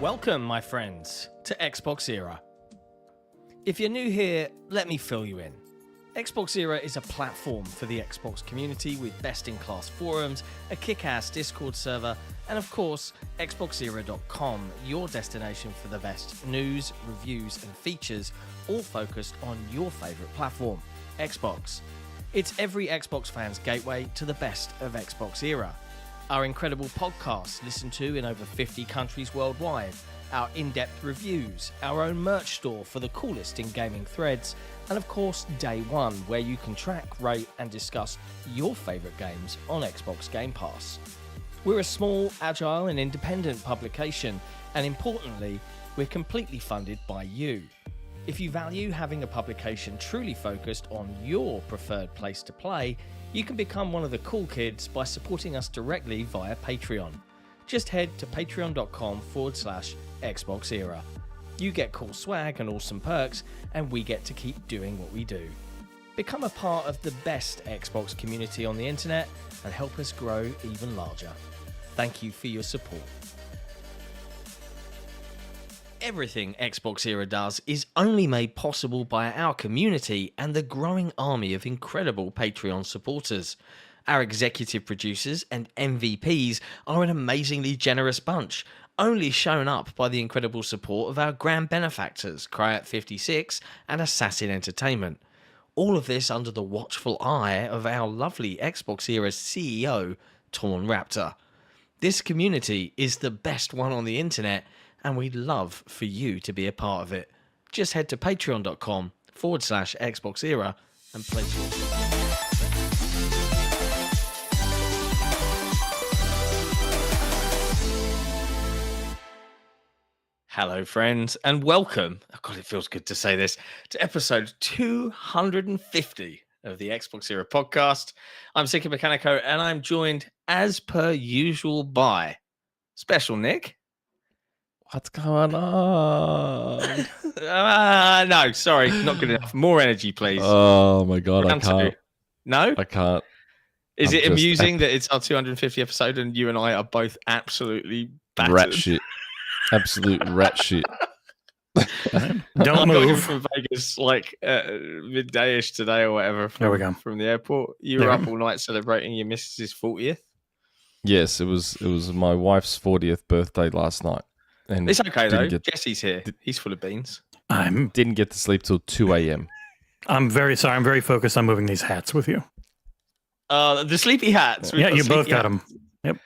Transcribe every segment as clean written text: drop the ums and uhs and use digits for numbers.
Welcome, my friends, to XboxEra. If you're new here, let me fill you in. XboxEra is a platform for the Xbox community with best-in-class forums, a kick-ass Discord server, and of course, XboxEra.com, your destination for the best news, reviews, and features, all focused on your favourite platform, Xbox. It's every Xbox fan's gateway to the best of XboxEra. Our incredible podcasts listened to in over 50 countries worldwide, our in-depth reviews, our own merch store for the coolest in gaming threads, and of course Day One, where you can track, rate and discuss your favourite games on Xbox Game Pass. We're a small, agile and independent publication, and importantly, we're completely funded by you. If you value having a publication truly focused on your preferred place to play, you can become one of the cool kids by supporting us directly via Patreon. Just head to patreon.com/XboxEra. You get cool swag and awesome perks, and we get to keep doing what we do. Become a part of the best Xbox community on the internet and help us grow even larger. Thank you for your support. Everything XboxEra does is only made possible by our community and the growing army of incredible Patreon supporters. Our executive producers and MVPs are an amazingly generous bunch, only shown up by the incredible support of our grand benefactors, Crytek56 and Assassin Entertainment. All of this under the watchful eye of our lovely XboxEra CEO, Torn Raptor. This community is the best one on the internet, and we'd love for you to be a part of it. Just head to patreon.com/XboxEra and pledge your support. Hello, friends, and welcome. Oh God, it feels good to say this, to episode 250 of the XboxEra Podcast. I'm Siki Mechanico, and I'm joined, as per usual, by Special Nick. What's going on? No, sorry, not good enough. More energy, please. Oh my God, Round I can't. two. No? I can't. Is it amusing that it's our 250 episode and you and I are both absolutely battered? Rat shit. Absolute rat shit. Don't move. From Vegas like midday-ish today or whatever. There we go. From the airport. You were up all night celebrating your missus's 40th? Yes, it was my wife's 40th birthday last night. And it's okay though. Jesse's here. He's full of beans. I didn't get to sleep till 2 a.m. I'm very sorry. I'm very focused on moving these hats with you. The sleepy hats. Yeah, you both got them. Yep.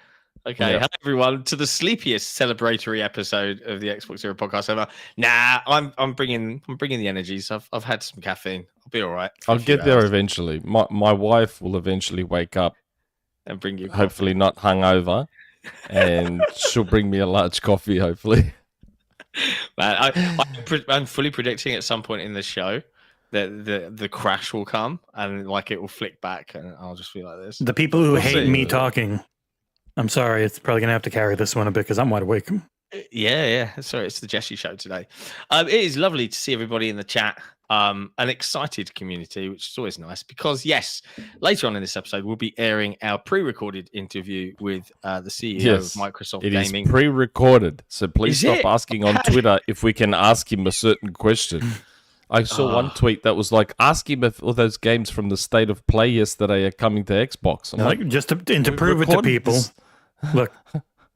Okay, Hello everyone to the sleepiest celebratory episode of the XboxEra Podcast ever. Nah, I'm bringing the energies. I've had some caffeine. I'll be all right. I'll get there eventually. My wife will eventually wake up and bring you hopefully not hungover, and she'll bring me a large coffee. Hopefully, man, I'm fully predicting at some point in the show that the crash will come and like it will flick back, and I'll just be like this. The people who hate me talking. I'm sorry, it's probably going to have to carry this one a bit because I'm wide awake. Yeah. Sorry, it's the Jesse show today. It is lovely to see everybody in the chat. An excited community, which is always nice because, yes, later on in this episode, we'll be airing our pre-recorded interview with the CEO of Microsoft Gaming. It is pre-recorded, so please stop asking on Twitter if we can ask him a certain question. I saw one tweet that was like, ask him if all those games from the State of Play yesterday are coming to Xbox. I'm like, just to prove it to people. This. Look,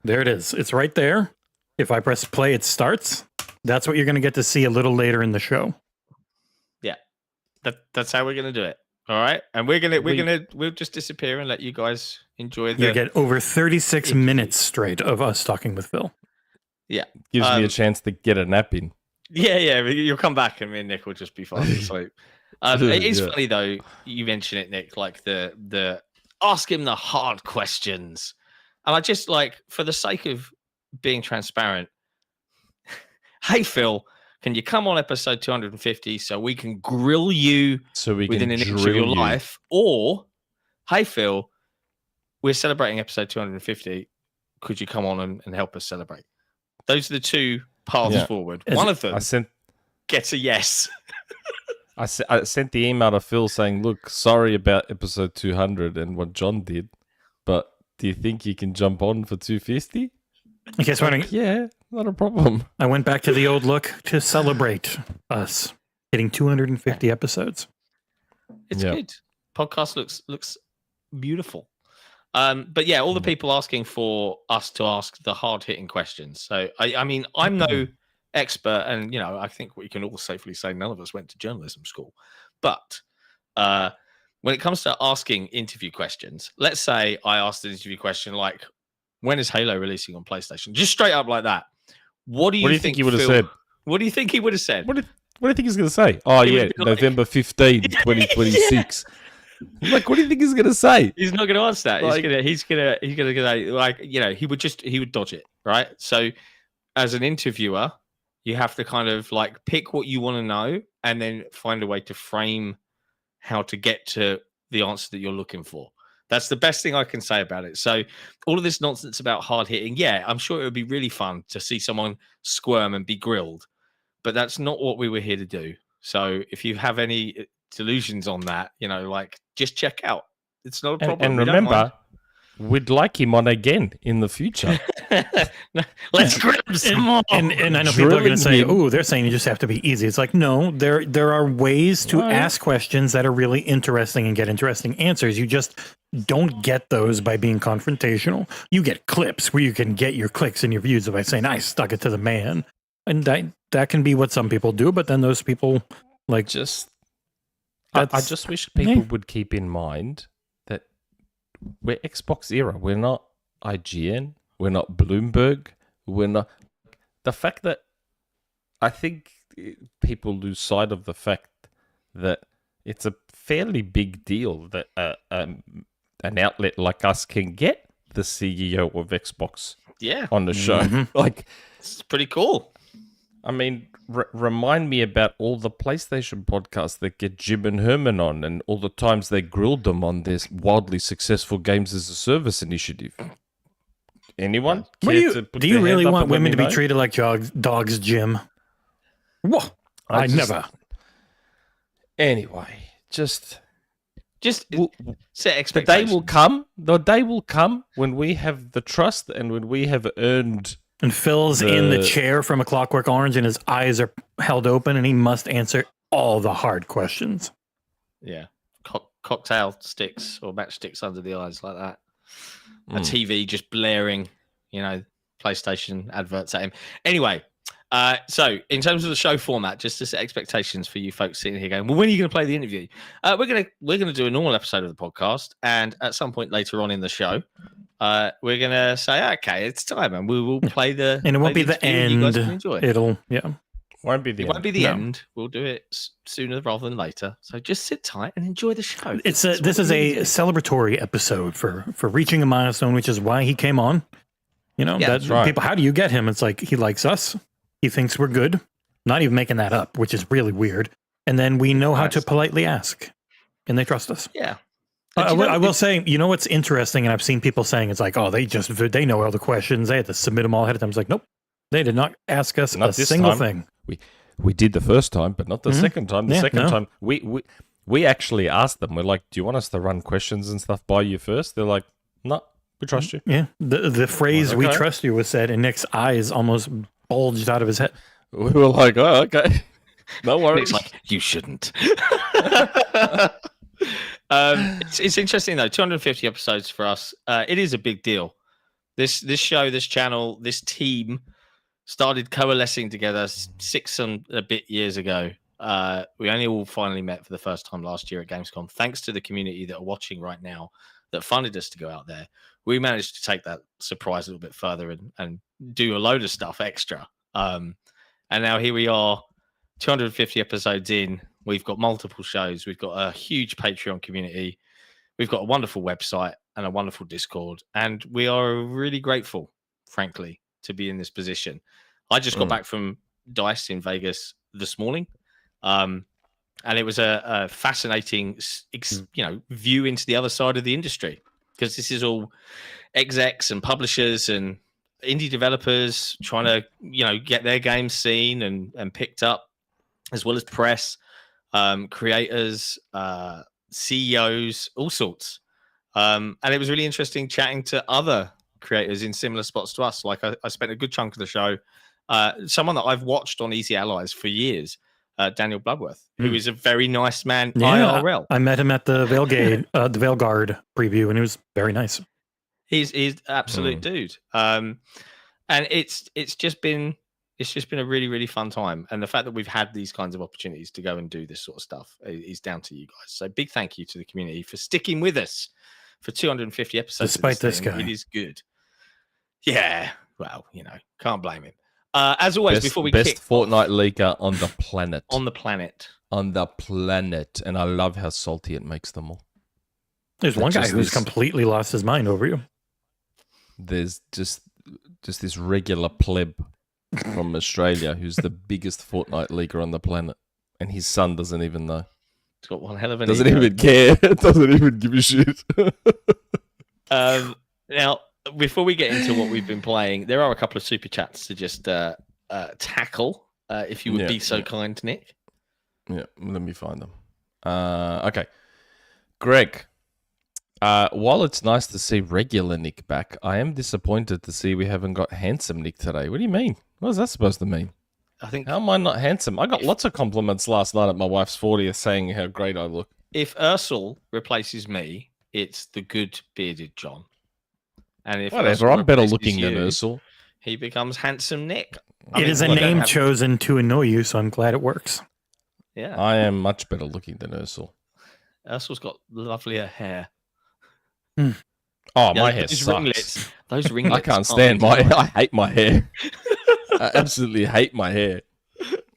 there it is. It's right there. If I press play, it starts. That's what you're going to get to see a little later in the show. Yeah, that's how we're going to do it. All right, and we'll just disappear and let you guys enjoy. You get over 36 minutes straight of us talking with Phil. Yeah, gives me a chance to get a nap in. Yeah, you'll come back and me and Nick will just be fine asleep. It is funny though. You mention it, Nick, like the ask him the hard questions. And I just like, for the sake of being transparent, hey, Phil, can you come on episode 250 so we can grill you within an inch of your life? Or, hey, Phil, we're celebrating episode 250. Could you come on and help us celebrate? Those are the two paths forward. One of them gets a yes. I sent the email to Phil saying, look, sorry about episode 200 and what John did, but do you think you can jump on for 250? In case wondering, yeah, not a problem. I went back to the old look to celebrate us hitting 250 episodes. It's good. Podcast looks beautiful. But yeah, all the people asking for us to ask the hard-hitting questions. So I mean, I'm no expert, and I think we can all safely say none of us went to journalism school. But when it comes to asking interview questions, let's say I asked an interview question like, "When is Halo releasing on PlayStation?" Just straight up like that. What do you think he would have said? What do you think he would have said? What do you think he's going to say? Oh, yeah, November 15, 2026. Like, what do you think he's going to say? He's not going to answer that. Like, he's going to like, he would dodge it, right? So as an interviewer, you have to kind of like pick what you want to know and then find a way to frame how to get to the answer that you're looking for. That's the best thing I can say about it. So all of this nonsense about hard hitting, yeah, I'm sure it would be really fun to see someone squirm and be grilled, but that's not what we were here to do. So if you have any delusions on that, like, just check out. It's not a problem. And remember, we'd like him on again in the future. Let's grab some more. And I know people are going to say, "Oh, they're saying you just have to be easy." It's like, no, there are ways to ask questions that are really interesting and get interesting answers. You just don't get those by being confrontational. You get clips where you can get your clicks and your views by saying, "I stuck it to the man," and that can be what some people do. But then those people I just wish people would keep in mind that we're Xbox era. We're not IGN. We're not Bloomberg. We're not. The fact that I think people lose sight of the fact that it's a fairly big deal that an outlet like us can get the CEO of Xbox on the show. Mm-hmm. Like, it's pretty cool. I mean, remind me about all the PlayStation podcasts that get Jim and Herman on, and all the times they grilled them on this wildly successful games as a service initiative. Anyone? Do you really want women to be treated like dogs, Jim? Whoa, I never. Anyway, just set expectations. The day will come when we have the trust and when we have earned. And Phil's in the chair from A Clockwork Orange, and his eyes are held open, and he must answer all the hard questions. Yeah, cocktail sticks or matchsticks under the eyes like that. A TV just blaring, PlayStation adverts at him. Anyway, so in terms of the show format, just to set expectations for you folks sitting here going, well, when are you going to play the interview? We're gonna do a normal episode of the podcast, and at some point later on in the show, we're gonna say, okay, it's time, and we will play the. And it won't be the end. You guys can enjoy it. Won't be the end. We'll do it sooner rather than later. So just sit tight and enjoy the show. This is a celebratory episode for reaching a milestone, which is why he came on. That's right. People, how do you get him? It's like he likes us. He thinks we're good. Not even making that up, which is really weird. And then we know how to politely ask, and they trust us. Yeah. I will say, what's interesting, and I've seen people saying it's like, oh, they know all the questions. They had to submit them all ahead of time. It's like, nope, they did not ask us a single thing. We did the first time, but not the second time. The second time, we actually asked them. We're like, do you want us to run questions and stuff by you first? They're like, no, we trust you. Yeah, the phrase "we trust you" was said, and Nick's eyes almost bulged out of his head. We were like, oh, okay, no worries. Nick's like, you shouldn't. It's interesting though. 250 episodes for us. It is a big deal. This show, this channel, this team started coalescing together 6 and a bit years ago. We only all finally met for the first time last year at Gamescom. Thanks to the community that are watching right now that funded us to go out there. We managed to take that surprise a little bit further and do a load of stuff extra. And now here we are, 250 episodes in. We've got multiple shows. We've got a huge Patreon community. We've got a wonderful website and a wonderful Discord. And we are really grateful, frankly, to be in this position. I just got back from DICE in Vegas this morning. And it was a fascinating, view into the other side of the industry, because this is all execs and publishers and indie developers trying to, get their games seen and picked up, as well as press, creators, CEOs, all sorts. And it was really interesting chatting to other creators in similar spots to us. Like I spent a good chunk of the show. Someone that I've watched on Easy Allies for years, Daniel Bloodworth, who is a very nice man. IRL. I met him at the Veilguard preview, and he was very nice. He's absolute dude. And it's just been a really, really fun time. And the fact that we've had these kinds of opportunities to go and do this sort of stuff is down to you guys. So big thank you to the community for sticking with us for 250 episodes. Despite this guy. It is good. Yeah. Well, can't blame him. As always, before we best Fortnite leaker on the planet. On the planet. And I love how salty it makes them all. There's one guy who's completely lost his mind over you. There's just this regular pleb from Australia who's the biggest Fortnite leaker on the planet, and his son doesn't even know. He's got one hell of an doesn't even care. Doesn't even give a shit. Now, before we get into what we've been playing, there are a couple of super chats to just tackle, if you would be so kind, Nick. Yeah, let me find them. Okay, Greg. While it's nice to see regular Nick back, I am disappointed to see we haven't got handsome Nick today. What do you mean? What is that supposed to mean? How am I not handsome? I got lots of compliments last night at my wife's 40th saying how great I look. If Ursel replaces me, it's the good bearded John. And if whatever, I'm better looking than Ursel. He becomes handsome Nick. It is a name chosen to annoy you, so I'm glad it works. Yeah, I am much better looking than Ursel. Ursel's got lovelier hair. Oh, my hair sucks. Those ringlets. I can't stand my hair. I hate my hair. I absolutely hate my hair.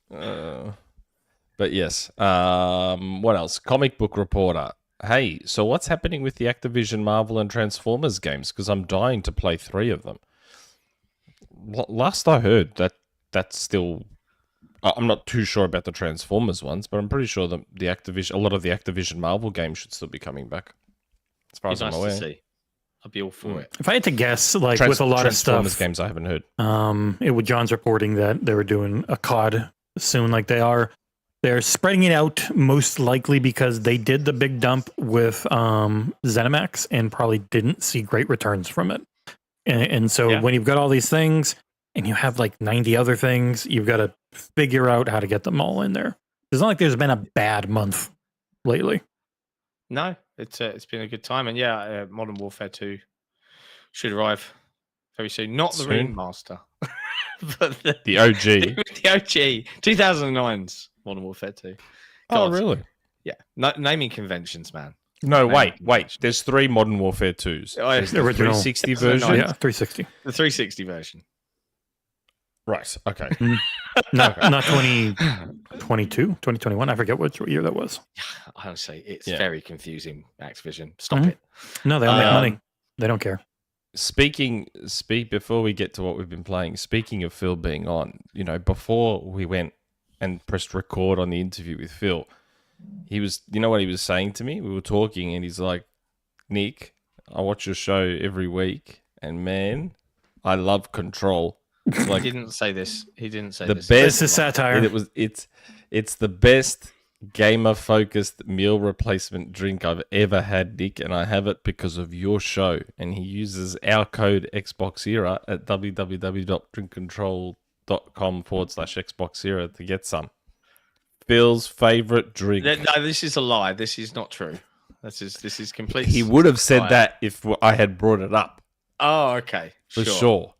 But yes. What else? Comic book reporter. Hey, so what's happening with the Activision, Marvel, and Transformers games? Because I'm dying to play 3 of them. Last I heard, that's still... I'm not too sure about the Transformers ones, but I'm pretty sure that a lot of the Activision Marvel games should still be coming back. As far as I'm aware. To see. I'd be all for it. If I had to guess, with a lot of stuff, games I haven't heard. John's reporting that they were doing a COD soon. Like they're spreading it out most likely because they did the big dump with ZeniMax and probably didn't see great returns from it. And so when you've got all these things and you have like 90 other things, you've got to figure out how to get them all in there. It's not like there's been a bad month lately. No, it's been a good time, and Modern Warfare 2 should arrive very soon. Not the remaster, but the OG, the OG 2009's Modern Warfare 2. Oh, really? Yeah, naming conventions, man. No, wait. There's 3 Modern Warfare 2s. There's the 360 version. Yeah, 360. The 360 version. Right. Okay. Not 2022, 2021. I forget what year that was. Honestly, it's very confusing. Activision, stop it. No, they don't make money. They don't care. Before we get to what we've been playing. Speaking of Phil being on, before we went and pressed record on the interview with Phil, he was, what he was saying to me? We were talking, and he's like, "Nick, I watch your show every week, and man, I love Control." Like, he didn't say this. This is satire. It's the best gamer-focused meal replacement drink I've ever had, Nick, and I have it because of your show. And he uses our code XboxEra at www.drinkcontrol.com/XboxEra to get some. Phil's favorite drink. No, this is a lie. This is not true. This is complete. He would have said that if I had brought it up. Oh, okay. For sure.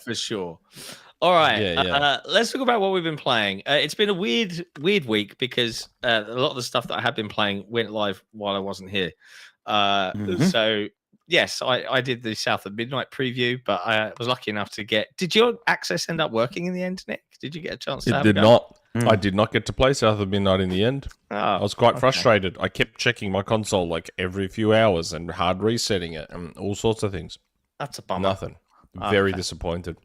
For sure. All right. Let's talk about what we've been playing. It's been a weird week because a lot of the stuff that I have been playing went live while I wasn't here. So yes, I did the South of Midnight preview, but I was lucky enough to get. Did your access end up working in the end, Nick? Did you get a chance to? It did not. I did not get to play South of Midnight in the end. I was quite frustrated. I kept checking my console like every few hours and hard resetting it and all sorts of things. That's a bummer. Nothing. Very disappointed.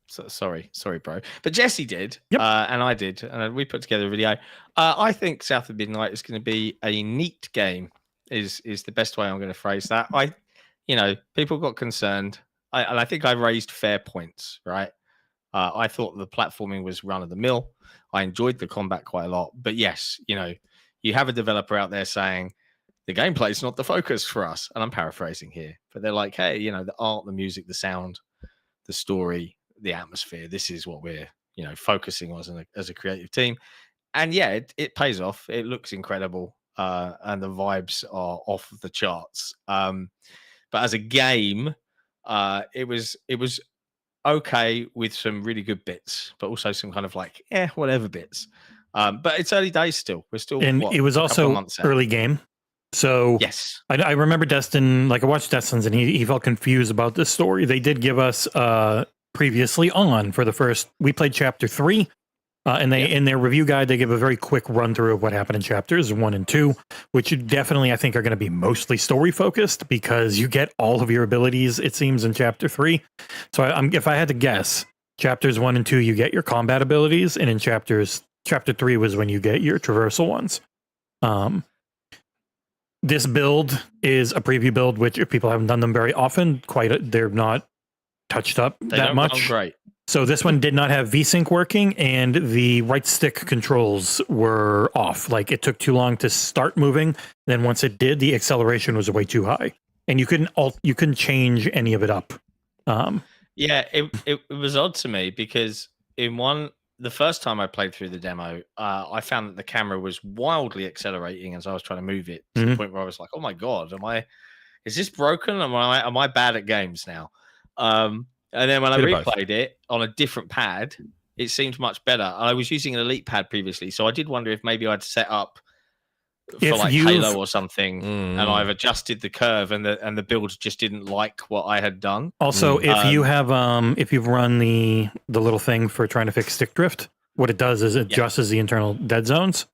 So, sorry, bro. But Jesse did, yep. And I did, and we put together a video. I think South of Midnight is going to be a neat game. Is the best way I'm going to phrase that. People got concerned, and I think I raised fair points, right? I thought the platforming was run of the mill. I enjoyed the combat quite a lot, but yes, you have a developer out there saying the gameplay is not the focus for us. And I'm paraphrasing here, but they're like, hey, the art, the music, the sound, the story, the atmosphere. This is what we're, focusing on as a creative team. And yeah, it pays off. It looks incredible. And the vibes are off the charts. But as a game, it was okay with some really good bits, but also some kind of like, whatever bits. But it's early days still. We're still, and it was also early game. So yes, I remember Destin, like I watched Destin's and he felt confused about this story. They did give us previously on for the first, we played chapter 3. And they in their review guide, they give a very quick run through of what happened in chapters 1 and 2, which definitely I think are going to be mostly story focused because you get all of your abilities, it seems, in chapter 3. So if I had to guess, chapters 1 and 2, you get your combat abilities, and in chapter 3 was when you get your traversal ones. This build is a preview build, which if people haven't done them very often, they're not touched up that much. Great. So this one did not have VSync working, and the right stick controls were off. Like it took too long to start moving. Then once it did, the acceleration was way too high, and you couldn't change any of it up. Yeah, it was odd to me because the first time I played through the demo, I found that the camera was wildly accelerating as I was trying to move it to the point where I was like, "Oh my god, is this broken? Am I bad at games now?" And then when I replayed it on a different pad, it seemed much better. I was using an Elite pad previously, so I did wonder if maybe I'd set up for like Halo or something, and I've adjusted the curve, and the build just didn't like what I had done. Also, if you have if you've run the little thing for trying to fix stick drift, what it does is it adjusts the internal dead zones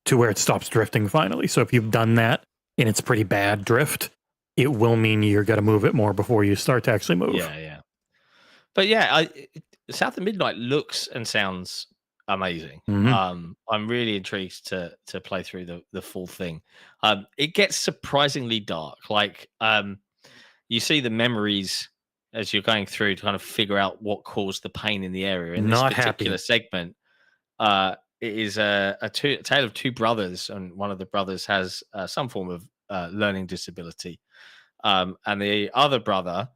to where it stops drifting finally. So if you've done that and it's pretty bad drift, it will mean you're going to move it more before you start to actually move. Yeah. But yeah, South of Midnight looks and sounds amazing. I'm really intrigued to play through the full thing. It gets surprisingly dark. Like you see the memories as you're going through to kind of figure out what caused the pain in the area. In this particular segment, it is a tale of two brothers, and one of the brothers has some form of learning disability, and the other brother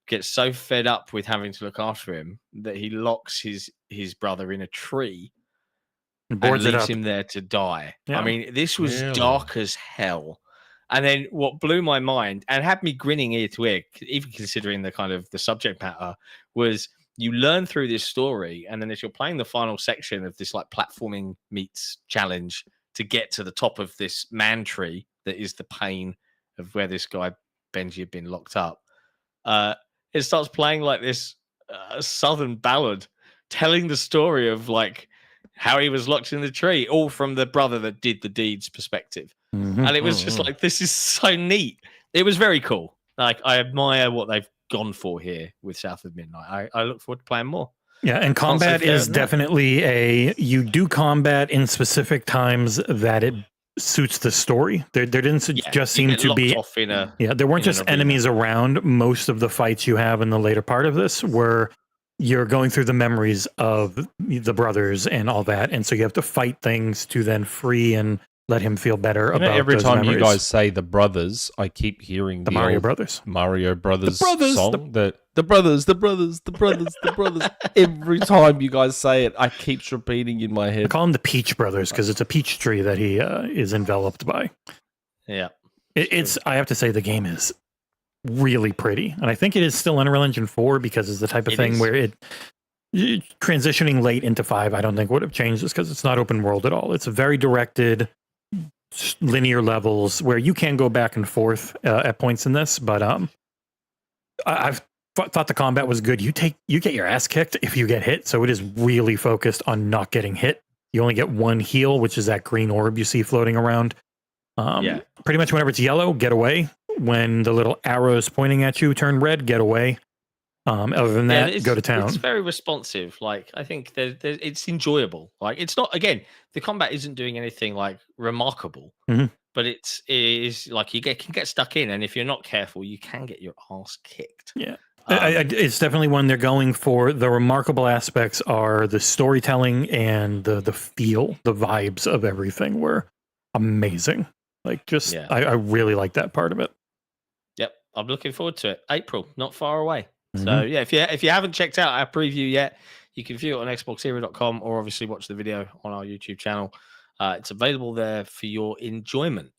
gets so fed up with having to look after him that he locks his brother in a tree and leaves him there to die. Yeah. I mean, this was dark as hell. And then what blew my mind and had me grinning ear to ear, even considering the kind of the subject matter, was you learn through this story, and then as you're playing the final section of this like platforming meets challenge to get to the top of this man tree that is the pain of where this guy Benji had been locked up. It starts playing like this southern ballad, telling the story of like how he was locked in the tree, all from the brother that did the deed's perspective. And it was just like, this is so neat. It was very cool. Like I admire what they've gone for here with South of Midnight. I look forward to playing more. Yeah, and combat is definitely you do combat in specific times that it suits the story. There didn't just seem to be there weren't just enemies around. Most of the fights you have in the later part of this were you're going through the memories of the brothers and all that, and so you have to fight things to then free and let him feel better about every those time memories. You guys say the brothers, I keep hearing the Mario Brothers song. The brothers. Every time you guys say it, I keeps repeating in my head. I call them the Peach Brothers because it's a peach tree that he is enveloped by. Yeah, it's. I have to say the game is really pretty, and I think it is still Unreal Engine 4 because it's the type of thing where it transitioning late into 5. I don't think would have changed this because it's not open world at all. It's a very directed linear levels where you can go back and forth at points in this, but I've thought the combat was good. You get your ass kicked if you get hit, so it is really focused on not getting hit. You only get one heal, which is that green orb you see floating around. Pretty much whenever it's yellow, get away. When the little arrows pointing at you turn red, get away. Other than that, go to town. It's very responsive. Like I think it's enjoyable. Like it's not, again, the combat isn't doing anything like remarkable, but it is like you can get stuck in, and if you're not careful, you can get your ass kicked. Yeah, it's definitely one they're going for. The remarkable aspects are the storytelling and the feel, the vibes of everything were amazing. Like, just I really like that part of it. Yep, I'm looking forward to it. April, not far away. So yeah, if you haven't checked out our preview yet, you can view it on XboxEra.com or obviously watch the video on our YouTube channel. It's available there for your enjoyment.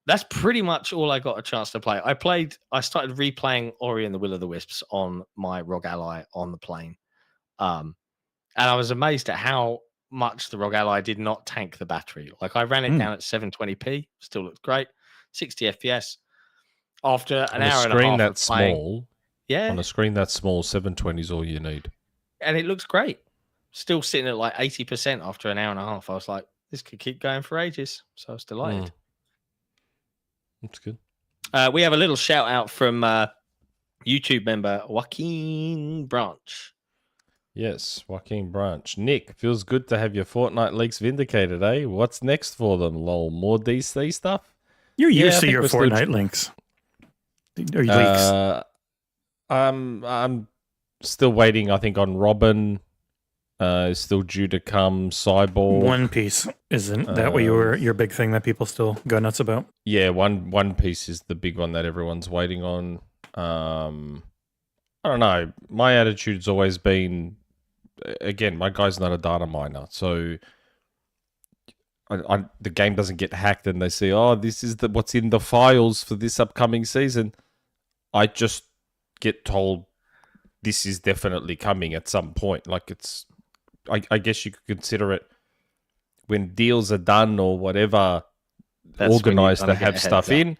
That's pretty much all I got a chance to play. I started replaying Ori and the Will of the Wisps on my ROG Ally on the plane. And I was amazed at how much the ROG Ally did not tank the battery. Like, I ran it down at 720p, still looked great, 60 FPS. After an hour and a half of playing, on a screen that small, 720 is all you need. And it looks great. Still sitting at like 80% after an hour and a half. I was like, this could keep going for ages. So I was delighted. That's good. We have a little shout out from YouTube member Joaquin Branch. Yes, Joaquin Branch. Nick, feels good to have your Fortnite leaks vindicated, eh? What's next for them? Lol, more DC stuff? You're used to your Fortnite links. Or leaks. I'm still waiting, I think, on Robin. Is still due to come. Cyborg. One Piece isn't that what your big thing that people still go nuts about? Yeah, One Piece is the big one that everyone's waiting on. I don't know. My attitude's always been, again, my guy's not a data miner, so the game doesn't get hacked and they say, oh, this is what's in the files for this upcoming season. I just get told this is definitely coming at some point. Like, it's, I guess you could consider it when deals are done or whatever, organized to have stuff in.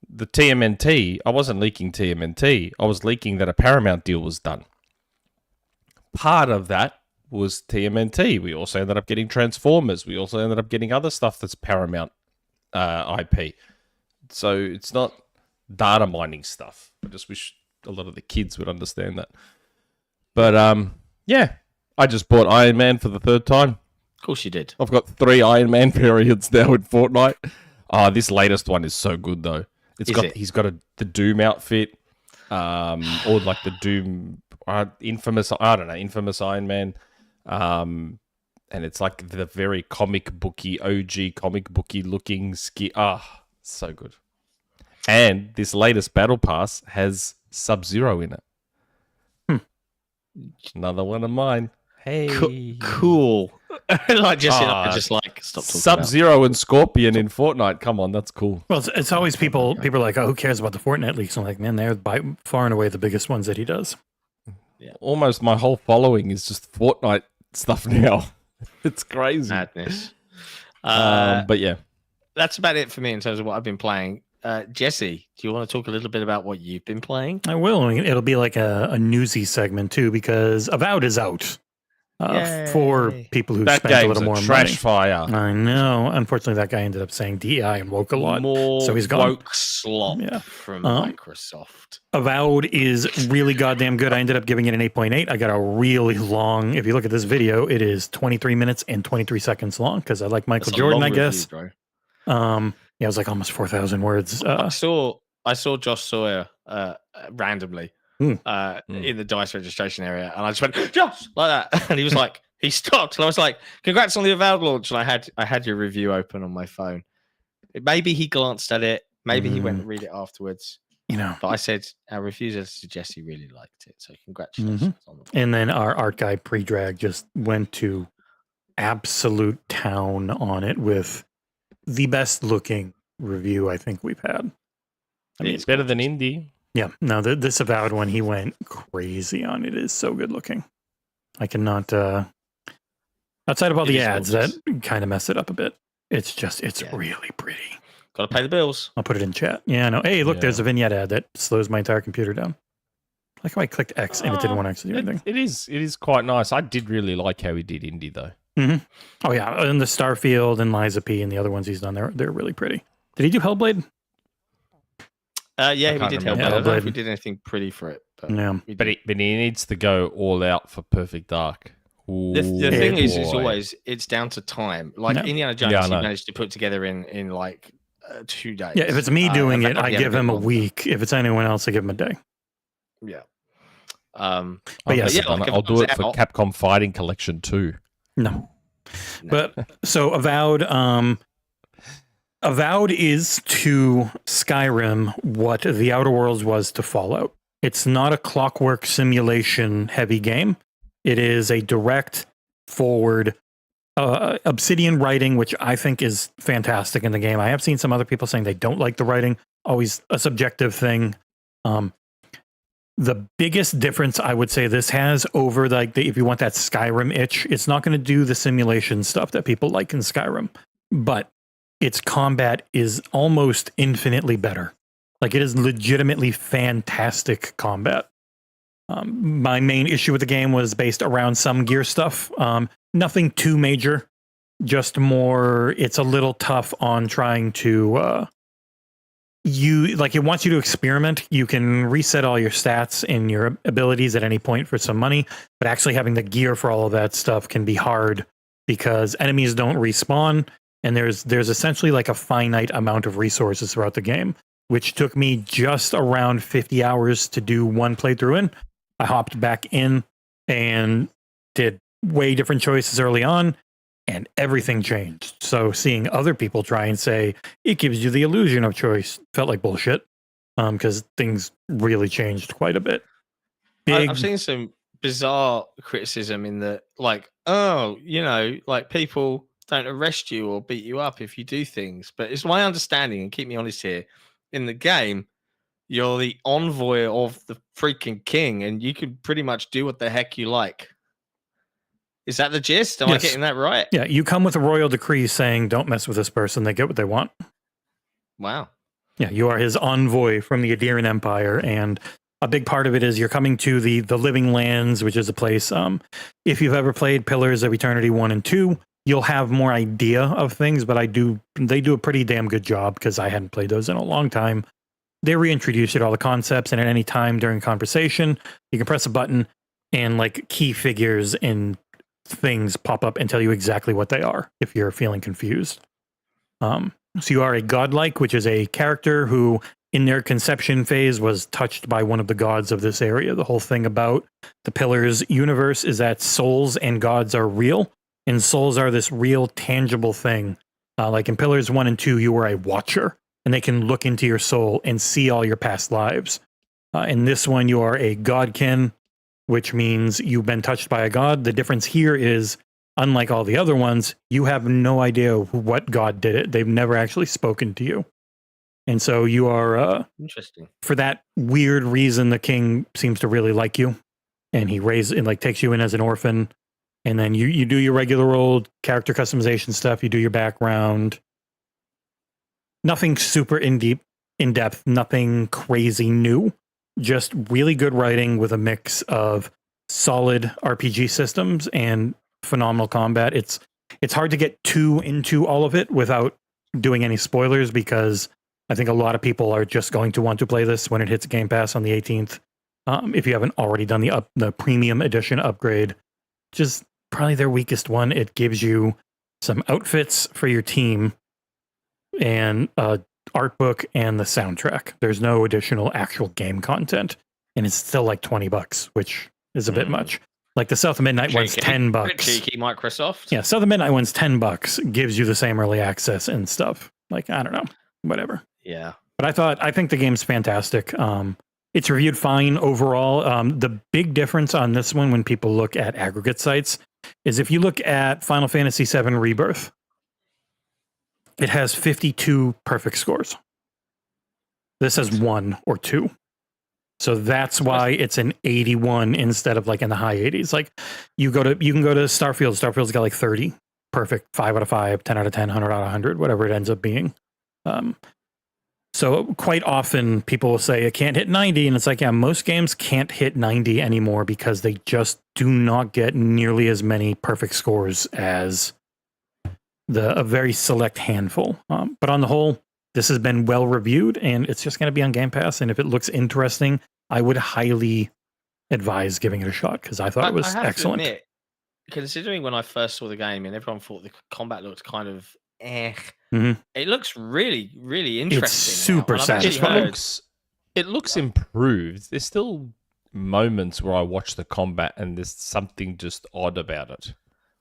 The TMNT, I wasn't leaking TMNT. I was leaking that a Paramount deal was done. Part of that was TMNT. We also ended up getting Transformers. We also ended up getting other stuff that's Paramount IP. So it's not data mining stuff. I just wish a lot of the kids would understand that. But yeah, I just bought Iron Man for the third time. Of course you did. I've got 3 Iron Man periods now in Fortnite. This latest one is so good though. He's got the Doom outfit, or like the Doom infamous Iron Man, and it's like the very comic booky looking skin. So good. And this latest battle pass has Sub-Zero in it. Another one of mine. Hey, cool. Like just like stop talking Sub-Zero and Scorpion in Fortnite. Come on, that's cool. Well, it's always people are like, oh, who cares about the Fortnite leaks? I'm like, man, they're by far and away the biggest ones that he does. Yeah. Almost my whole following is just Fortnite stuff now. It's crazy. Madness. But yeah, that's about it for me in terms of what I've been playing. Jesse, do you want to talk a little bit about what you've been playing? I will. It'll be like a newsy segment too, because Avowed is out. For people who spent a little more money. Trash fire. I know. Unfortunately, that guy ended up saying DEI and woke a lot. So he's gone. Woke slop from Microsoft. Avowed is really goddamn good. I ended up giving it an 8.8. I got a really long, if you look at this video, it is 23 minutes and 23 seconds long because I like Michael Jordan, I guess. Review, yeah, it was like almost 4,000 words. I saw Josh Sawyer randomly. In the DICE registration area, and I just went, Josh, like that, and he was like, he stopped, and I was like, congrats on the Avowed launch, and I had your review open on my phone. Maybe he glanced at it, maybe he went and read it afterwards, but I said our reviews suggest he really liked it, so congratulations on the And then our art guy pre-drag just went to absolute town on it with the best looking review I think we've had. I mean, it's better than Indie. Yeah, no, this Avowed one, he went crazy on. It is so good looking. I cannot, outside of all the ads that kind of mess it up a bit, it's really pretty. Gotta pay the bills. I'll put it in chat. Yeah, no. Hey, look, there's a vignette ad that slows my entire computer down. Like how I clicked X and it didn't want to actually do anything. It is quite nice. I did really like how he did Indie though. Oh yeah, and the Starfield and Liza P and the other ones he's done, they're really pretty. Did he do Hellblade? Yeah, we did Hellblade. I don't know if we did anything pretty for it. But but he needs to go all out for Perfect Dark. The thing is always, it's down to time. Like Indiana Jones, he managed to put together in like 2 days. Yeah, if it's me doing it, I give him a week. If it's anyone else, I give him a day. Yeah. But yes, I'll do it for Capcom Fighting Collection too. No. But so Avowed, Avowed is to Skyrim what The Outer Worlds was to Fallout. It's not a clockwork simulation heavy game. It is a direct forward Obsidian writing, which I think is fantastic in the game. I have seen some other people saying they don't like the writing. Always a subjective thing. The biggest difference I would say this has over if you want that Skyrim itch, it's not going to do the simulation stuff that people like in Skyrim, but its combat is almost infinitely better. Like, it is legitimately fantastic combat. My main issue with the game was based around some gear stuff. Nothing too major, just more, it's a little tough on trying to, it wants you to experiment. You can reset all your stats and your abilities at any point for some money, but actually having the gear for all of that stuff can be hard because enemies don't respawn, and there's essentially like a finite amount of resources throughout the game, which took me just around 50 hours to do one playthrough in. I hopped back in and did way different choices early on, and everything changed. So seeing other people try and say it gives you the illusion of choice felt like bullshit, because things really changed quite a bit. I've seen some bizarre criticism in that, people don't arrest you or beat you up if you do things. But it's my understanding, and keep me honest here, in the game, you're the envoy of the freaking king, and you can pretty much do what the heck you like. Is that the gist? Am I getting that right? Yeah, you come with a royal decree saying, don't mess with this person. They get what they want. Wow. Yeah, you are his envoy from the Adirian Empire, and a big part of it is you're coming to the Living Lands, which is a place, if you've ever played Pillars of Eternity 1 and 2, you'll have more idea of things, but they do a pretty damn good job, because I hadn't played those in a long time. They reintroduce you to all the concepts, and at any time during conversation, you can press a button, and key figures and things pop up and tell you exactly what they are if you're feeling confused. So you are a godlike, which is a character who in their conception phase was touched by one of the gods of this area. The whole thing about the Pillars universe is that souls and gods are real, and souls are this real tangible thing. Like in Pillars 1 and 2, you were a watcher, and they can look into your soul and see all your past lives. In this one, you are a godkin, which means you've been touched by a god. The difference here is, unlike all the other ones, you have no idea what god did it. They've never actually spoken to you. And so you are... interesting. For that weird reason, the king seems to really like you. And he takes you in as an orphan. And then you do your regular old character customization stuff. You do your background. Nothing super in-depth, nothing crazy new. Just really good writing with a mix of solid RPG systems and phenomenal combat. It's hard to get too into all of it without doing any spoilers, because I think a lot of people are just going to want to play this when it hits Game Pass on the 18th. If you haven't already done the premium edition upgrade, just probably their weakest one. It gives you some outfits for your team and art book and the soundtrack. There's no additional actual game content, and it's still like $20, which is a bit much. Like the South of Midnight one's $10. Cheeky Microsoft. Yeah, South of Midnight one's $10, gives you the same early access and stuff. Like, I don't know, whatever. Yeah. But I think the game's fantastic. It's reviewed fine overall. The big difference on this one, when people look at aggregate sites, is if you look at Final Fantasy VII Rebirth, it has 52 perfect scores. This has 1 or 2. So that's why it's an 81 instead of in the high 80s. Like you can go to Starfield. Starfield's got 30 perfect, 5 out of 5, 10 out of 10, 100 out of 100, whatever it ends up being. So quite often people will say it can't hit 90, and it's like, yeah, most games can't hit 90 anymore because they just do not get nearly as many perfect scores as a very select handful. But on the whole, this has been well reviewed, and it's just going to be on Game Pass. And if it looks interesting, I would highly advise giving it a shot, because I thought it was excellent. To admit, considering when I first saw the game and everyone thought the combat looked kind of it looks really, really interesting. It's super satisfying. It looks improved. There's still moments where I watch the combat and there's something just odd about it.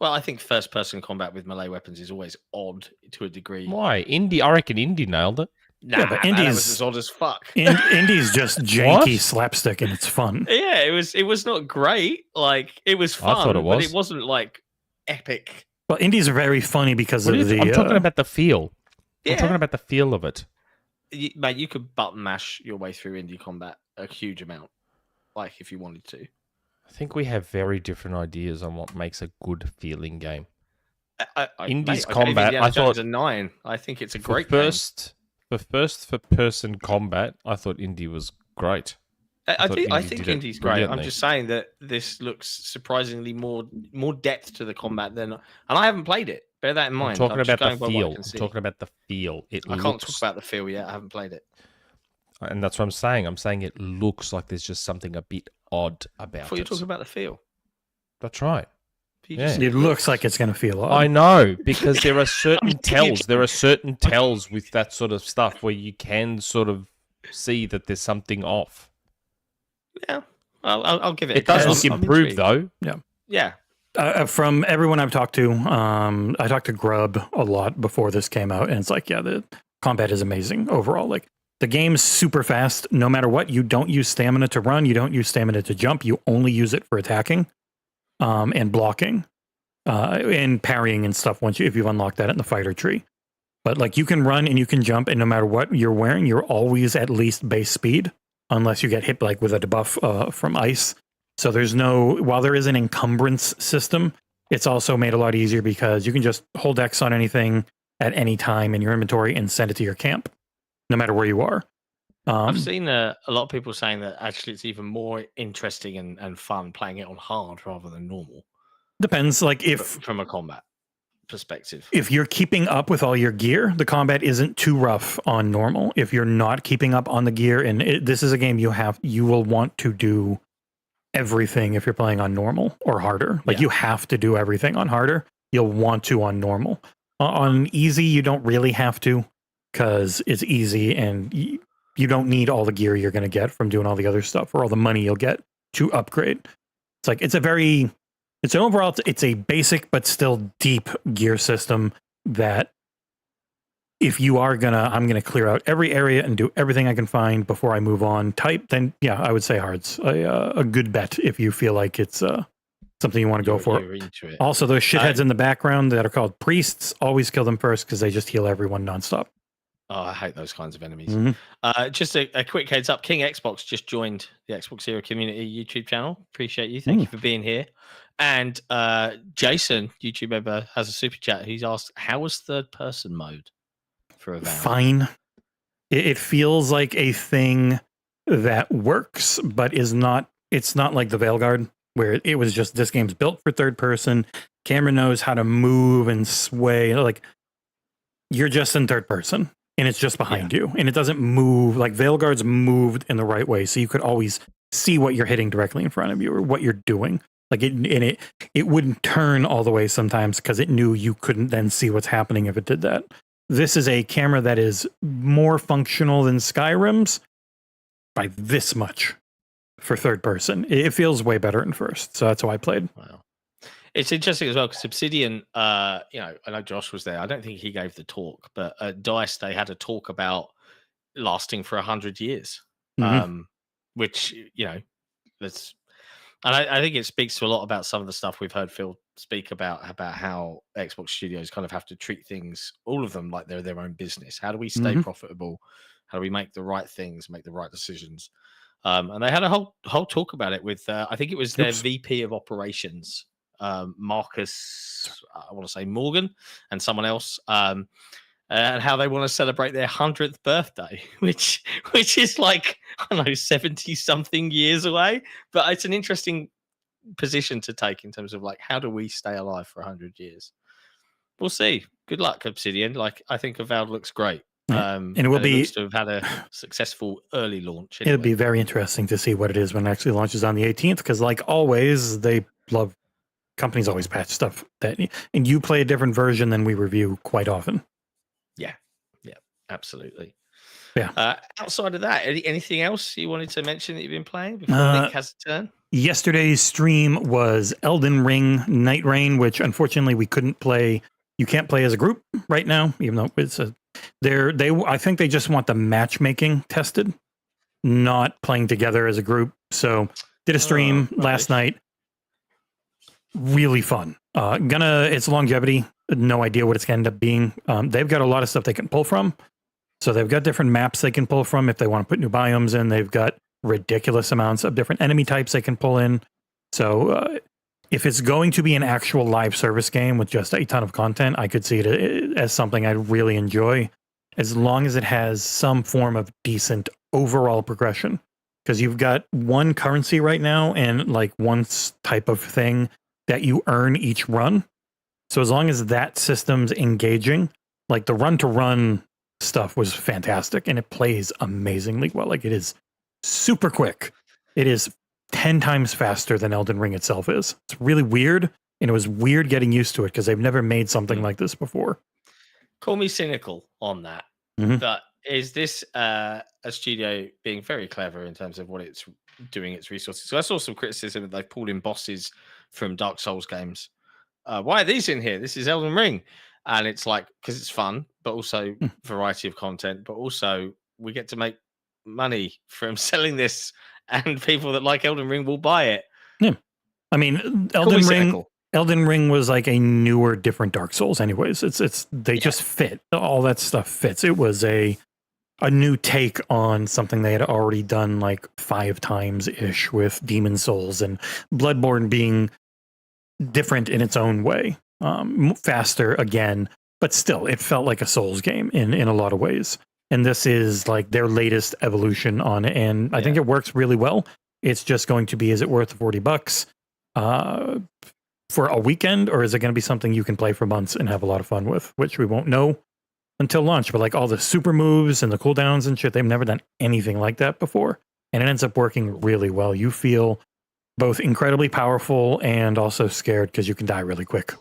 Well, I think first-person combat with melee weapons is always odd to a degree. Why? I reckon Indie nailed it. Nah, yeah, but that was as odd as fuck. Indie's just janky slapstick, and it's fun. Yeah, it was not great. Like, it was fun, I thought it was. but it wasn't like epic. Well, Indie's very funny because of the. I'm talking about the feel. Yeah. I'm talking about the feel of it. Mate, you could button mash your way through indie combat a huge amount, like if you wanted to. I think we have very different ideas on what makes a good feeling game. Indie's mate, combat, I thought a 9. I think it's a great game. For person combat, I thought Indie was great. I think Indie's great. I'm just saying that this looks surprisingly more depth to the combat than, and I haven't played it. Bear that in mind. I'm talking about the feel. I'm talking about the feel. I can't talk about the feel yet. I haven't played it. And that's what I'm saying. I'm saying it looks like there's just something a bit odd about it. I thought you were talking about the feel. That's right. It looks like it's going to feel odd. I know, because there are certain tells. There are certain tells with that sort of stuff where you can sort of see that there's something off. Yeah, I'll give it. It does look improved, though. Yeah. From everyone I've talked to, I talked to Grub a lot before this came out, and it's like, yeah, the combat is amazing overall. Like, the game's super fast. No matter what, you don't use stamina to run. You don't use stamina to jump. You only use it for attacking, and blocking, and parrying and stuff. If you've unlocked that in the fighter tree, but like you can run and you can jump, and no matter what you're wearing, you're always at least base speed, unless you get hit like with a debuff from ice. So while there is an encumbrance system, it's also made a lot easier because you can just hold X on anything at any time in your inventory and send it to your camp, no matter where you are. I've seen a lot of people saying that actually it's even more interesting and fun playing it on hard rather than normal. Depends, like from a combat perspective. If you're keeping up with all your gear, the combat isn't too rough on normal. If you're not keeping up on the gear, and this is a game you will want to do everything if you're playing on normal or harder. Like you have to do everything on harder. You'll want to on normal. On easy, you don't really have to because it's easy and you don't need all the gear you're going to get from doing all the other stuff or all the money you'll get to upgrade. It's like it's a basic but still deep gear system that if you are I'm gonna clear out every area and do everything I can find before I move on type, then yeah, I would say hard's a good bet if you feel like it's something you want to go for. Also, those shitheads in the background that are called priests, always kill them first because they just heal everyone nonstop. Oh, I hate those kinds of enemies. Mm-hmm. Just a quick heads up, King Xbox just joined the XboxEra community YouTube channel. Appreciate you. Thank you for being here. And Jason, YouTube member, has a super chat. He's asked, how was third person mode for Avowed? Fine. It feels like a thing that works, but it's not like the Veilguard, where it was just, this game's built for third person. Camera knows how to move and sway. Like, you're just in third person, and it's just behind you, and it doesn't move. Like, Veilguard's moved in the right way, so you could always see what you're hitting directly in front of you or what you're doing. Like, it wouldn't turn all the way sometimes because it knew you couldn't then see what's happening if it did that. This is a camera that is more functional than Skyrim's by this much for third person. It feels way better in first, so that's why I played. Wow. It's interesting as well because Obsidian, I know Josh was there. I don't think he gave the talk, but at DICE they had a talk about lasting for 100 years, which that's. And I think it speaks to a lot about some of the stuff we've heard Phil speak about how Xbox studios kind of have to treat things, all of them, like they're their own business. How do we stay profitable? How do we make the right things, make the right decisions? And they had a whole talk about it with, I think it was their VP of operations, Marcus, I want to say Morgan, and someone else, and how they want to celebrate their 100th birthday, which is like, I don't know, 70 something years away. But it's an interesting position to take in terms of like, how do we stay alive for 100 years? We'll see. Good luck, Obsidian. Like, I think Avowed looks great. And it will looks to have had a successful early launch. Anyway. It'll be very interesting to see what it is when it actually launches on the 18th, because like always, companies always patch stuff and you play a different version than we review quite often. Yeah, absolutely. Yeah. Outside of that, anything else you wanted to mention that you've been playing before Nick has a turn? Yesterday's stream was Elden Ring Night Rain, which unfortunately we couldn't play. You can't play as a group right now, even though it's I think they just want the matchmaking tested, not playing together as a group. So did a stream last night. Really fun. It's longevity. No idea what it's going to end up being. They've got a lot of stuff they can pull from. So they've got different maps they can pull from if they want to put new biomes in. They've got ridiculous amounts of different enemy types they can pull in. So if it's going to be an actual live service game with just a ton of content, I could see it as something I'd really enjoy, as long as it has some form of decent overall progression. Because you've got one currency right now and like one type of thing that you earn each run. So as long as that system's engaging, like the run-to-run stuff was fantastic, and it plays amazingly well. Like, it is super quick. It is 10 times faster than Elden Ring itself is. It's really weird, and it was weird getting used to it because they've never made something like this before. Call me cynical on that. But is this a studio being very clever in terms of what it's doing, its resources? So I saw some criticism that they've pulled in bosses from Dark Souls games. Why are these in here? This is Elden Ring. And it's like, because it's fun, but also variety of content, but also we get to make money from selling this, and people that like Elden Ring will buy it. Yeah. I mean, Elden Ring was like a newer, different Dark Souls anyways. They just fit. All that stuff fits. It was a new take on something they had already done like 5 times-ish with Demon Souls, and Bloodborne being different in its own way. Faster again, but still, it felt like a Souls game in a lot of ways. And this is like their latest evolution on it, and I think it works really well. It's just going to be, is it worth $40 for a weekend, or is it going to be something you can play for months and have a lot of fun with, which we won't know until launch. But like all the super moves and the cooldowns and shit, they've never done anything like that before, and it ends up working really well. You feel both incredibly powerful and also scared because you can die really quick.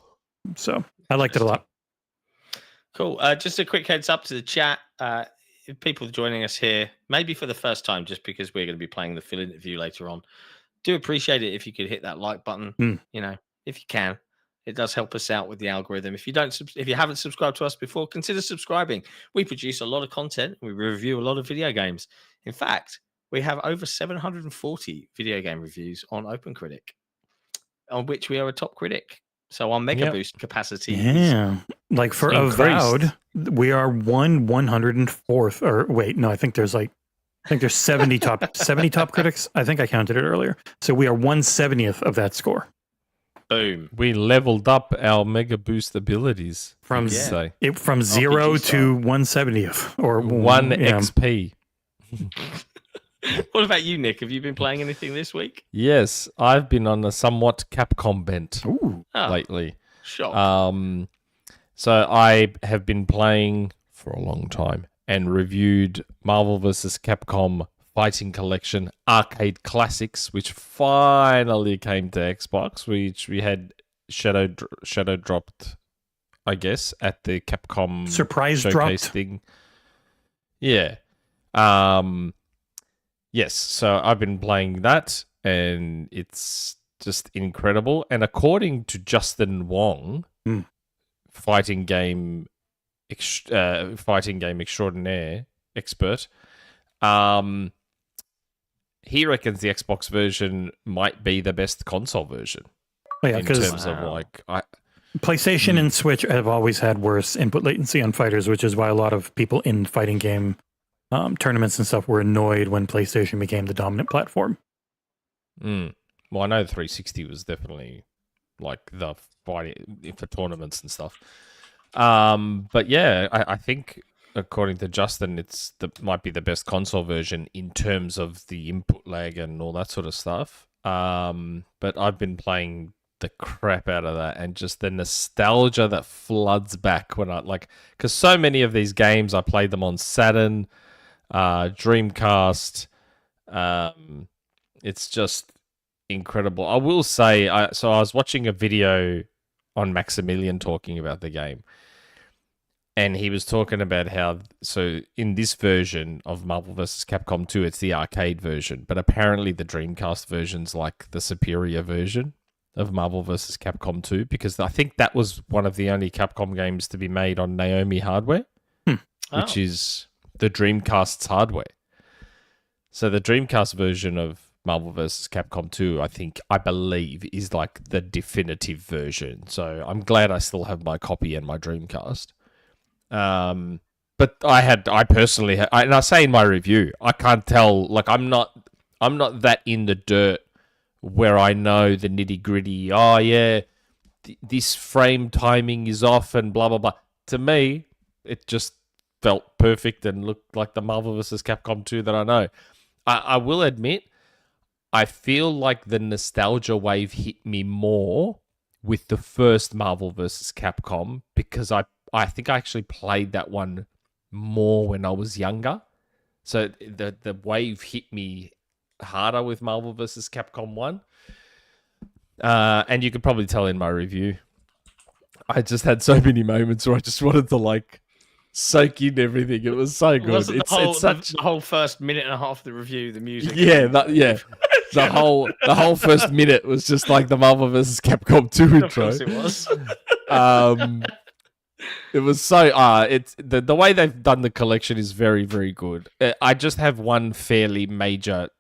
So I liked it a lot. Cool. Just a quick heads up to the chat. If people joining us here, maybe for the first time, just because we're going to be playing the full interview later on, do appreciate it if you could hit that like button. You know, if you can, it does help us out with the algorithm. If you haven't subscribed to us before, consider subscribing. We produce a lot of content. We review a lot of video games. In fact, we have over 740 video game reviews on OpenCritic, on which we are a top critic. So our Mega Boost capacity is like for increased. Avowed, we are 104th, or wait, no, I think there's 70 top critics. I think I counted it earlier. So we are 170th of that score. Boom. We leveled up our Mega Boost abilities from 0 to 170th, or 1 XP. What about you, Nick? Have you been playing anything this week? Yes, I've been on a somewhat Capcom bent lately. Sure. So I have been playing for a long time and reviewed Marvel vs. Capcom Fighting Collection Arcade Classics, which finally came to Xbox, which we had shadow dropped, I guess, at the Capcom surprise showcase dropped thing. Yeah. Yes, so I've been playing that, and it's just incredible. And according to Justin Wong, fighting game extraordinaire expert, he reckons the Xbox version might be the best console version. In terms of like, PlayStation and Switch have always had worse input latency on fighters, which is why a lot of people in fighting game tournaments and stuff were annoyed when PlayStation became the dominant platform. Well, I know the 360 was definitely like the fighting for tournaments and stuff. But yeah, I think according to Justin, might be the best console version in terms of the input lag and all that sort of stuff. But I've been playing the crap out of that, and just the nostalgia that floods back when because so many of these games, I played them on Saturn, Dreamcast. It's just incredible. I will say, I was watching a video on Maximilian talking about the game. And he was talking about how, so in this version of Marvel vs. Capcom 2, it's the arcade version, but apparently the Dreamcast version's like the superior version of Marvel vs. Capcom 2, because I think that was one of the only Capcom games to be made on Naomi hardware, which is the Dreamcast's hardware. So the Dreamcast version of Marvel vs. Capcom 2, I believe, is like the definitive version. So I'm glad I still have my copy and my Dreamcast. But I personally, and I say in my review, I can't tell, like I'm not that in the dirt where I know the nitty gritty. Oh yeah, this frame timing is off and blah blah blah. To me, it just felt perfect and looked like the Marvel vs. Capcom 2 that I know. I will admit, I feel like the nostalgia wave hit me more with the first Marvel vs. Capcom, because I think I actually played that one more when I was younger. So the wave hit me harder with Marvel vs. Capcom 1. And you could probably tell in my review, I just had so many moments where I just wanted to like soak in everything. It was so good. The whole first minute and a half of the review, the music. Yeah, the whole first minute was just like the Marvel vs. Capcom 2 intro. Of course it was. It was so it's the way they've done the collection is very, very good. I just have one fairly major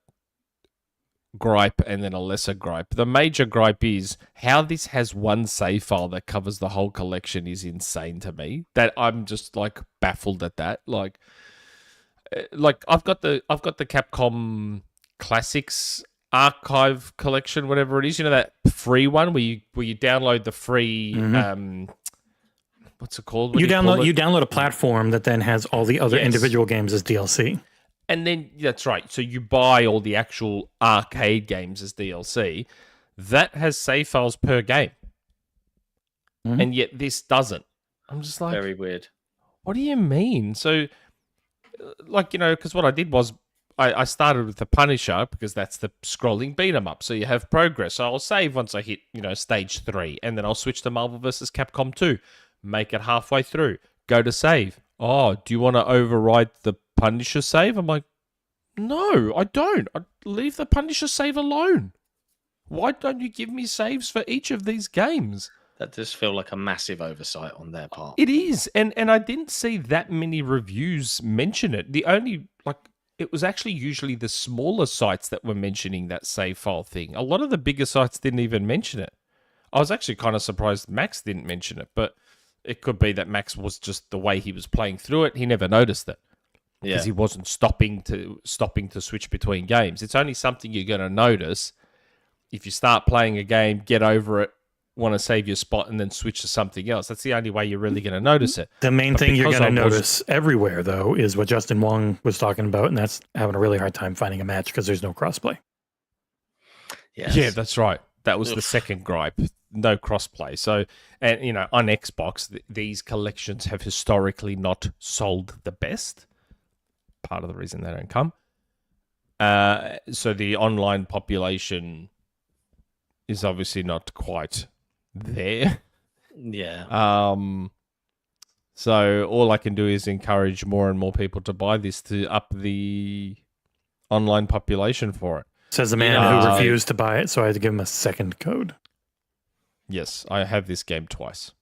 gripe and then a lesser gripe. The major gripe is how this has one save file that covers the whole collection is insane to me. That I'm just like baffled at that. Like I've got the Capcom Classics archive collection, whatever it is. You know, that free one where you download the free what's it called? You download a platform that then has all the other individual games as DLC. And then, that's right. So you buy all the actual arcade games as DLC. That has save files per game. And yet this doesn't. I'm just like... Very weird. What do you mean? So, like, you know, because what I did was I started with the Punisher because that's the scrolling beat 'em up. So you have progress. So I'll save once I hit, stage 3. And then I'll switch to Marvel vs. Capcom 2. Make it halfway through. Go to save. Oh, do you want to override the Punisher save? I'm like, no, I don't. Leave the Punisher save alone. Why don't you give me saves for each of these games? That does feel like a massive oversight on their part. It is. And I didn't see that many reviews mention it. The only, it was actually usually the smaller sites that were mentioning that save file thing. A lot of the bigger sites didn't even mention it. I was actually kind of surprised Max didn't mention it, but it could be that Max was just the way he was playing through it. He never noticed it because he wasn't stopping to switch between games. It's only something you're going to notice if you start playing a game, get over it, want to save your spot, and then switch to something else. That's the only way you're really going to notice it. The main thing you're going to notice everywhere, though, is what Justin Wong was talking about, and that's having a really hard time finding a match because there's no crossplay. Yes. Yeah, that's right. That was the second gripe. No crossplay. So, and on Xbox, these collections have historically not sold the best. Part of the reason they don't come. So the online population is obviously not quite there. Yeah. So all I can do is encourage more and more people to buy this to up the online population for it. Says the man who refused to buy it, so I had to give him a second code. Yes, I have this game twice.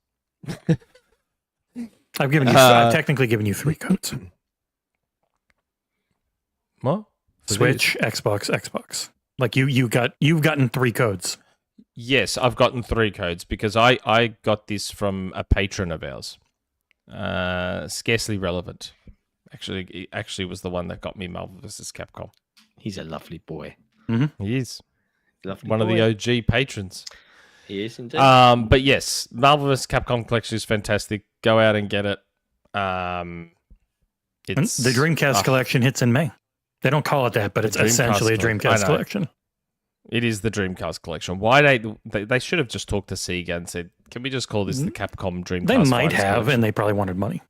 I've technically given you 3 codes. What? Switch, Xbox. Like you've gotten 3 codes. Yes, I've gotten 3 codes because I got this from a patron of ours. Scarcely Relevant. Actually was the one that got me Marvel vs. Capcom. He's a lovely boy. Mm-hmm. He is. Lovely one boy. of the OG patrons. He is indeed. But yes, Marvel vs. Capcom collection is fantastic. Go out and get it. It's the Dreamcast collection hits in May. They don't call it that, but it's essentially a Dreamcast collection. It is the Dreamcast collection. Why they should have just talked to Sega and said, "Can we just call this the Capcom Dreamcast?" They might have, collection? And they probably wanted money.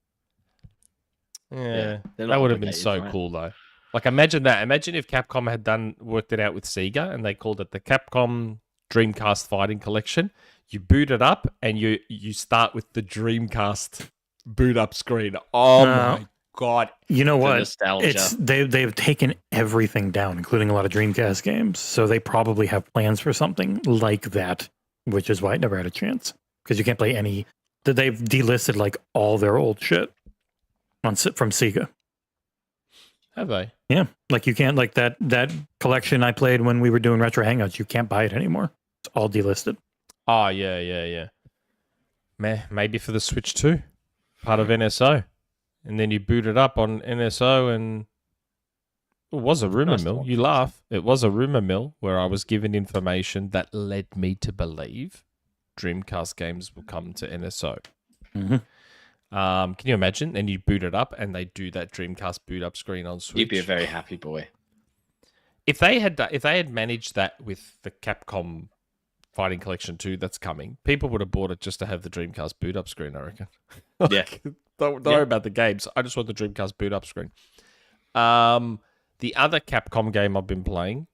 Yeah, that would have been so cool though. Like imagine that. Imagine if Capcom had worked it out with Sega and they called it the Capcom Dreamcast Fighting Collection. You boot it up and you start with the Dreamcast boot up screen. Oh my god! You know what? Nostalgia. They've taken everything down, including a lot of Dreamcast games. So they probably have plans for something like that, which is why it never had a chance. Because you can't play any. They've delisted like all their old shit from Sega. Have they? Yeah, like you can't like that collection I played when we were doing retro hangouts. You can't buy it anymore. It's all delisted. Oh yeah. Maybe for the Switch too, part of NSO, and then you boot it up on NSO, and it was a rumor mill. You laugh. It was a rumor mill where I was given information that led me to believe Dreamcast games will come to NSO. Mm-hmm. Can you imagine? And you boot it up, and they do that Dreamcast boot up screen on Switch. You'd be a very happy boy. If they had managed that with the Capcom Fighting Collection 2 that's coming, people would have bought it just to have the Dreamcast boot up screen, I reckon. Yeah. Don't worry about the games. I just want the Dreamcast boot up screen. The other Capcom game I've been playing,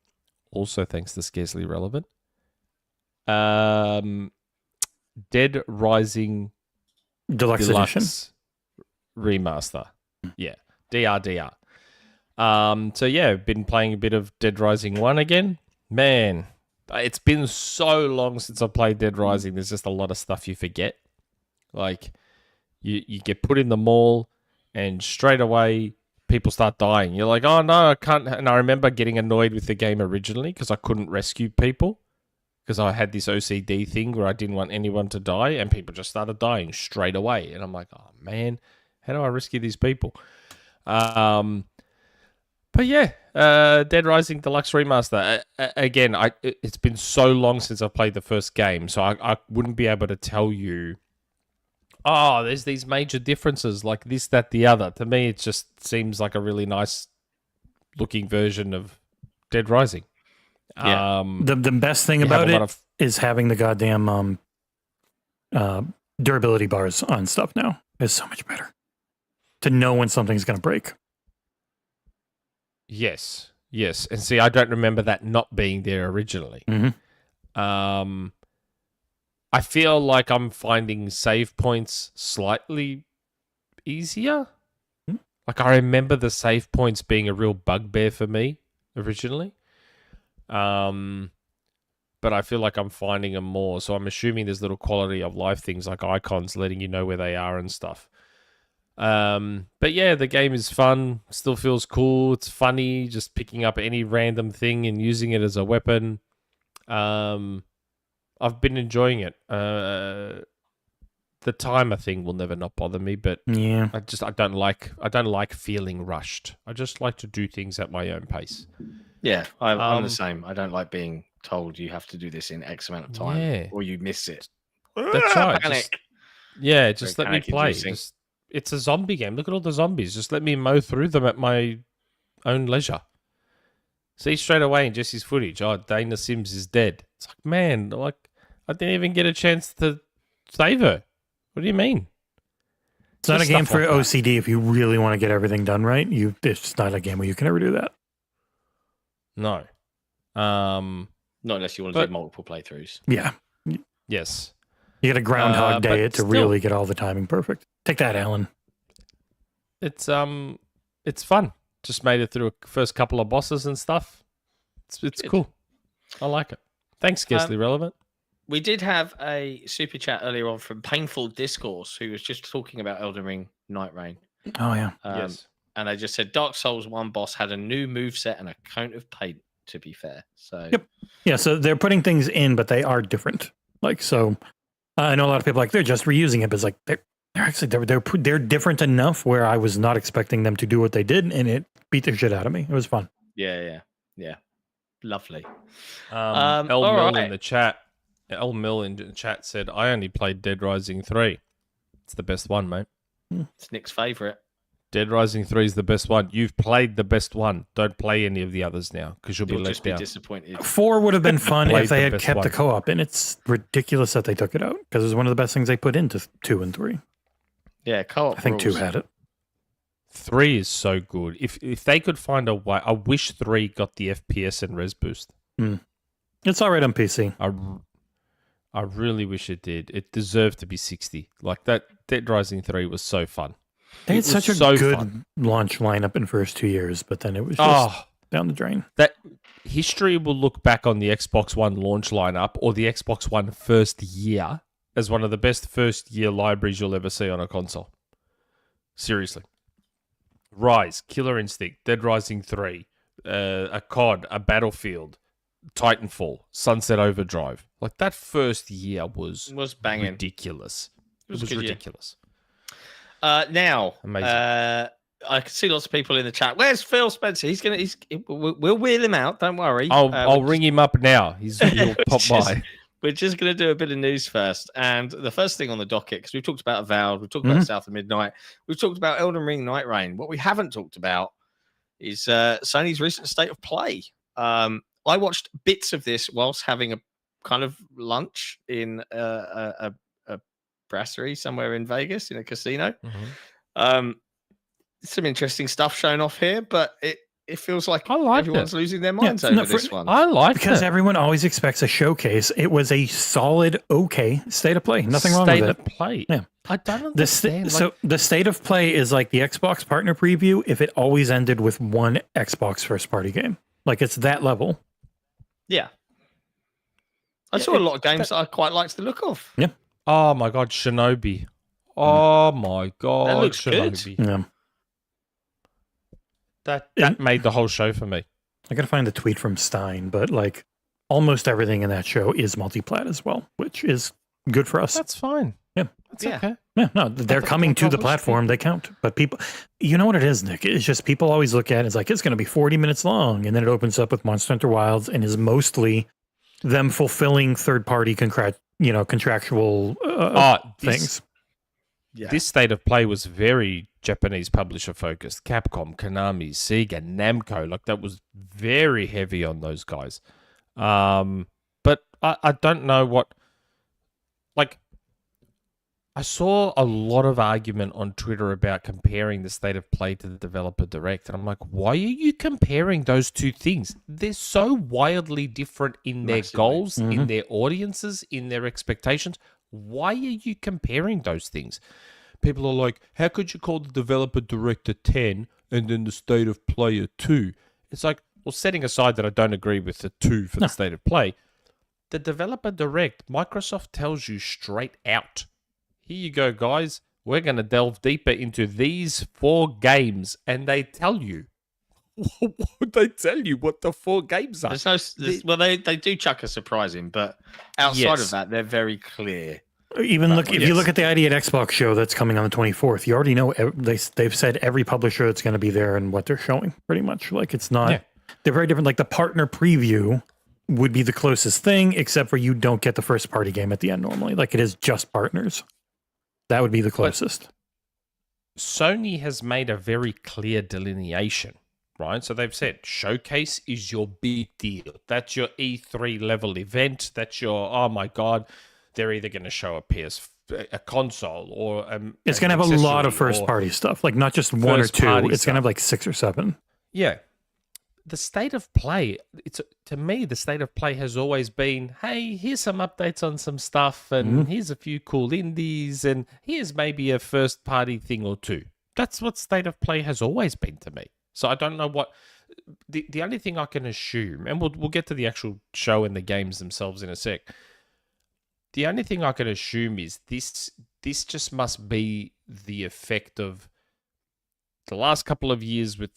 also thanks to Scarcely Relevant, Dead Rising Deluxe edition Remaster. Yeah. DRDR. So yeah, I've been playing a bit of Dead Rising 1 again. Man, it's been so long since I played Dead Rising. There's just a lot of stuff you forget. Like, you get put in the mall, and straight away, people start dying. You're like, oh no, I can't. And I remember getting annoyed with the game originally because I couldn't rescue people. Because I had this OCD thing where I didn't want anyone to die, and people just started dying straight away. And I'm like, oh man, how do I rescue these people? But yeah, Dead Rising Deluxe Remaster. Again, it's been so long since I've played the first game, so I wouldn't be able to tell you, oh, there's these major differences like this, that, the other. To me, it just seems like a really nice looking version of Dead Rising. Yeah. The best thing about it is having the goddamn durability bars on stuff now. It's so much better to know when something's going to break. Yes. And see, I don't remember that not being there originally. Mm-hmm. I feel like I'm finding save points slightly easier. Mm-hmm. Like, I remember the save points being a real bugbear for me originally. But I feel like I'm finding them more. So I'm assuming there's little quality of life things like icons letting you know where they are and stuff. But yeah, the game is fun. Still feels cool. It's funny, just picking up any random thing and using it as a weapon. I've been enjoying it. The timer thing will never not bother me, but yeah, I don't like feeling rushed. I just like to do things at my own pace. Yeah, I'm the same. I don't like being told you have to do this in X amount of time or you miss it. That's right. Panic. Just let me play. It's a zombie game. Look at all the zombies. Just let me mow through them at my own leisure. See straight away in Jesse's footage, oh, Dana Sims is dead. It's like, man, like I didn't even get a chance to save her. What do you mean? It's not a game for OCD if you really want to get everything done right. It's not a game where you can ever do that. No. Not unless you want to do multiple playthroughs. Yeah. Yes. You got a Groundhog Day it to really get all the timing perfect. Take that, Alan. It's fun. Just made it through a first couple of bosses and stuff. It's cool. I like it. Thanks, Scarcely Relevant. We did have a super chat earlier on from Painful Discourse, who was just talking about Elden Ring Night Rain. Oh, yeah. Yes. And I just said Dark Souls 1 boss had a new moveset and a coat of paint, to be fair. So yep. Yeah, so they're putting things in, but they are different. Like, so I know a lot of people like they're just reusing it, but it's like they're different enough where I was not expecting them to do what they did, and it beat the shit out of me. It was fun. Yeah. Lovely. El Mill in the chat. El Mill in the chat said, "I only played Dead Rising 3. It's the best one, mate. It's Nick's favorite. Dead Rising 3 is the best one. You've played the best one. Don't play any of the others now because you'll be let down. Disappointed. 4 would have been fun if they had kept the co-op, and it's ridiculous that they took it out because it was one of the best things they put into 2 and 3. Yeah, co-op. I think 2 had it. 3 is so good. If they could find a way, I wish 3 got the FPS and res boost. It's all right on PC. I really wish it did. It deserved to be 60. Like that Dead Rising 3 was so fun. They had It was such a so good fun. launch lineup in the first 2 years, but then it was just down the drain. That history will look back on the Xbox One launch lineup or the Xbox One first year as one of the best first year libraries you'll ever see on a console. Seriously. Rise, Killer Instinct, Dead Rising 3, a COD, a Battlefield, Titanfall, Sunset Overdrive. Like, that first year was banging. ridiculous. It was good ridiculous. Now, Amazing. I can see lots of people in the chat. Where's Phil Spencer? We'll wheel him out. Don't worry. I'll ring him up now. He'll pop by. We're just going to do a bit of news first. And the first thing on the docket, because we've talked about Avowed, we've talked about South of Midnight, we've talked about Elden Ring Night Rain. What we haven't talked about is Sony's recent state of play. I watched bits of this whilst having a kind of lunch in a brasserie somewhere in Vegas in a casino. Some interesting stuff shown off here, but it feels like everyone's losing their minds over this one. I like because it. everyone always expects a showcase. It was a solid, okay state of play. Nothing wrong with it. State of play. Yeah. I don't understand. So the state of play is like the Xbox partner preview if it always ended with one Xbox first party game. Like, it's that level. Yeah. I saw a lot of games that I quite liked the look of. Yeah. Oh my God, Shinobi. Oh my God, That looks Shinobi. good. Yeah. That made the whole show for me. I gotta find the tweet from Stein, but like almost everything in that show is multiplat as well, which is good for us. That's fine. Yeah. That's okay. Yeah, no, they're coming to the platform. They count. But people, you know what it is, Nick? It's just people always look at it as like, it's going to be 40 minutes long. And then it opens up with Monster Hunter Wilds and is mostly them fulfilling third-party contractual things. Yeah. This state of play was very Japanese publisher focused. Capcom, Konami, Sega, Namco. Like, that was very heavy on those guys. But I don't know what... Like, I saw a lot of argument on Twitter about comparing the state of play to the developer direct. And I'm like, why are you comparing those two things? They're so wildly different in their goals, in their audiences, in their expectations. Why are you comparing those things? People are like, how could you call the developer direct a 10 and then the state of play a 2? It's like, well, setting aside that I don't agree with the 2 for the state of play, the developer direct, Microsoft tells you straight out, here you go, guys. We're going to delve deeper into these 4 games. And they tell you. They tell you what the 4 games are. They do chuck a surprise in, but outside of that, they're very clear. Even if you look at the ID at Xbox show that's coming on the 24th, you already know they've said every publisher that's going to be there and what they're showing, pretty much. Like, it's not... Yeah. They're very different. Like, the partner preview would be the closest thing, except for you don't get the first party game at the end normally. Like, it is just partners. That would be the closest. But Sony has made a very clear delineation, right? So they've said showcase is your big deal. That's your E3 level event. That's your, oh my God, they're either going to show a console or it's going to have a lot of first party stuff, like not just 1 or 2. It's going to have like 6 or 7. Yeah. The state of play, to me, the state of play has always been, hey, here's some updates on some stuff, and here's a few cool indies, and here's maybe a first-party thing or 2. That's what state of play has always been to me. So I don't know what... The only thing I can assume, and we'll get to the actual show and the games themselves in a sec, the only thing I can assume is this just must be the effect of the last couple of years with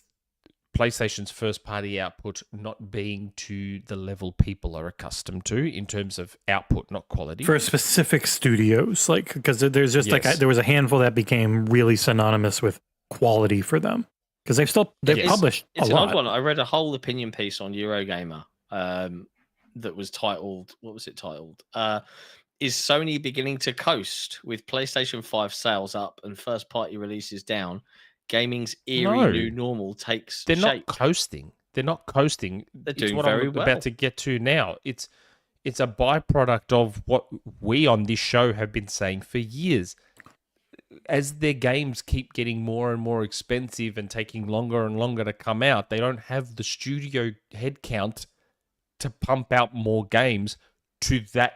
PlayStation's first-party output not being to the level people are accustomed to in terms of output, not quality. For specific studios, like, because there's just there was a handful that became really synonymous with quality for them because they've published a lot. It's an odd one. I read a whole opinion piece on Eurogamer that was titled, what was it titled? Is Sony beginning to coast with PlayStation 5 sales up and first-party releases down? Gaming's eerie new normal takes shape. Not coasting. They're not coasting. They're doing what very I'm well. About to get to now. It's a byproduct of what we on this show have been saying for years. As their games keep getting more and more expensive and taking longer and longer to come out, they don't have the studio headcount to pump out more games to that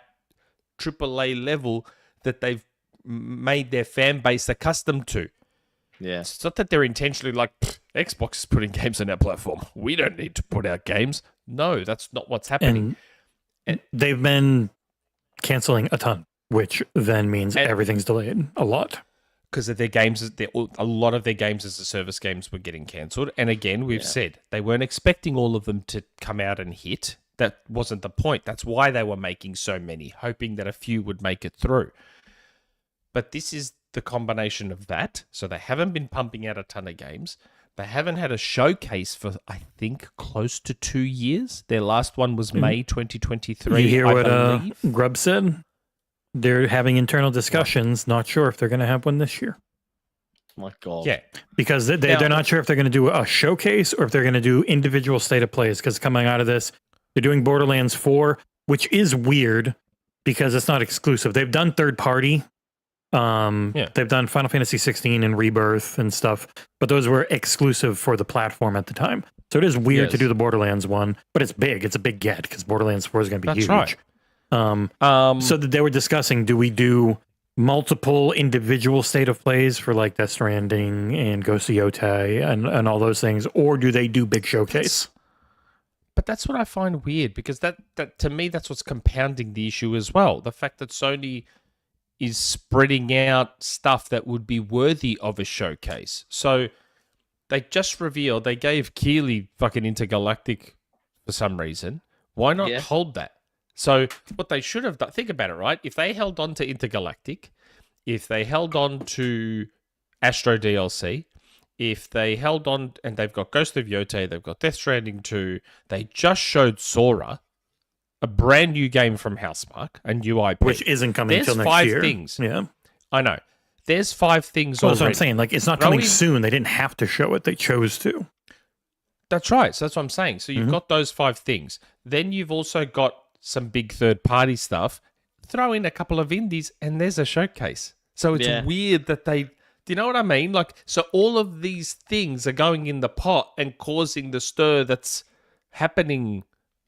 AAA level that they've made their fan base accustomed to. Yeah. It's not that they're intentionally like, Xbox is putting games on our platform. We don't need to put out games. No, that's not what's happening. And they've been canceling a ton, which then means everything's delayed a lot. Because of their games, a lot of their games as a service games were getting cancelled. And again, we've said they weren't expecting all of them to come out and hit. That wasn't the point. That's why they were making so many, hoping that a few would make it through. But this is the combination of that. So they haven't been pumping out a ton of games. They haven't had a showcase for, I think, close to 2 years. Their last one was May 2023. You hear I what believe. Grubb said? They're having internal discussions, not sure if they're going to have one this year. My God. Yeah. Because they're not sure if they're going to do a showcase or if they're going to do individual state of plays. Because coming out of this, they're doing Borderlands 4, which is weird because it's not exclusive. They've done third party. They've done Final Fantasy 16 and Rebirth and stuff, but those were exclusive for the platform at the time. So it is weird to do the Borderlands one, but it's big. It's a big get because Borderlands 4 is going to be huge. Right. So they were discussing, do we do multiple individual state of plays for like Death Stranding and Ghost of Yotei and all those things, or do they do big showcase? But that's what I find weird because that to me, that's what's compounding the issue as well. The fact that Sony is spreading out stuff that would be worthy of a showcase. So they just revealed, they gave Keeley fucking Intergalactic for some reason. Why not hold that? So what they should have done, think about it, right? If they held on to Intergalactic, if they held on to Astro DLC, if they held on, and they've got Ghost of Yotei, they've got Death Stranding 2, they just showed Sora, a brand new game from Housemarque, a new IP. Which isn't coming until next year. There's 5 things. Yeah. I know. There's 5 things Well, already. that's what I'm saying. Like, it's not coming soon. They didn't have to show it. They chose to. That's right. So that's what I'm saying. So you've got those 5 things. Then you've also got some big third-party stuff. Throw in a couple of indies, and there's a showcase. So it's weird that they... Do you know what I mean? Like, so all of these things are going in the pot and causing the stir that's happening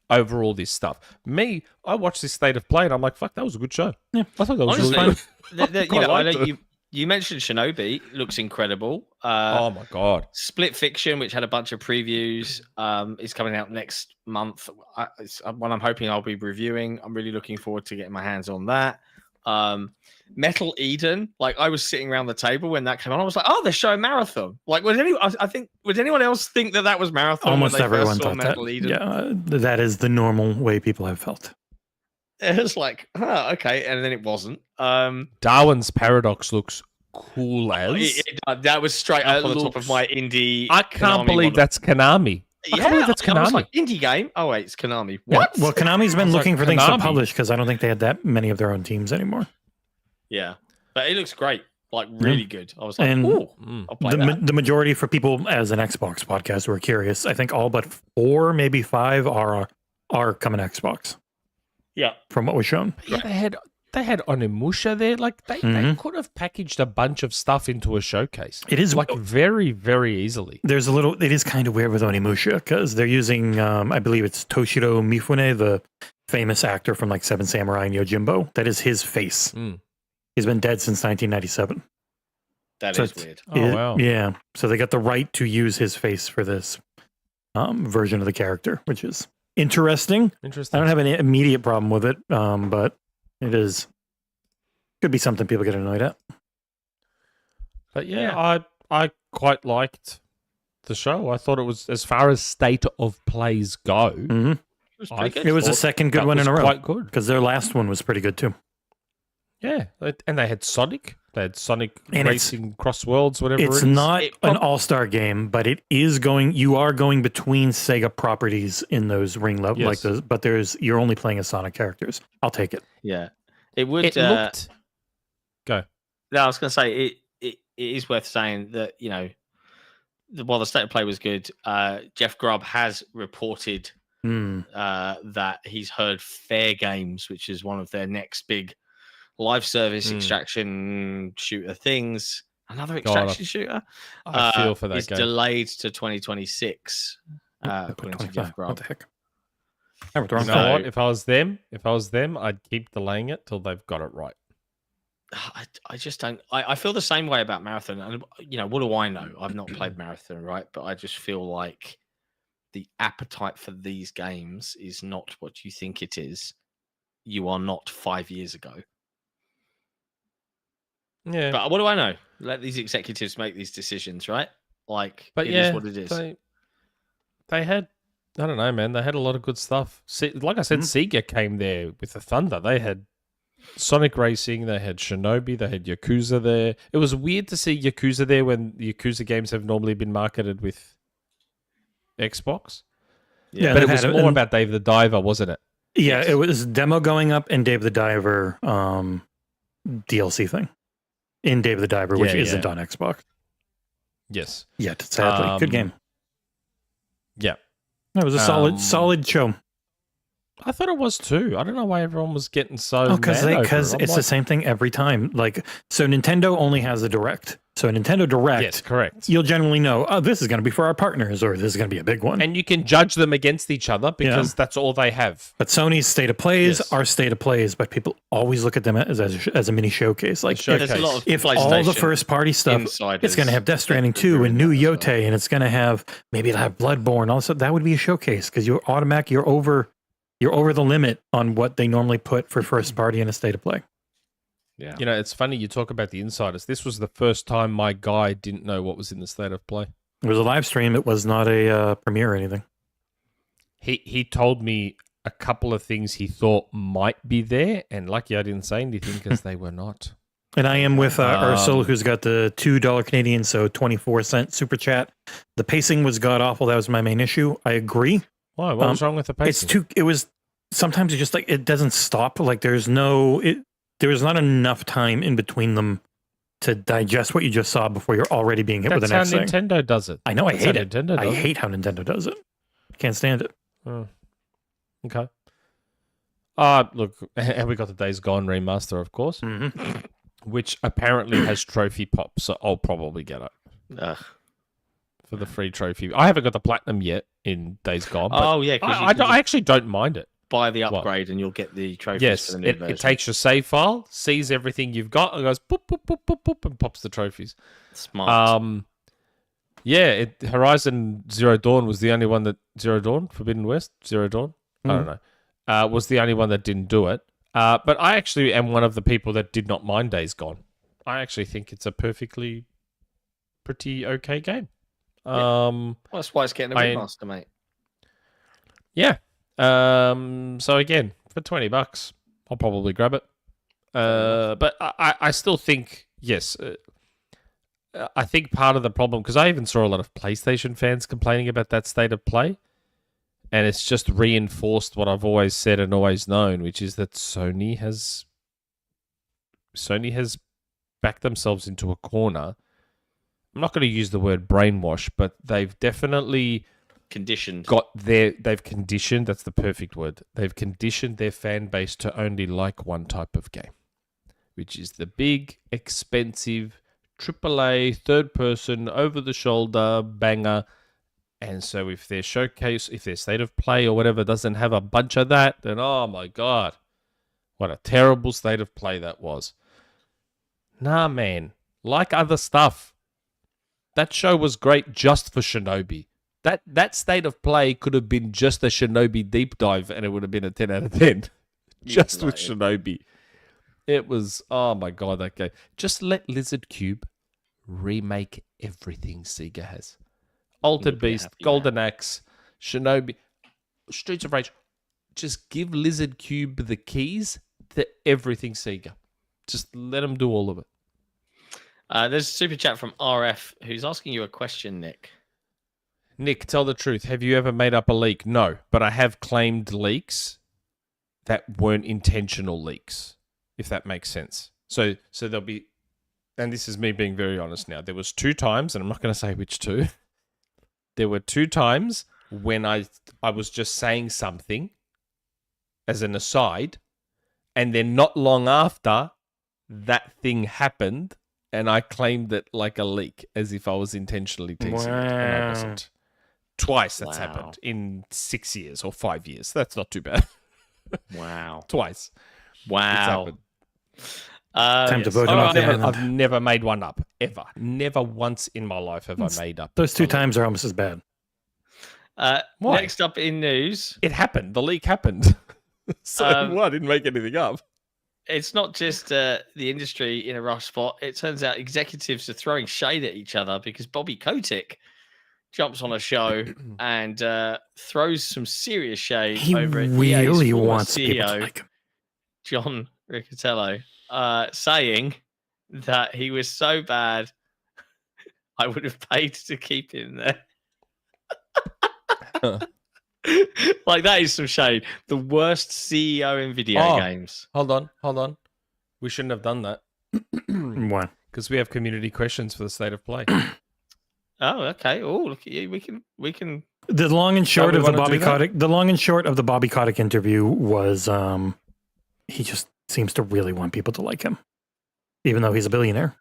over all this stuff. Me, I watched this State of Play, and I'm like, fuck, that was a good show. Yeah, I thought that was really fun. You mentioned Shinobi. Looks incredible. Oh, my God. Split Fiction, which had a bunch of previews, is coming out next month. It's one I'm hoping I'll be reviewing. I'm really looking forward to getting my hands on that. Metal Eden, like I was sitting around the table when that came on. I was like, "Oh, they're showing Marathon." Like, would anyone else think that was Marathon? Almost everyone thought Metal that. Eden? Yeah, that is the normal way people have felt. It was like, okay, and then it wasn't. Darwin's Paradox looks cool as. That was straight up on the top of my indie. I can't believe that's Konami. I can't believe that's Konami. I was like, indie game? Oh wait, it's Konami. What? Yeah. Well, Konami's been looking for things to publish because I don't think they had that many of their own teams anymore. Yeah, but it looks great, like really good. I was like, and I'll play that. The majority for people as an Xbox podcast who are curious, I think all but 4, maybe 5 are coming to Xbox. Yeah, from what was shown. Yeah, they had Onimusha there. Like they could have packaged a bunch of stuff into a showcase. It is like very, very easily. It is kind of weird with Onimusha because they're using, I believe it's Toshiro Mifune, the famous actor from like Seven Samurai and Yojimbo. That is his face. He's been dead since 1997. That is weird. Oh, wow. Yeah. So they got the right to use his face for this version of the character, which is interesting. I don't have any immediate problem with it, but it could be something people get annoyed at. But yeah, I quite liked the show. I thought it was, as far as state of plays go, it was the second good one in a row. Quite good. Because their last one was pretty good too. Yeah, and they had Sonic. They had Sonic Racing Cross Worlds, whatever it is. It's not an all-star game, but it is going. You are going between Sega properties in those ring level, like those. But you're only playing as Sonic characters. I'll take it. Yeah, it would. It looked. Go. No, I was going to say it is worth saying that while the state of play was good, Jeff Grubb has reported that he's heard Fair Games, which is one of their next big live service extraction shooter things. Another extraction shooter. I feel for that is game. Delayed to 2026. According to Jeff Grubb. What the heck? You know what? If I was them, I'd keep delaying it till they've got it right. I just don't. I feel the same way about Marathon. And, what do I know? I've not played Marathon, right? But I just feel like the appetite for these games is not what you think it is. You are not 5 years ago. Yeah. But what do I know? Let these executives make these decisions, right? Like, but it is what it is. They had, I don't know, man. They had a lot of good stuff. Like I said, Sega came there with the thunder. They had Sonic Racing, they had Shinobi, they had Yakuza there. It was weird to see Yakuza there when Yakuza games have normally been marketed with Xbox. Yeah, but it was more about Dave the Diver, wasn't it? Yeah, yes. It was demo going up and Dave the Diver DLC thing in Dave the Diver, which isn't on Xbox. Yes. Yet, sadly. Good game. Yeah. That was a solid show. I thought it was too. I don't know why everyone was getting so because it's the same thing every time. Like, so Nintendo only has a Direct. So a Nintendo Direct, yes, correct. You'll generally know, oh, this is going to be for our partners, or this is going to be a big one. And you can judge them against each other because that's all they have. But Sony's state of plays are state of plays, but people always look at them as a mini showcase. Like, if all the first party stuff, it's going to have Death Stranding 2 and new Yotei, and it's going to have, maybe it'll have Bloodborne. Also, that would be a showcase because you're over the limit on what they normally put for first party in a state of play. Yeah. It's funny you talk about the insiders. This was the first time my guy didn't know what was in the state of play. It was a live stream. It was not a premiere or anything. He told me a couple of things he thought might be there, and lucky I didn't say anything because they were not. And I am with Ursula, who's got the $2 Canadian, so 24-cent super chat. The pacing was god awful. That was my main issue. I agree. Why? What was wrong with the pacing? Sometimes it just like it doesn't stop. Like there was not enough time in between them to digest what you just saw before you're already being hit with the next thing. That's how Nintendo does it. I know. I hate it. I hate how Nintendo does it. I can't stand it. Oh. Okay. Look, and we got the Days Gone remaster, of course, which apparently has trophy pops, so I'll probably get it. For the free trophy. I haven't got the platinum yet in Days Gone. Oh, yeah. I actually don't mind it. Buy the upgrade and you'll get the trophies for the new version. It takes your save file, sees everything you've got, and goes boop, boop, boop, boop, boop, and pops the trophies. Smart. Horizon Zero Dawn was the only one that... Zero Dawn? Forbidden West? Zero Dawn? I don't know. Was the only one that didn't do it. But I actually am one of the people that did not mind Days Gone. I actually think it's a pretty okay game. Well, that's why it's getting a remaster, mate. Yeah. So again, for $20, I'll probably grab it. But I still think, yes, I think part of the problem, because I even saw a lot of PlayStation fans complaining about that state of play, and it's just reinforced what I've always said and always known, which is that Sony has backed themselves into a corner. I'm not going to use the word brainwash, but they've definitely conditioned. They've conditioned, that's the perfect word. They've conditioned their fan base to only like one type of game, which is the big, expensive, AAA, third person, over the shoulder, banger. And so if their showcase, if their state of play or whatever doesn't have a bunch of that, then oh my God, what a terrible state of play that was. Nah, man, like other stuff. That show was great just for Shinobi. That state of play could have been just a Shinobi deep dive and it would have been a 10 out of 10. Just with Shinobi. It was, oh my God, that game. Just let Lizard Cube remake everything Sega has. Altered Beast, Golden Axe, Shinobi, Streets of Rage. Just give Lizard Cube the keys to everything Sega. Just let them do all of it. There's a super chat from RF who's asking you a question, Nick. Nick, tell the truth. Have you ever made up a leak? No, but I have claimed leaks that weren't intentional leaks, if that makes sense. So there'll be, and this is me being very honest now, there was 2 times, and I'm not going to say which 2. There were 2 times when I was just saying something as an aside, and then not long after, that thing happened, and I claimed it like a leak, as if I was intentionally teasing it, and I wasn't. Twice that's happened in 6 years or 5 years. That's not too bad. Wow. Twice. Wow. Time to vote Oh, him off the I've island. never made one up, ever. Never once in my life have I made up. Those 2 times are almost as bad. Why? Next up in news, It happened. The leak happened. So Um, I didn't make anything up. it's not just the industry in a rough spot. It turns out executives are throwing shade at each other because Bobby Kotick jumps on a show and throws some serious shade He over at really EA's former wants people to CEO, like him. John Riccatello, saying that he was so bad, I would have paid to keep him there. Like, that is some shade. The worst CEO in video games. Hold on. We shouldn't have done that. Why? Because we have community questions for the state of play. Oh, okay. Oh, look at you. We can. The long and short we of the wanna Bobby do that? Kotick, the long and short of the Bobby Kotick interview was, he just seems to really want people to like him, even though he's a billionaire,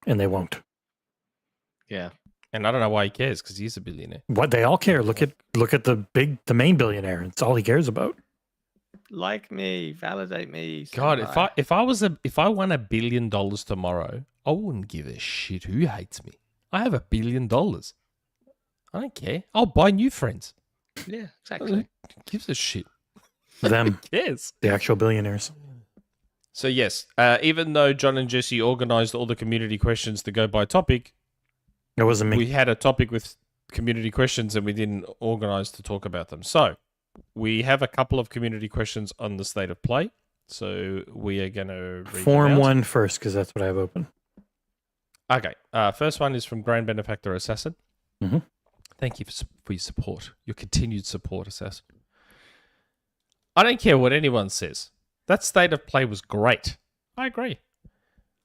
and they won't. Yeah. And I don't know why he cares, because he's a billionaire. What they all care. Look at the main billionaire. It's all he cares about. Like me, validate me. God, samurai. if I won $1 billion tomorrow, I wouldn't give a shit who hates me. I have $1 billion. I don't care. I'll buy new friends. Yeah, exactly. Who gives a shit? Them, Yes. the actual billionaires. So yes, even though John and Jesse organised all the community questions to go by topic, It wasn't me. we had a topic with community questions and we didn't organise to talk about them. So we have a couple of community questions on the state of play. So we are going to read Form them out. 1 first, because that's what I have open. Okay. First one is from Grand Benefactor Assassin. Mhm. Thank you for your support, your continued support, Assassin. I don't care what anyone says. That state of play was great. I agree.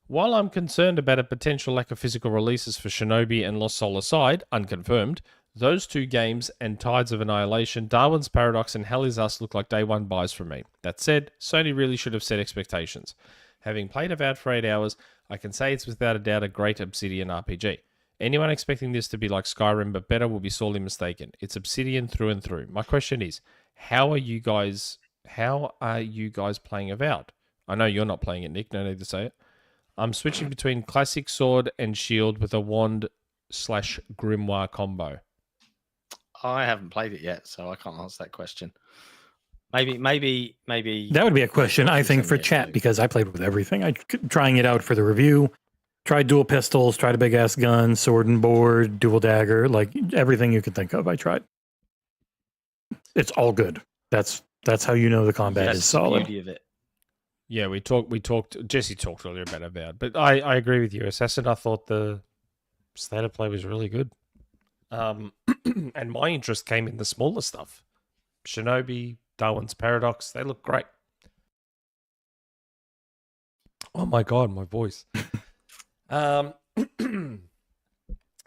While I'm concerned about a potential lack of physical releases for Shinobi and Lost Soul aside, unconfirmed, those 2 games and Tides of Annihilation, Darwin's Paradox, and Hell Is Us look like day 1 buys for me. That said, Sony really should have set expectations. Having played Avowed for 8 hours, I can say it's without a doubt a great Obsidian RPG. Anyone expecting this to be like Skyrim but better will be sorely mistaken. It's Obsidian through and through. My question is, how are you guys playing Avowed? I know you're not playing it, Nick, no need to say it. I'm switching between classic sword and shield with a wand/grimoire combo. I haven't played it yet, so I can't answer that question. Maybe. That would be a question, I think, for chat, because I played with everything. I trying it out for the review. Tried dual pistols, tried a big ass gun, sword and board, dual dagger, like everything you could think of. I tried. It's all good. That's how you know the combat That's is the solid. beauty of it. Yeah, we talked. Jesse talked earlier about Avowed, but I agree with you, Assassin. I thought the state of play was really good. And my interest came in the smaller stuff. Shinobi, Darwin's Paradox, they look great. Oh my god, my voice.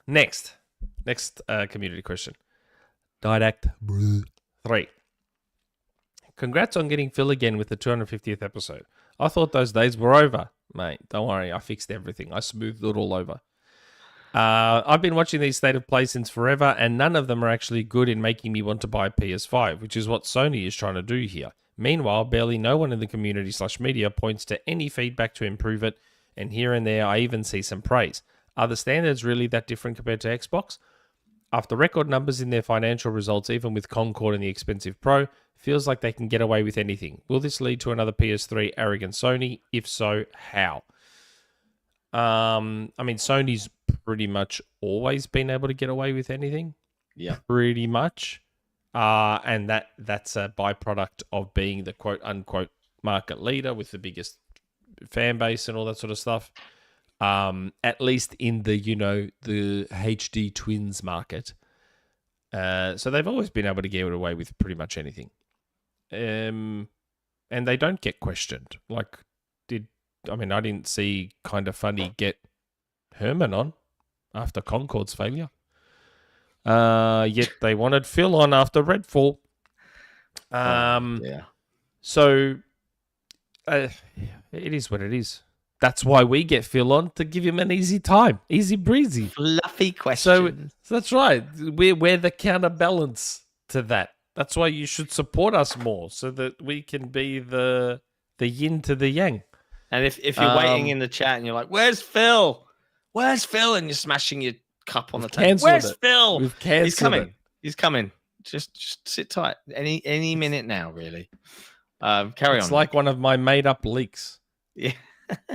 Next community question. Didact 3. Congrats on getting Phil again with the 250th episode. I thought those days were over, mate. Don't worry, I fixed everything. I smoothed it all over. I've been watching these state of play since forever, and none of them are actually good in making me want to buy a PS5, which is what Sony is trying to do here. Meanwhile, barely no one in the community/media points to any feedback to improve it, and here and there I even see some praise. Are the standards really that different compared to Xbox? After record numbers in their financial results, even with Concord and the expensive Pro, feels like they can get away with anything. Will this lead to another PS3 arrogant Sony? If so, how? I mean, Sony's pretty much always been able to get away with anything. Yeah. Pretty much. And that's a byproduct of being the quote-unquote market leader with the biggest fan base and all that sort of stuff. At least in the, the HD twins market. So they've always been able to get away with pretty much anything. And they don't get questioned. I didn't see Kind of Funny get Herman on after Concord's failure. Yet they wanted Phil on after Redfall. Yeah. So it is what it is. That's why we get Phil on, to give him an easy time. Easy breezy. Fluffy question. So that's right. We're the counterbalance to that. That's why you should support us more, so that we can be the yin to the yang. And if you're waiting in the chat and you're like, "Where's Phil? Where's Phil?" and you're smashing your cup on the table, "Where's Phil? We've He's coming. it. He's coming. Just sit tight. Any minute now, really." Carry on. It's like one of my made-up leaks. Yeah.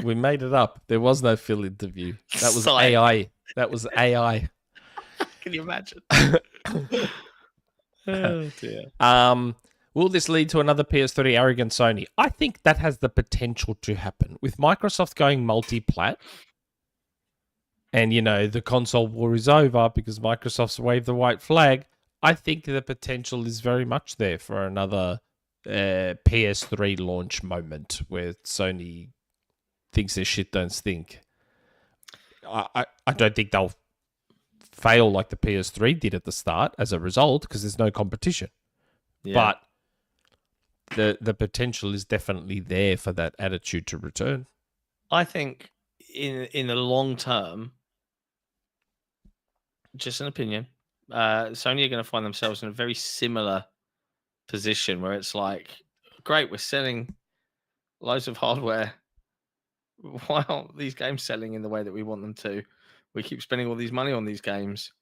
We made it up. There was no Phil interview. That was Sorry. AI. That was AI. Can you imagine? Oh dear. Will this lead to another PS3 arrogant Sony? I think that has the potential to happen. With Microsoft going multi-plat, and, the console war is over because Microsoft's waved the white flag, I think the potential is very much there for another PS3 launch moment where Sony thinks their shit don't stink. I don't think they'll fail like the PS3 did at the start as a result because there's no competition. Yeah. But the potential is definitely there for that attitude to return. I think in the long term, just an opinion, Sony are going to find themselves in a very similar position where it's like, great, we're selling loads of hardware. Why aren't these games selling in the way that we want them to? We keep spending all these money on these games.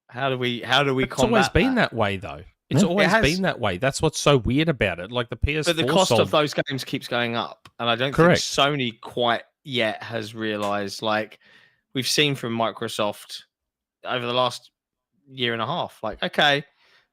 How do we combat It's always been that way, though. It's always been that way. That's what's so weird about it. Like the PS4. But the cost of those games keeps going up. And I don't think Sony quite yet has realized, like we've seen from Microsoft over the last year and a half, like, okay,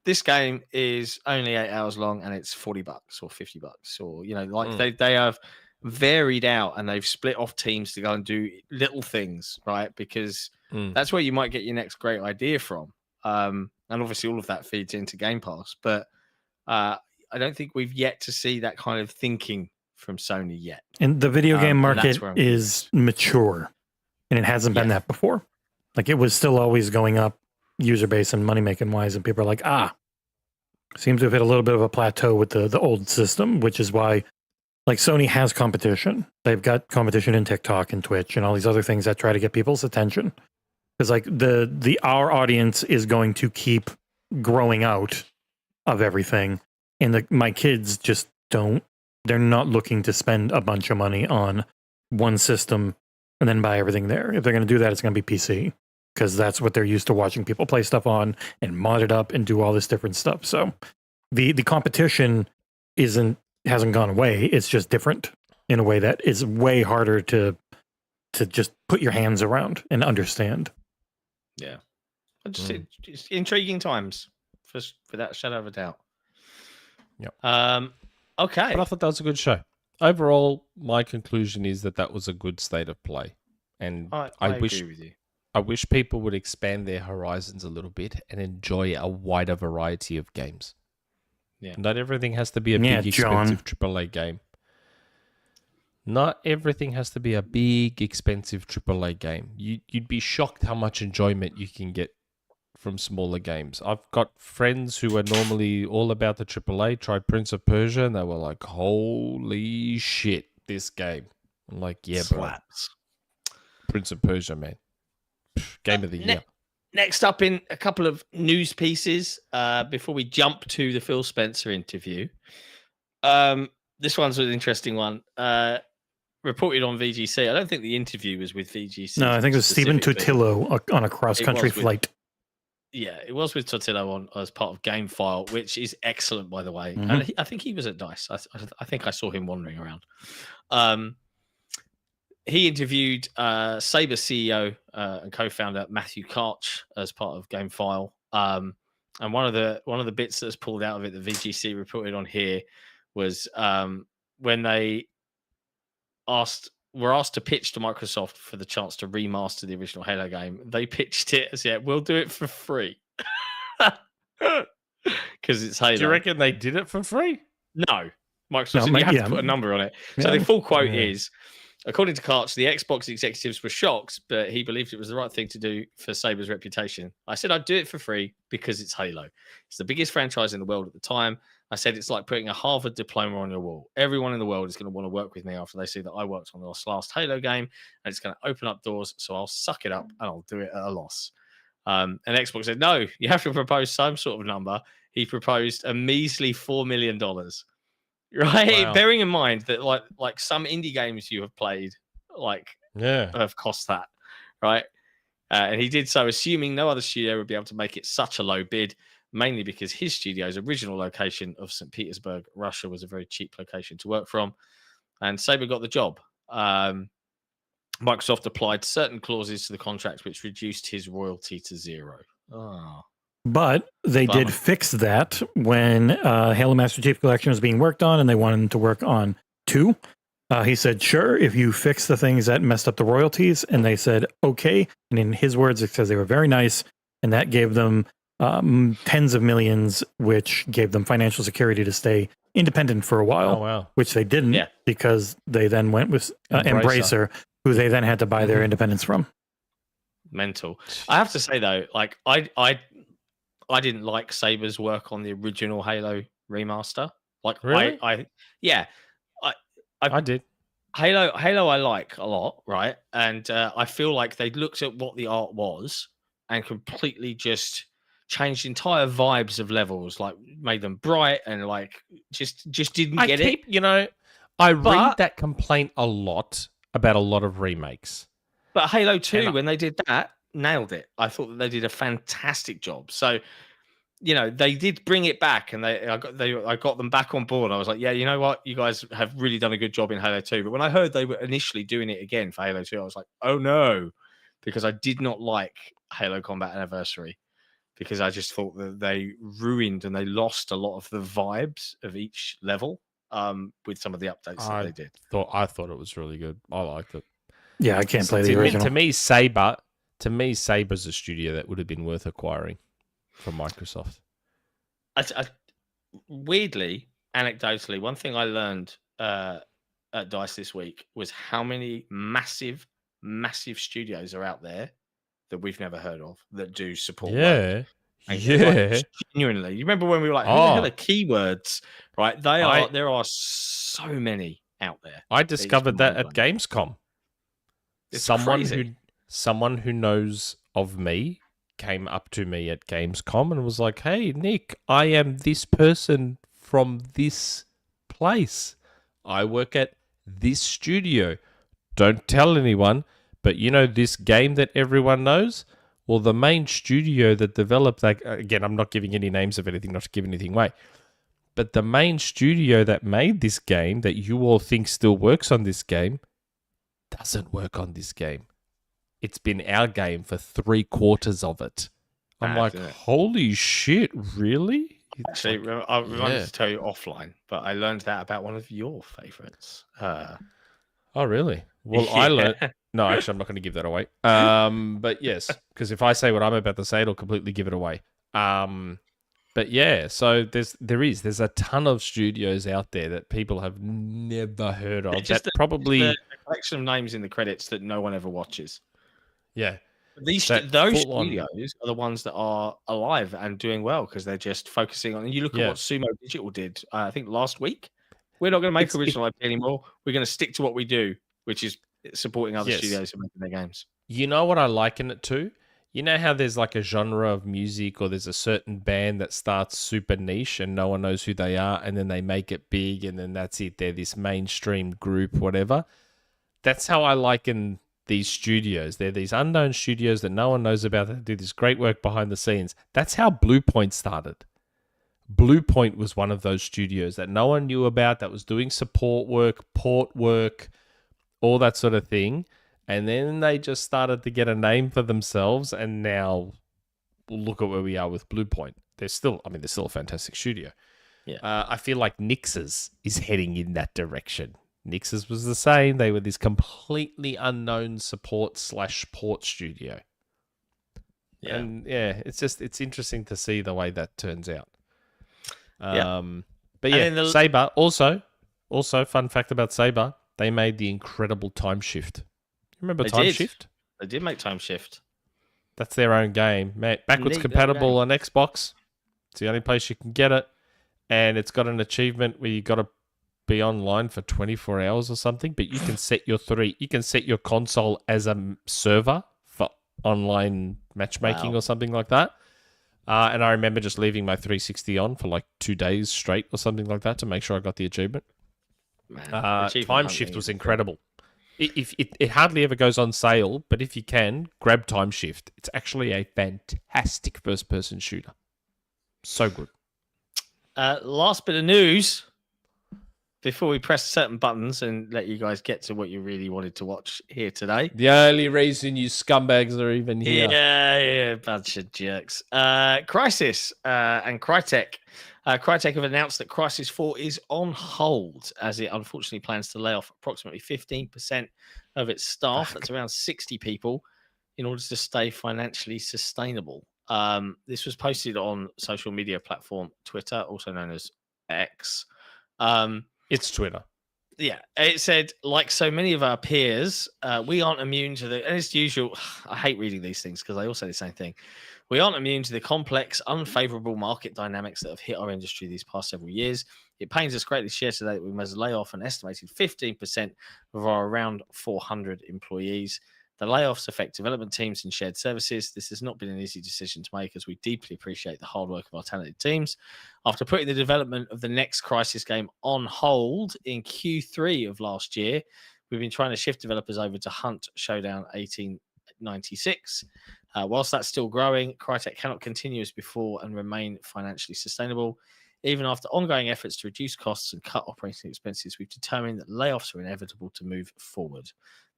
this game is only 8 hours long and it's $40 or $50 or, they have varied out and they've split off teams to go and do little things, right? Because that's where you might get your next great idea from. And obviously all of that feeds into Game Pass, but I don't think we've yet to see that kind of thinking from Sony yet. And the video game market is mature, and it hasn't been that before. Like it was still always going up user base and money making wise, and people are like, seems to have hit a little bit of a plateau with the old system, which is why like Sony has competition. They've got competition in TikTok and Twitch and all these other things that try to get people's attention. Because like our audience is going to keep growing out of everything, and my kids just don't. They're not looking to spend a bunch of money on one system and then buy everything there. If they're going to do that, it's going to be PC because that's what they're used to watching people play stuff on and mod it up and do all this different stuff. So the competition hasn't gone away. It's just different in a way that is way harder to just put your hands around and understand. Yeah, it's intriguing times, without a shadow of a doubt. Yeah. Okay. But I thought that was a good show. Overall, my conclusion is that was a good state of play, and I wish agree with you. I wish people would expand their horizons a little bit and enjoy a wider variety of games. Yeah. Not everything has to be a big, expensive AAA game. Not everything has to be a big, expensive AAA game. You'd be shocked how much enjoyment you can get from smaller games. I've got friends who are normally all about the AAA, tried Prince of Persia, and they were like, holy shit, this game. I'm like, yeah, slaps. Bro. Prince of Persia, man. Game of the year. Next up in a couple of news pieces, before we jump to the Phil Spencer interview. This one's an interesting one. Reported on VGC. I don't think the interview was with VGC. No, I think it was Stephen Totillo on a cross-country flight. Yeah, it was with Totillo as part of Game File, which is excellent, by the way. Mm-hmm. And I think he was at DICE. I think I saw him wandering around. He interviewed Saber CEO and co-founder Matthew Karch as part of Game File. And one of the bits that's pulled out of it that VGC reported on here was when they were asked to pitch to Microsoft for the chance to remaster the original Halo game. They pitched it as, we'll do it for free. Because it's Halo. Do you reckon they did it for free? No. Microsoft said you have to put a number on it. So the full quote is, according to Karch, the Xbox executives were shocked, but he believed it was the right thing to do for Saber's reputation. I said I'd do it for free because it's Halo. It's the biggest franchise in the world at the time. I said it's like putting a Harvard diploma on your wall. Everyone in the world is going to want to work with me after they see that I worked on the last Halo game, and it's going to open up doors, so I'll suck it up and I'll do it at a loss. And Xbox said, no, you have to propose some sort of number. He proposed a measly $4 million. right? Wow. Bearing in mind that like some indie games you have played have cost that, right? And he did so assuming no other studio would be able to make it such a low bid, mainly because his studio's original location of St. Petersburg, Russia, was a very cheap location to work from. And Saber got the job. Microsoft applied certain clauses to the contract which reduced his royalty to 0. Oh. But they did fix that when Halo Master Chief Collection was being worked on and they wanted him to work on 2. He said, sure, if you fix the things that messed up the royalties. And they said, okay. And in his words, it says they were very nice. And that gave them tens of millions, which gave them financial security to stay independent for a while. Oh, wow. Which they didn't because they then went with Embracer, who they then had to buy their independence from. Mental. I have to say, though, like I didn't like Saber's work on the original Halo remaster. Like, really? I did. Halo I like a lot, right? And I feel like they looked at what the art was and completely just changed entire vibes of levels, like made them bright and like just didn't get it. You know, I read that complaint a lot about a lot of remakes. But Halo 2, when they did that, nailed it. I thought that they did a fantastic job. So, you know, they did bring it back, and I got them back on board. I was like, yeah, you know what? You guys have really done a good job in Halo 2. But when I heard they were initially doing it again for Halo 2, I was like, oh no, because I did not like Halo Combat Anniversary, because I just thought that they ruined and they lost a lot of the vibes of each level with some of the updates that they did. I thought it was really good. I liked it. Yeah, I can't play the original. To me, Saber's a studio that would have been worth acquiring from Microsoft. Weirdly, anecdotally, one thing I learned at DICE this week was how many massive studios are out there that we've never heard of that do support work. Like, genuinely. You remember when we were like, who the hell are keywords? Right? There are so many out there. I discovered that at Gamescom. It's someone who knows of me came up to me at Gamescom and was like, hey, Nick, I am this person from this place. I work at this studio. Don't tell anyone, but you know this game that everyone knows? Well, the main studio that developed that, again, I'm not giving any names of anything, not to give anything away, but the main studio that made this game that you all think still works on this game doesn't work on this game. It's been our game for 3/4 of it. I'm like, holy shit, really? Actually, I wanted to tell you offline, but I learned that about one of your favorites. Oh, really? Well, I learned... No, actually, I'm not going to give that away. But yes, because if I say what I'm about to say, it'll completely give it away. But yeah, so there's a ton of studios out there that people have never heard of. Just probably a collection of names in the credits that no one ever watches. Yeah. Those studios are the ones that are alive and doing well because they're just focusing on. And you look at what Sumo Digital did, I think last week. We're not going to make original IP anymore. We're going to stick to what we do, which is supporting other studios who are making their games. You know what I liken it to? You know how there's like a genre of music or there's a certain band that starts super niche and no one knows who they are and then they make it big and then that's it. They're this mainstream group, whatever. That's how I liken these studios. They're these unknown studios that no one knows about that do this great work behind the scenes. That's how Bluepoint started. Bluepoint was one of those studios that no one knew about that was doing support work, port work, all that sort of thing. And then they just started to get a name for themselves, and now look at where we are with Bluepoint. They're still a fantastic studio. Yeah. I feel like Nix's is heading in that direction. Nix's was the same. They were this completely unknown support/port studio. Yeah. And yeah, it's interesting to see the way that turns out. But yeah, Saber also fun fact about Saber, they made the incredible Time Shift. Remember Time Shift? They did make Time Shift. That's their own game, mate. Backwards compatible on Xbox. It's the only place you can get it, and it's got an achievement where you got to be online for 24 hours or something. But you can set your console as a server for online matchmaking or something like that. And I remember just leaving my 360 on for like 2 days straight or something like that to make sure I got the achievement. Time Shift was incredible. It hardly ever goes on sale, but if you can, grab Time Shift. It's actually a fantastic first-person shooter. So good. Last bit of news before we press certain buttons and let you guys get to what you really wanted to watch here today. The only reason you scumbags are even here. Yeah, bunch of jerks. Crysis and Crytek. Crytek have announced that Crysis 4 is on hold as it unfortunately plans to lay off approximately 15% of its staff. That's around 60 people in order to stay financially sustainable. This was posted on social media platform Twitter, also known as X. It's Twitter. Yeah, it said, like so many of our peers, we aren't immune to the, and it's usual. I hate reading these things because they all say the same thing. We aren't immune to the complex, unfavorable market dynamics that have hit our industry these past several years. It pains us greatly to share today that we must lay off an estimated 15% of our around 400 employees. The layoffs affect development teams and shared services. This has not been an easy decision to make as we deeply appreciate the hard work of our talented teams. After putting the development of the next Crysis game on hold in Q3 of last year, we've been trying to shift developers over to Hunt Showdown 1896. Whilst that's still growing, Crytek cannot continue as before and remain financially sustainable. Even after ongoing efforts to reduce costs and cut operating expenses, we've determined that layoffs are inevitable to move forward.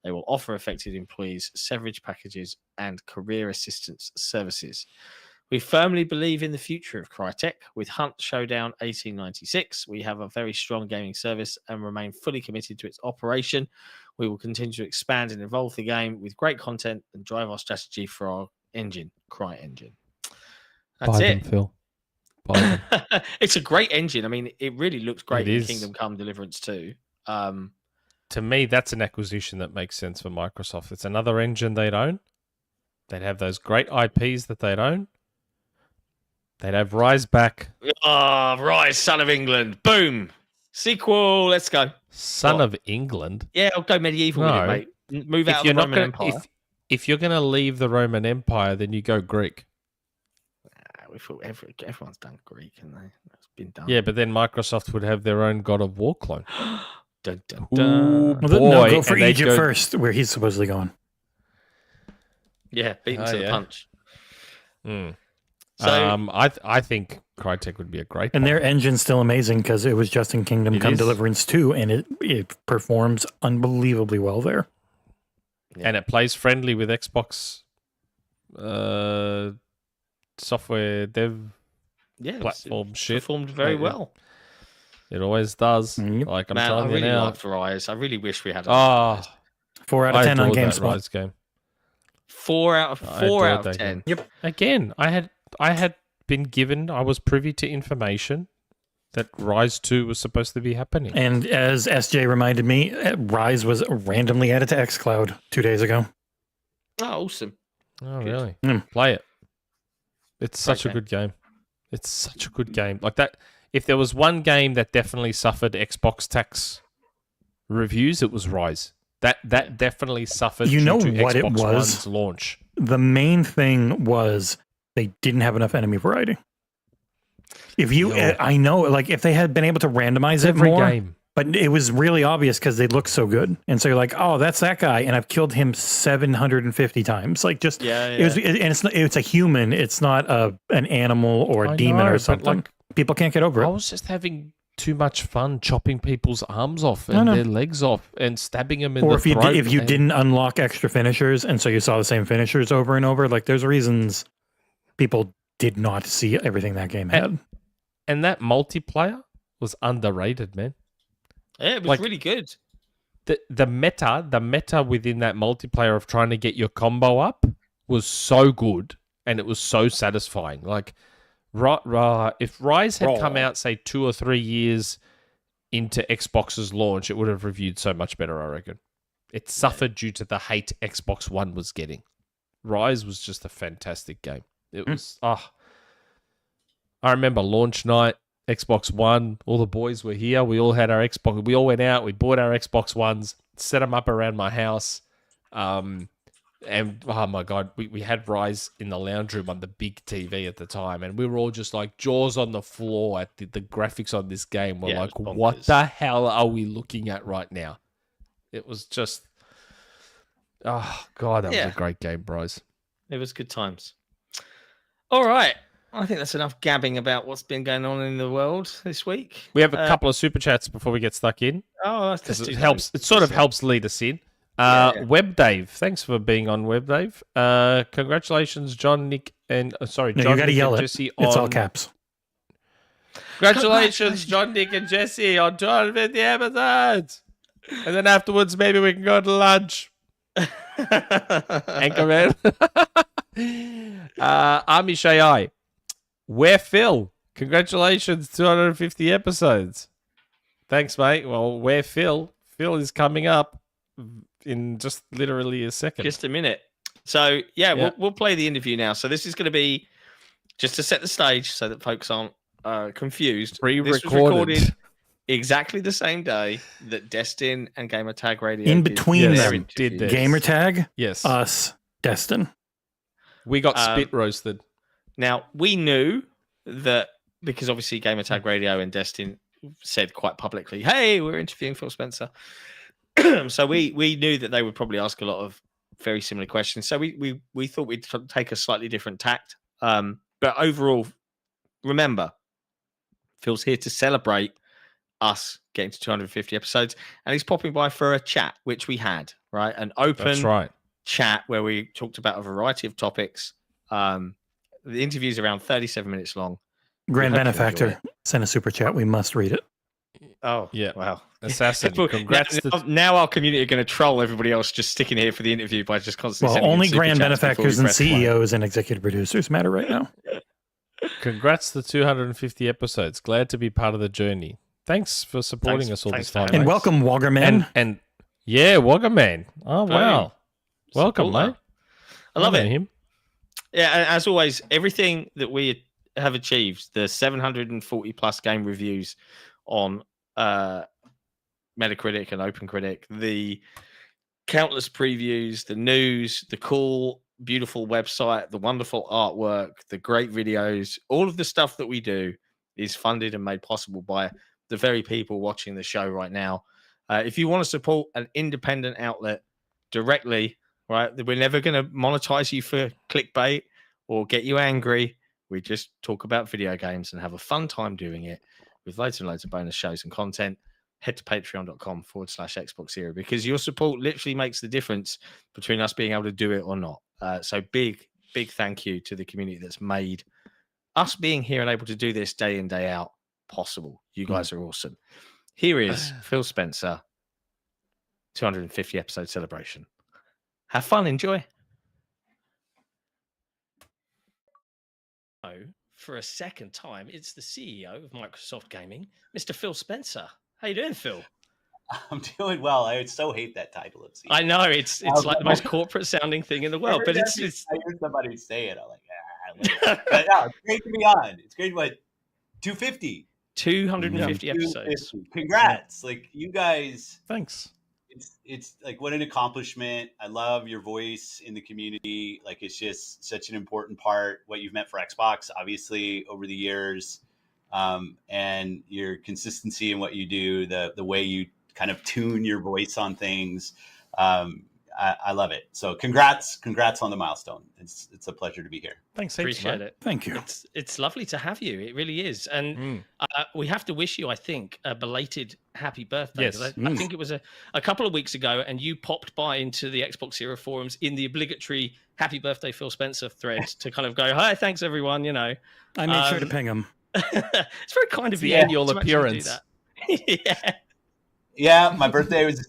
They will offer affected employees severance packages and career assistance services. We firmly believe in the future of Crytek. With Hunt Showdown 1896, we have a very strong gaming service and remain fully committed to its operation. We will continue to expand and evolve the game with great content and drive our strategy for our engine, CryEngine. That's it. Phil. It's a great engine. I mean, it really looks great in is. Kingdom Come Deliverance 2. To me, that's an acquisition that makes sense for Microsoft. It's another engine they'd own. They'd have those great IPs that they'd own. They'd have Rise back. Oh, Rise, Son of England. Boom. Sequel. Let's go. Son of England? Yeah, I'll go medieval with it, mate. Move out of the Roman Empire. If you're going to leave the Roman Empire, then you go Greek. We thought everyone's done Greek, and that's been done. Yeah, but then Microsoft would have their own God of War clone. Dun, dun, Ooh, dun. No, boy, go for Egypt first, where he's supposedly going. Yeah, beat him to the punch. Mm. So, I think Crytek would be a great And one. their engine's still amazing because it was just in Kingdom Come Deliverance 2, and it performs unbelievably well there. Yeah. And it plays friendly with Xbox software dev platform shit. Performed very well. It always does. Yep. Like I'm Man, telling I really you now. liked Rise. I really wish we had. 4 out of 10 on that GameSpot. Rise game. 4 out of 10. Game. Yep. Again, I had been given. I was privy to information that Rise 2 was supposed to be happening. And as SJ reminded me, Rise was randomly added to xCloud 2 days ago. Oh, awesome. Oh, Good. really? Mm. Play it. It's such a good game. It's such a good game. Like that. If there was one game that definitely suffered Xbox tax reviews, it was Rise. That definitely suffered. You know due to what Xbox it was? One's launch. The main thing was they didn't have enough enemy variety. If you, I know, like if they had been able to randomize it Every more, game. but it was really obvious because they look so good, and so you're like, oh, that's that guy, and I've killed him 750 times. Like just, it was, and it's a human. It's not an animal or a demon or something. Like, people can't get over it. I was just having too much fun chopping people's arms off and their legs off and stabbing them in the throat. Or if you didn't unlock extra finishers, and so you saw the same finishers over and over, like there's reasons people did not see everything that game had. And that multiplayer was underrated, man. Yeah, it was really good. The meta within that multiplayer of trying to get your combo up was so good, and it was so satisfying. Like, if Rise had come out, say, 2 or 3 years into Xbox's launch, it would have reviewed so much better, I reckon. It suffered due to the hate Xbox One was getting. Rise was just a fantastic game. It was, I remember launch night, Xbox One, all the boys were here. We all had our Xbox. We all went out. We bought our Xbox Ones, set them up around my house. And oh my god, we had Rise in the lounge room on the big TV at the time, and we were all just like jaws on the floor at the graphics on this game. We're like, what the hell are we looking at right now? It was just, oh god, that was a great game, bros. It was good times. All right. I think that's enough gabbing about what's been going on in the world this week. We have a couple of super chats before we get stuck in. Oh, that's it helps. It sort of helps lead us in. Web Dave, thanks for being on, Web Dave. Congratulations, John, Nick, and John, you gotta Nick, yell and it. Jesse. It's all caps. Congratulations, John, Nick, and Jesse on 250 episodes. And then afterwards, maybe we can go to lunch. Anchorman. Army Shai. Where Phil? Congratulations, 250 episodes. Thanks, mate. Well, where Phil? Phil is coming up in just literally a second. Just a minute. So, we'll play the interview now. So this is going to be, just to set the stage so that folks aren't confused. This was recorded exactly the same day that Destin and Gamertag Radio in between them did this. Gamertag, yes, us, Destin. We got spit roasted. Now, we knew that because obviously Gamertag Radio and Destin said quite publicly, hey, we're interviewing Phil Spencer. So we knew that they would probably ask a lot of very similar questions. So we thought we'd take a slightly different tact. But overall, remember, Phil's here to celebrate us getting to 250 episodes, and he's popping by for a chat, which we had, right? An open chat where we talked about a variety of topics. The interview's around 37 minutes long. Grand Benefactor sent a super chat. We must read it. Oh, yeah. Wow. Assassin. Congrats. Now our community are going to troll everybody else just sticking here for the interview by just constantly only Grand Benefactors and CEOs and executive producers matter right now. Congrats to 250 episodes. Glad to be part of the journey. Thanks for supporting us all this time. And welcome, Woggerman. And Woggerman. Oh, wow. Welcome, mate. I love it. Him. Yeah, as always, everything that we have achieved, the 740 plus game reviews on Metacritic and OpenCritic, the countless previews, the news, the cool, beautiful website, the wonderful artwork, the great videos, all of the stuff that we do is funded and made possible by the very people watching the show right now. If you want to support an independent outlet directly, right, we're never going to monetize you for clickbait or get you angry. We just talk about video games and have a fun time doing it with loads and loads of bonus shows and content. Head to patreon.com/XboxEra because your support literally makes the difference between us being able to do it or not. So big thank you to the community that's made us being here and able to do this day in, day out possible. You guys are awesome. Here is Phil Spencer, 250 episode celebration. Have fun, enjoy. For a second time, it's the CEO of Microsoft Gaming, Mr. Phil Spencer. How you doing, Phil? I'm doing well. I would so hate that title of CEO. I know it's like the most corporate sounding thing in the world, but it's. I heard somebody say it. I'm like, but no, it's great to be on. It's great. What 250 episodes. Congrats! Like you guys. Thanks. It's like what an accomplishment. I love your voice in the community. Like it's just such an important part. What you've meant for Xbox, obviously, over the years, and your consistency in what you do, the way you kind of tune your voice on things. I love it. So congrats on the milestone. It's a pleasure to be here. Thanks. Appreciate it. Thank you. It's lovely to have you. It really is. And we have to wish you, I think, a belated happy birthday. Yes. I think it was a couple of weeks ago and you popped by into the XboxEra forums in the obligatory happy birthday Phil Spencer thread to kind of go, hi, thanks everyone, you know. I made sure to ping him. It's very kind of the annual appearance. Yeah. Yeah, my birthday was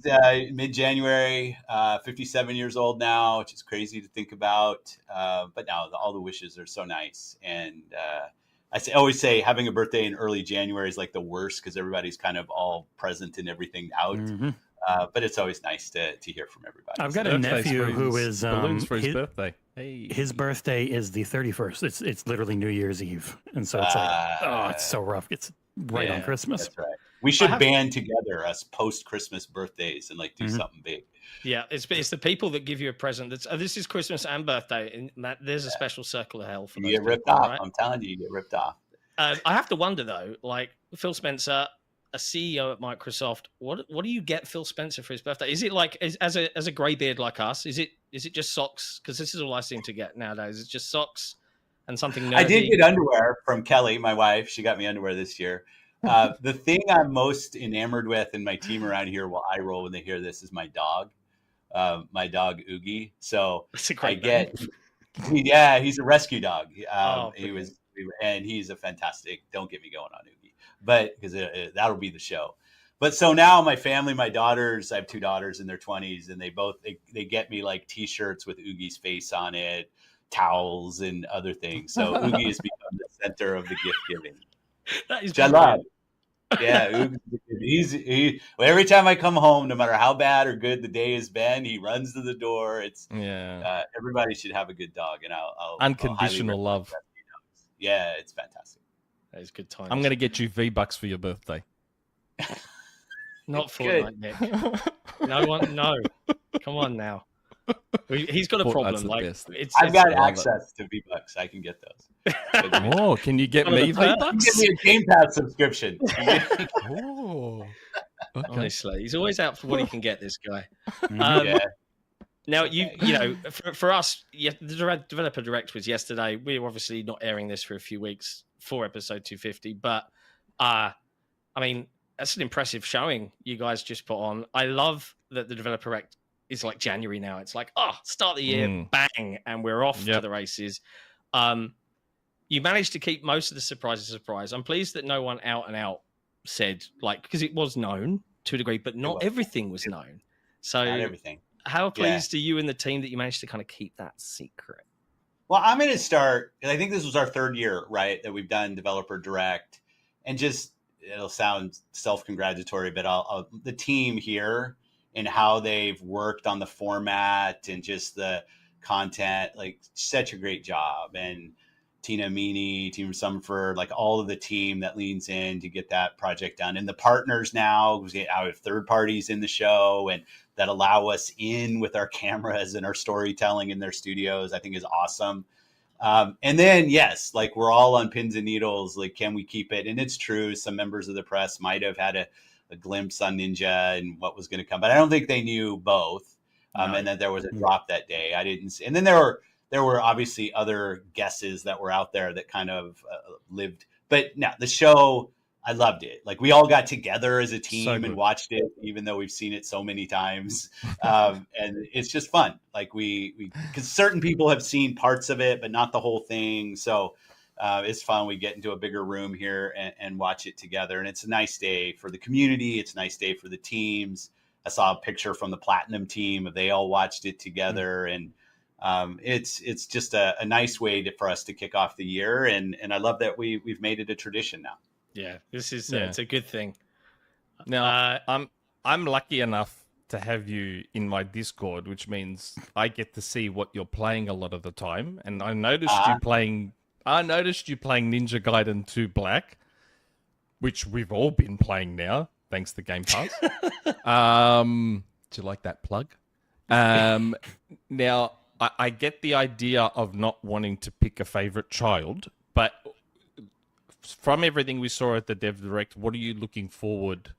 mid-January, 57 years old now, which is crazy to think about. But now all the wishes are so nice. And I always say having a birthday in early January is like the worst because everybody's kind of all present and everything out. Mm-hmm. But it's always nice to hear from everybody. I've got a nephew who is balloons for his birthday. Hey. His birthday is the 31st. It's literally New Year's Eve. And so it's like, it's so rough. It's right on Christmas. That's right. We should band together us post-Christmas birthdays and like do something big. Yeah, it's the people that give you a present. This is Christmas and birthday, and that, there's a special circle of hell for those You get ripped people, off. right? I'm telling you, you get ripped off. I have to wonder though, like Phil Spencer, a CEO at Microsoft, what do you get Phil Spencer for his birthday? Is it like as a greybeard like us? Is it just socks? Because this is all I seem to get nowadays. It's just socks and something nerdy. I did get underwear from Kelly, my wife. She got me underwear this year. The thing I'm most enamored with, and my team around here will eye roll when they hear this, is my dog. My dog Oogie. So That's a great he's a rescue dog. And he's a fantastic. Don't get me going on Oogie, but because that'll be the show. But so now my family, my daughters, I have 2 daughters in their 20s, and they get me like T-shirts with Oogie's face on it, towels, and other things. So Oogie has become the center of the gift giving. That is Jalad. Yeah, every time I come home, no matter how bad or good the day has been, he runs to the door. It's everybody should have a good dog, and I'll unconditional love. Yeah, it's fantastic. That is good time. I'm going to get you V-Bucks for your birthday. Not Fortnite, Nick. No one, no. Come on now. He's got a problem. Like I've got access to V-Bucks. I can get those. Oh, can you get me V-Bucks? Give me a Game Pass subscription. Oh, okay. Honestly, he's always out for what he can get. This guy. Now you know for us, the developer direct was yesterday. We're obviously not airing this for a few weeks for episode 250, but I mean that's an impressive showing you guys just put on. I love that the developer direct is like January now. It's like, start the year, bang, and we're off to the races. You managed to keep most of the surprises a surprise. I'm pleased that no one out and out said, like, because it was known to a degree, but not everything was known. So not everything. How pleased are you and the team that you managed to kind of keep that secret? Well, I'm going to start, and I think this was our 3rd year, right, that we've done Developer Direct, and just, it'll sound self-congratulatory, but the team here and how they've worked on the format and just the content, like such a great job. And Tina Meany, Team Sumford, like all of the team that leans in to get that project done. And the partners now, we have third parties in the show and that allow us in with our cameras and our storytelling in their studios, I think is awesome. And then, yes, like we're all on pins and needles. Like, can we keep it? And it's true. Some members of the press might have had a glimpse on Ninja and what was going to come, but I don't think they knew both. And that there was a drop that day. I didn't see. And then there were obviously other guesses that were out there that kind of lived. But no, the show, I loved it. Like we all got together as a team and watched it, even though we've seen it so many times. And it's just fun. Like because certain people have seen parts of it, but not the whole thing. So it's fun. We get into a bigger room here and watch it together. And it's a nice day for the community. It's a nice day for the teams. I saw a picture from the Platinum team. They all watched it together. And it's just a nice way for us to kick off the year. And I love that we've made it a tradition now. Yeah, this is it's a good thing. Now, I'm lucky enough to have you in my Discord, which means I get to see what you're playing a lot of the time. And I noticed you playing Ninja Gaiden 2 Black, which we've all been playing now, thanks to Game Pass. Do you like that plug? Now, I get the idea of not wanting to pick a favorite child, but from everything we saw at the Dev Direct, what are you looking forward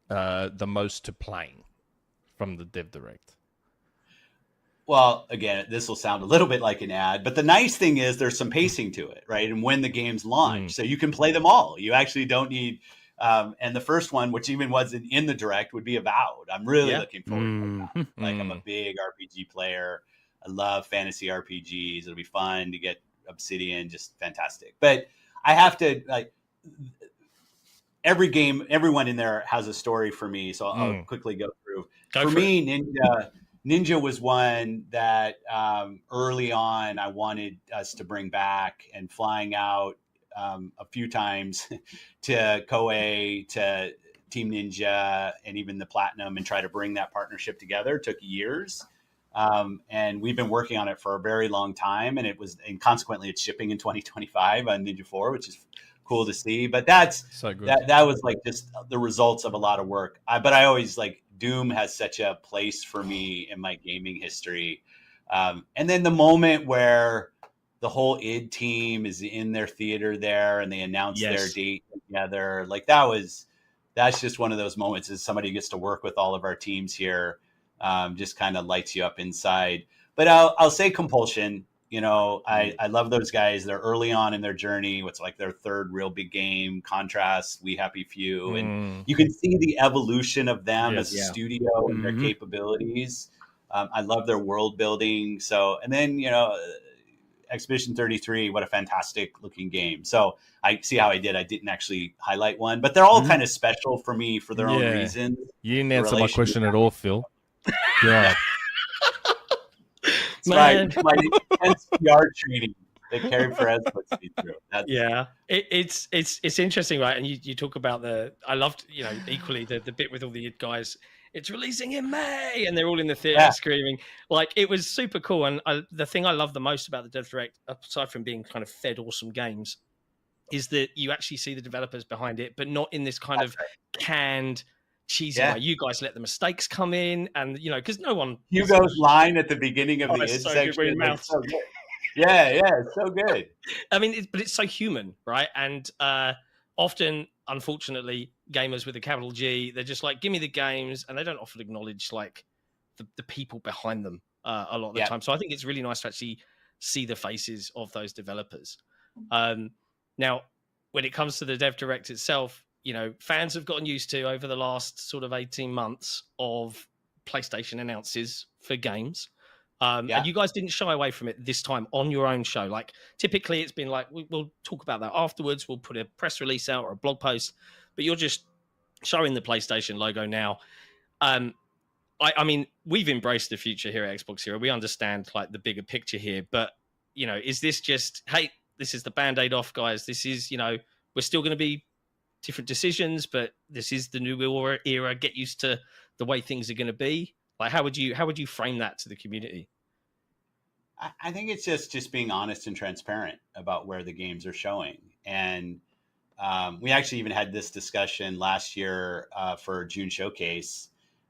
the most to playing from the Dev Direct? Well, again, this will sound a little bit like an ad, but the nice thing is there's some pacing to it, right? And when the games launch, so you can play them all. You actually don't need, and the first one, which even wasn't in the Direct, would be Avowed. I'm really looking forward to that. Like I'm a big RPG player. I love fantasy RPGs. It'll be fun to get Obsidian, just fantastic. But I have to every game, everyone in there has a story for me. So I'll quickly go through. For me, Ninja was one that early on I wanted us to bring back, and flying out a few times to Koei, to Team Ninja, and even the Platinum, and try to bring that partnership together took years. And we've been working on it for a very long time, and consequently it's shipping in 2025 on Ninja 4, which is cool to see. But that's So good. that was like just the results of a lot of work. But I always like Doom has such a place for me in my gaming history. And then the moment where the whole id team is in their theater there and they announce their date together, like that's just one of those moments as somebody gets to work with all of our teams here, just kind of lights you up inside. But I'll say Compulsion, I love those guys. They're early on in their journey. What's like their third real big game, Contrast, We Happy Few. And you can see the evolution of them as a studio and their capabilities. I love their world building. So, and then, Expedition 33, what a fantastic looking game. So I see how I didn't actually highlight one, but they're all kind of special for me for their own reasons. You didn't answer my question at all, Phil. Yeah. My intense PR training that Carrie Perez puts me through. It's interesting, right? And you talk about I loved, equally the bit with all the guys. It's releasing in May, and they're all in the theater screaming. Like, it was super cool. And the thing I love the most about the Dev Direct, aside from being kind of fed awesome games, is that you actually see the developers behind it, but not in this kind of canned, cheesy way. You guys let the mistakes come in, and because no one. Hugo's line at the beginning of the id section. So good. It's so good. I mean, but it's so human, right? And often, unfortunately, gamers with a capital G, they're just like, give me the games, and they don't often acknowledge like the people behind them a lot of the time. So I think it's really nice to actually see the faces of those developers. Now, when it comes to the Dev Direct itself, fans have gotten used to over the last sort of 18 months of PlayStation announces for games. And you guys didn't shy away from it this time on your own show. Like, typically it's been like, we'll talk about that afterwards. We'll put a press release out or a blog post, but you're just showing the PlayStation logo now. I mean, we've embraced the future here at XboxEra. We understand like the bigger picture here, but is this just, hey, this is the Band-Aid off, guys. This is, we're still going to be different decisions, but this is the new era. Get used to the way things are going to be. Like, how would you frame that to the community? I think it's just being honest and transparent about where the games are showing. And we actually even had this discussion last year for June Showcase.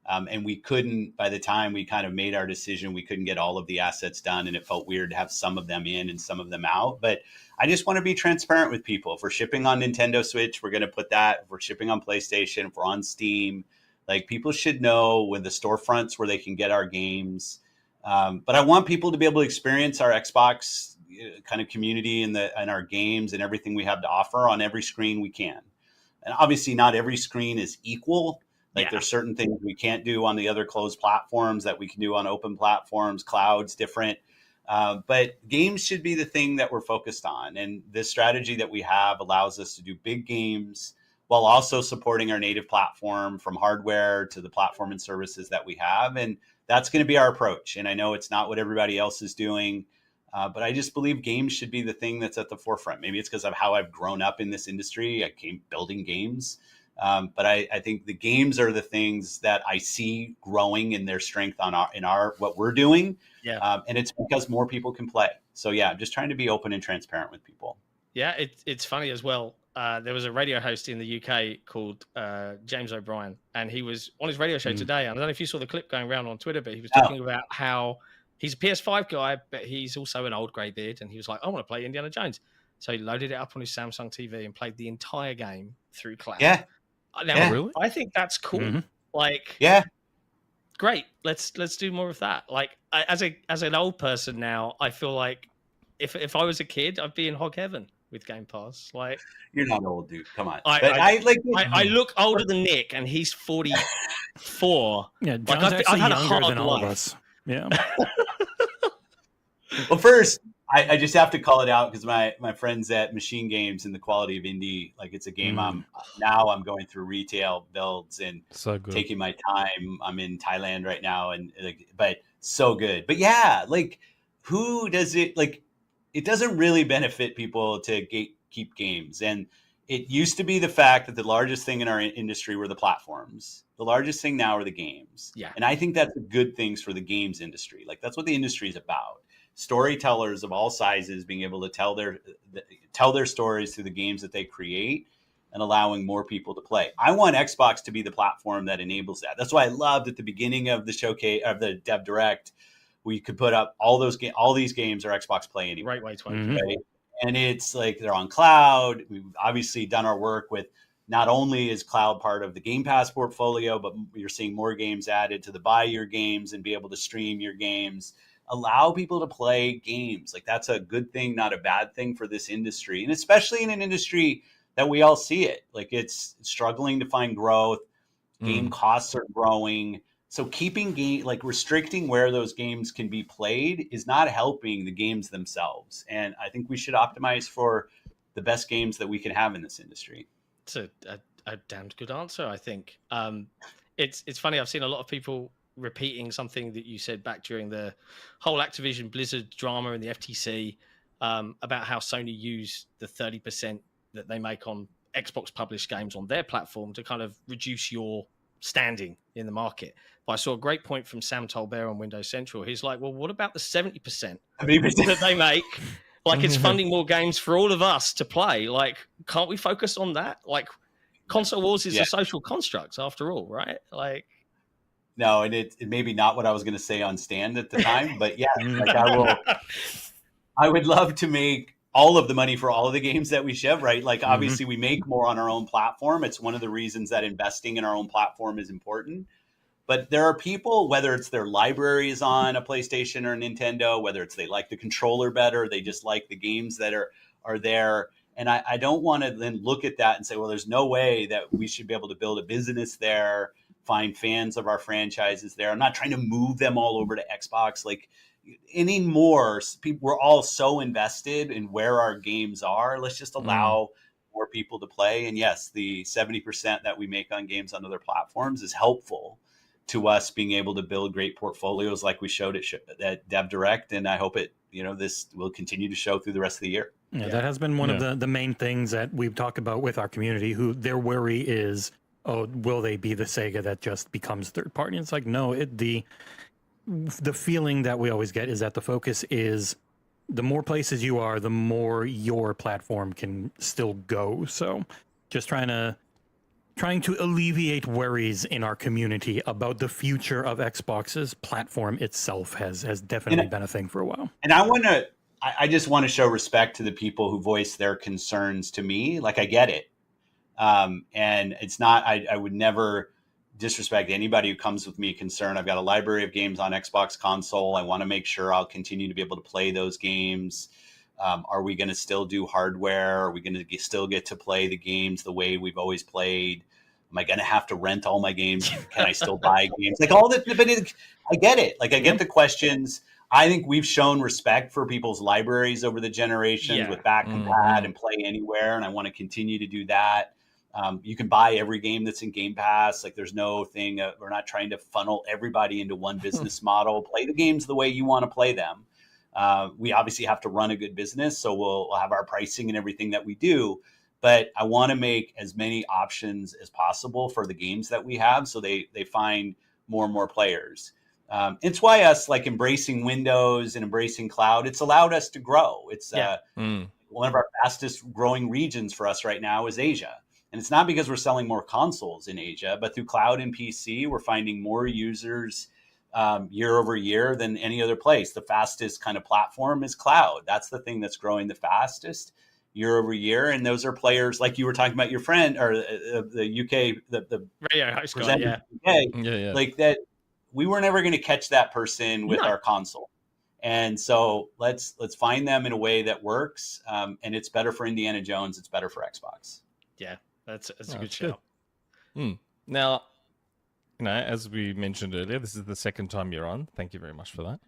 And we couldn't, by the time we kind of made our decision, we couldn't get all of the assets done. And it felt weird to have some of them in and some of them out. But I just want to be transparent with people. If we're shipping on Nintendo Switch, we're going to put that. If we're shipping on PlayStation, if we're on Steam, like, people should know when the storefronts where they can get our games. But I want people to be able to experience our Xbox kind of community and our games and everything we have to offer on every screen we can. And obviously not every screen is equal. Like, there's certain things we can't do on the other closed platforms that we can do on open platforms. Cloud's different. But games should be the thing that we're focused on. And this strategy that we have allows us to do big games while also supporting our native platform, from hardware to the platform and services that we have. And that's going to be our approach. And I know it's not what everybody else is doing, but I just believe games should be the thing that's at the forefront. Maybe it's because of how I've grown up in this industry. I came building games. But I think the games are the things that I see growing in their strength in our what we're doing. And it's because more people can play. So I'm just trying to be open and transparent with people. Yeah, it's funny as well. There was a radio host in the UK called James O'Brien, and he was on his radio show today. I don't know if you saw the clip going around on Twitter, but he was talking about how he's a PS5 guy, but he's also an old grey beard. And he was like, I want to play Indiana Jones. So he loaded it up on his Samsung TV and played the entire game through cloud. Now, really? I think that's cool. Mm-hmm. Like, great. Let's do more of that. Like, as an old person now, I feel like if I was a kid, I'd be in hog heaven with Game Pass. Like, you're not old, dude. Come on. I look older than Nick, and he's 44. Yeah, John's actually younger than all of us. Yeah. Well, first, I just have to call it out because my friends at Machine Games and the quality of indie, like, it's a game I'm going through retail builds and taking my time. I'm in Thailand right now, and but so good. But who does it like? It doesn't really benefit people to keep games. And it used to be the fact that the largest thing in our industry were the platforms. The largest thing now are the games. Yeah. And I think that's the good things for the games industry. Like, that's what the industry is about. storytellers of all sizes being able to tell their stories through the games that they create and allowing more people to play. I want Xbox to be the platform that enables that. That's why I loved at the beginning of the showcase of the Dev Direct, we could put up all these games are Xbox Play anyway. Right way to right? And it's like they're on cloud. We've obviously done our work with not only is cloud part of the Game Pass portfolio, but you're seeing more games added to the buy your games and be able to stream your games. Allow people to play games. Like that's a good thing, not a bad thing for this industry. And especially in an industry that we all see it. Like it's struggling to find growth. Game costs are growing. So keeping restricting where those games can be played is not helping the games themselves. And I think we should optimize for the best games that we can have in this industry. It's a damned good answer, I think. It's funny. I've seen a lot of people repeating something that you said back during the whole Activision Blizzard drama and the FTC about how Sony use the 30% that they make on Xbox published games on their platform to kind of reduce your standing in the market. But I saw a great point from Sam Tolbert on Windows Central. He's like, well, what about the 70% that they make? Like it's funding more games for all of us to play. Like, can't we focus on that? Like console wars is a social construct after all, right? Like, no, and it may be not what I was going to say on stand at the time, but yeah, like I would love to make all of the money for all of the games that we ship, right? Like obviously we make more on our own platform. It's one of the reasons that investing in our own platform is important. But there are people, whether it's their library is on a PlayStation or a Nintendo, whether it's they like the controller better, they just like the games that are there. And I don't want to then look at that and say, well, there's no way that we should be able to build a business there, find fans of our franchises there. I'm not trying to move them all over to Xbox. Like anymore, we're all so invested in where our games are. Let's just allow more people to play. And yes, the 70% that we make on games on other platforms is helpful to us being able to build great portfolios like we showed at Dev Direct. And I hope this will continue to show through the rest of the year. Yeah, that has been one of the main things that we've talked about with our community, who their worry is, oh, will they be the Sega that just becomes third party? And it's like, no, the feeling that we always get is that the focus is the more places you are, the more your platform can still go. So just trying to alleviate worries in our community about the future of Xbox's platform itself has definitely been a thing for a while. And I just want to show respect to the people who voice their concerns to me. Like I get it. And it's not, I would never disrespect anybody who comes with me concerned. I've got a library of games on Xbox console. I want to make sure I'll continue to be able to play those games. Are we going to still do hardware? Are we going to still get to play the games the way we've always played? Am I going to have to rent all my games? Can I still buy games? Like all that, but I get it. Like I get the questions. I think we've shown respect for people's libraries over the generations with back compat and play anywhere. And I want to continue to do that. You can buy every game that's in Game Pass. Like there's no thing. We're not trying to funnel everybody into one business model. Play the games the way you want to play them. We obviously have to run a good business, so we'll have our pricing and everything that we do. But I want to make as many options as possible for the games that we have, so they find more and more players. It's why us like embracing Windows and embracing cloud. It's allowed us to grow. It's one of our fastest growing regions for us right now is Asia. And it's not because we're selling more consoles in Asia, but through cloud and PC, we're finding more users year over year than any other place. The fastest kind of platform is cloud. That's the thing that's growing the fastest year over year. And those are players like you were talking about your friend or the UK, the Radio High School, UK, like that. We were never going to catch that person with our console. And so let's find them in a way that works. And it's better for Indiana Jones. It's better for Xbox. Yeah. That's a good show. Now, as we mentioned earlier, this is the second time you're on. Thank you very much for that.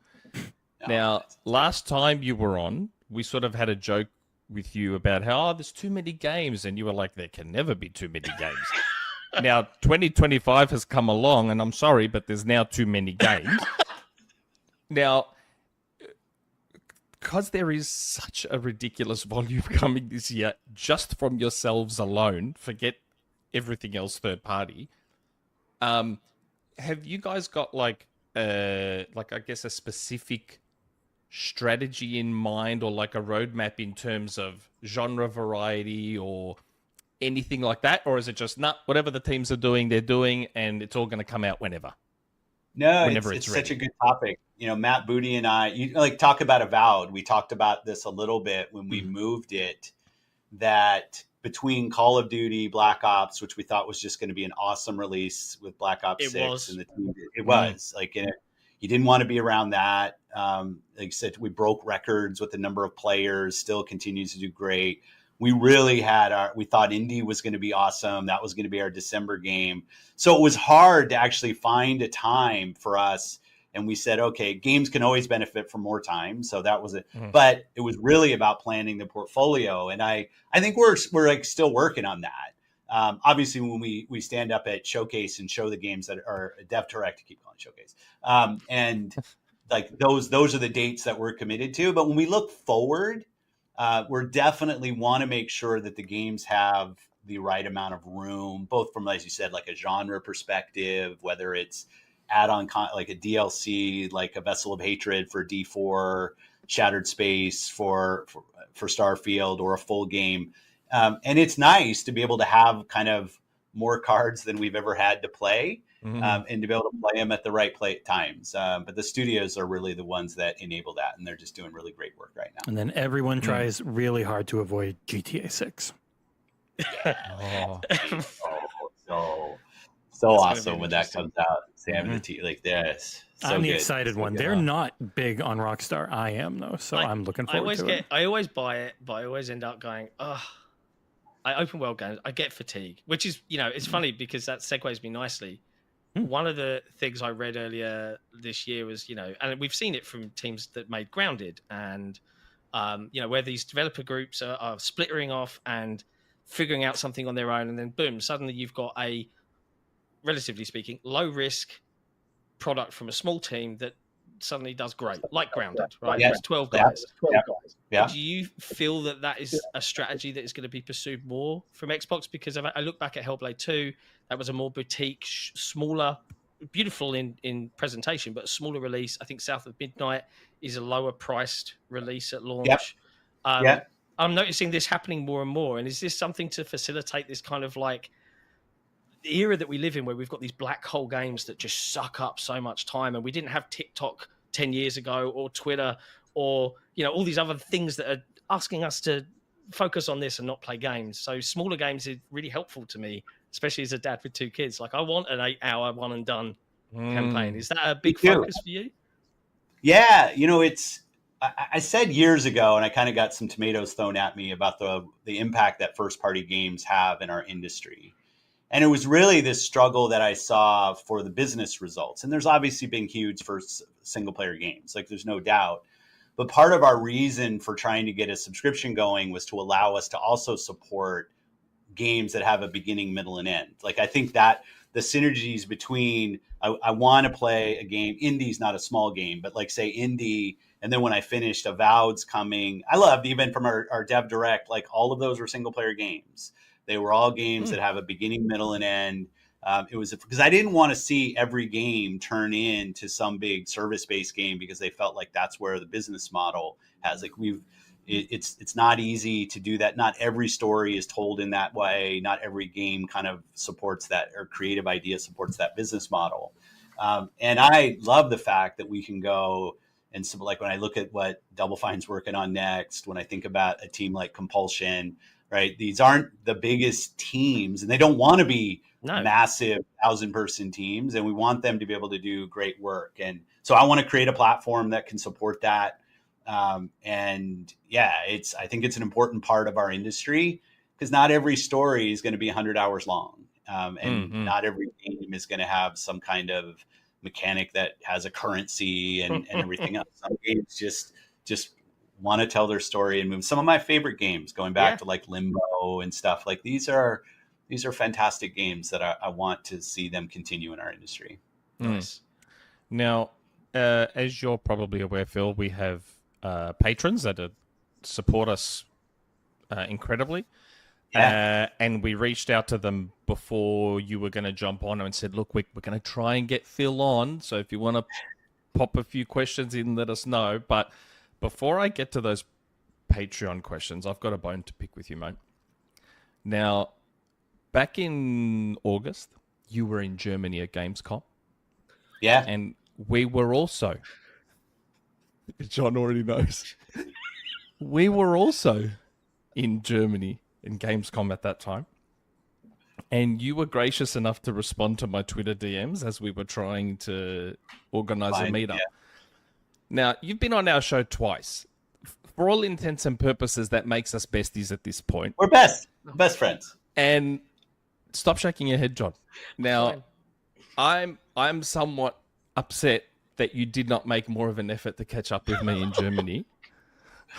Now, last time you were on, we sort of had a joke with you about how there's too many games, and you were like, there can never be too many games. Now, 2025 has come along, and I'm sorry, but there's now too many games. Now, because there is such a ridiculous volume coming this year, just from yourselves alone, forget everything else third party. Have you guys got like I guess a specific strategy in mind or like a roadmap in terms of genre variety or anything like that? Or is it just, whatever the teams are doing, they're doing, and it's all going to come out whenever? No, whenever it's ready. such a good topic. You know, Matt Booty and I, you like talk about Avowed. We talked about this a little bit when we moved it, that between Call of Duty, Black Ops, which we thought was just going to be an awesome release with Black Ops 6, and the team, it was like, you didn't want to be around that. Like I said, we broke records with the number of players, still continues to do great. We really we thought Indy was going to be awesome. That was going to be our December game. So it was hard to actually find a time for us. And we said, okay, games can always benefit from more time. So that was it. But it was really about planning the portfolio. And I think we're like still working on that. Obviously, when we stand up at Showcase and show the games that are Dev Direct, to keep calling it Showcase. And like those are the dates that we're committed to. But when we look forward, we're definitely want to make sure that the games have the right amount of room, both from, as you said, like a genre perspective, whether it's add-on like a DLC, like a Vessel of Hatred for D4, Shattered Space for Starfield, or a full game. And it's nice to be able to have kind of more cards than we've ever had to play, and to be able to play them at the right times. But the studios are really the ones that enable that, and they're just doing really great work right now. And then everyone tries really hard to avoid GTA 6. So awesome when that comes out. Sam the T, like this. So I'm the good. excited one. They're not big on Rockstar. I am though, so I'm looking forward to it. I always buy it, but I always end up going, I open world games, I get fatigue, which is, it's funny because that segues me nicely. One of the things I read earlier this year was, and we've seen it from teams that made Grounded, and where these developer groups are splittering off and figuring out something on their own, and then boom, suddenly you've got a, relatively speaking, low risk product from a small team that suddenly does great, like Grounded, right? Yeah. It's 12 guys. Yeah. Do you feel that is a strategy that is going to be pursued more from Xbox? Because I look back at Hellblade 2, that was a more boutique, smaller, beautiful in presentation, but a smaller release. I think South of Midnight is a lower priced release at launch. I'm noticing this happening more and more. And is this something to facilitate this kind of like era that we live in, where we've got these black hole games that just suck up so much time, and we didn't have TikTok 10 years ago, or Twitter, or all these other things that are asking us to focus on this and not play games? So smaller games is really helpful to me, especially as a dad with 2 kids. Like, I want an 8-hour one and done campaign. Is that a big focus for you? Yeah, I said years ago, and I kind of got some tomatoes thrown at me about the impact that first party games have in our industry. And it was really this struggle that I saw for the business results. And there's obviously been huge for single player games, like there's no doubt. But part of our reason for trying to get a subscription going was to allow us to also support games that have a beginning, middle, and end. Like, I think that the synergies between, I want to play a game, Indy's not a small game, but like say Indy, and then when I finished, Avowed's coming. I loved, even from our Dev Direct, like all of those were single player games. They were all games that have a beginning, middle, and end. It was because I didn't want to see every game turn into some big service-based game, because they felt like that's where the business model has. Like, it's not easy to do that. Not every story is told in that way. Not every game kind of supports that, or creative idea supports that business model. And I love the fact that we can go and so, like, when I look at what Double Fine's working on next, when I think about a team like Compulsion. Right. These aren't the biggest teams, and they don't want to be massive 1,000-person teams. And we want them to be able to do great work. And so I want to create a platform that can support that. And yeah, I think it's an important part of our industry, because not every story is going to be 100 hours long. And not every game is going to have some kind of mechanic that has a currency and everything else. Some games just want to tell their story and move. Some of my favorite games, going back to like Limbo and stuff, like these are fantastic games that I want to see them continue in our industry. Nice. Now, as you're probably aware, Phil, we have patrons that support us incredibly. And we reached out to them before you were going to jump on and said, look, we're going to try and get Phil on. So if you want to pop a few questions in, let us know. But before I get to those Patreon questions, I've got a bone to pick with you, mate. Now, back in August, you were in Germany at Gamescom. Yeah. And we were also, John already knows, we were also in Germany in Gamescom at that time. And you were gracious enough to respond to my Twitter DMs as we were trying to organize a meetup. Yeah. Now, you've been on our show twice. For all intents and purposes, that makes us besties at this point. We're best friends. And stop shaking your head, John. Now, I'm somewhat upset that you did not make more of an effort to catch up with me in Germany.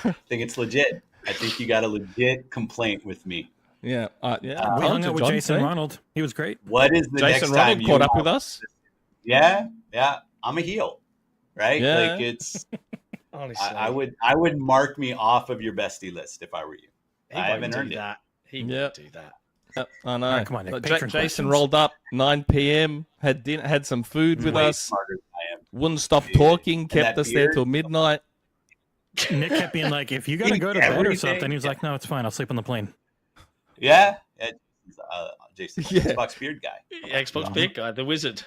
I think it's legit. I think you got a legit complaint with me. Yeah, we hung out with Jason Ronald. He was great. What is the Jason next Ronald time caught up with us? Yeah. I'm a heel, right? Yeah. Like it's. Honestly, I would mark me off of your bestie list if I were you. I haven't earned that. He Yeah. won't do that. I know. Right, come on, Nick, But patron Jason questions. rolled up 9 p.m. had dinner, had some food with Way us. smarter than I am. Wouldn't stop Dude. talking. And Kept that us there beard? till midnight. Nick kept being like, if you got to go to bed or Everything. something, he was like, no, it's fine. I'll sleep on the plane. Yeah. Jason, Yeah. Xbox beard guy. Xbox big guy, the wizard.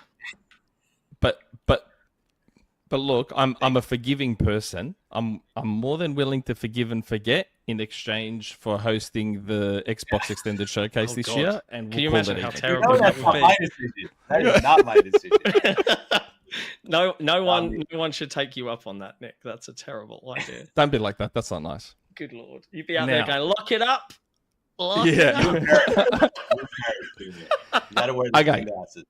But look, I'm a forgiving person. I'm more than willing to forgive and forget in exchange for hosting the Xbox Extended Showcase this God. year. And Can you we'll call imagine it how even. terrible No, that that's would not be? my decision. That is not my decision. No one should take you up on that, Nick. That's a terrible idea. Don't be like that. That's not nice. Good lord, you'd be out there Now- going, "Lock it up." Lock it Yeah. up. You gotta wear the Okay. glasses.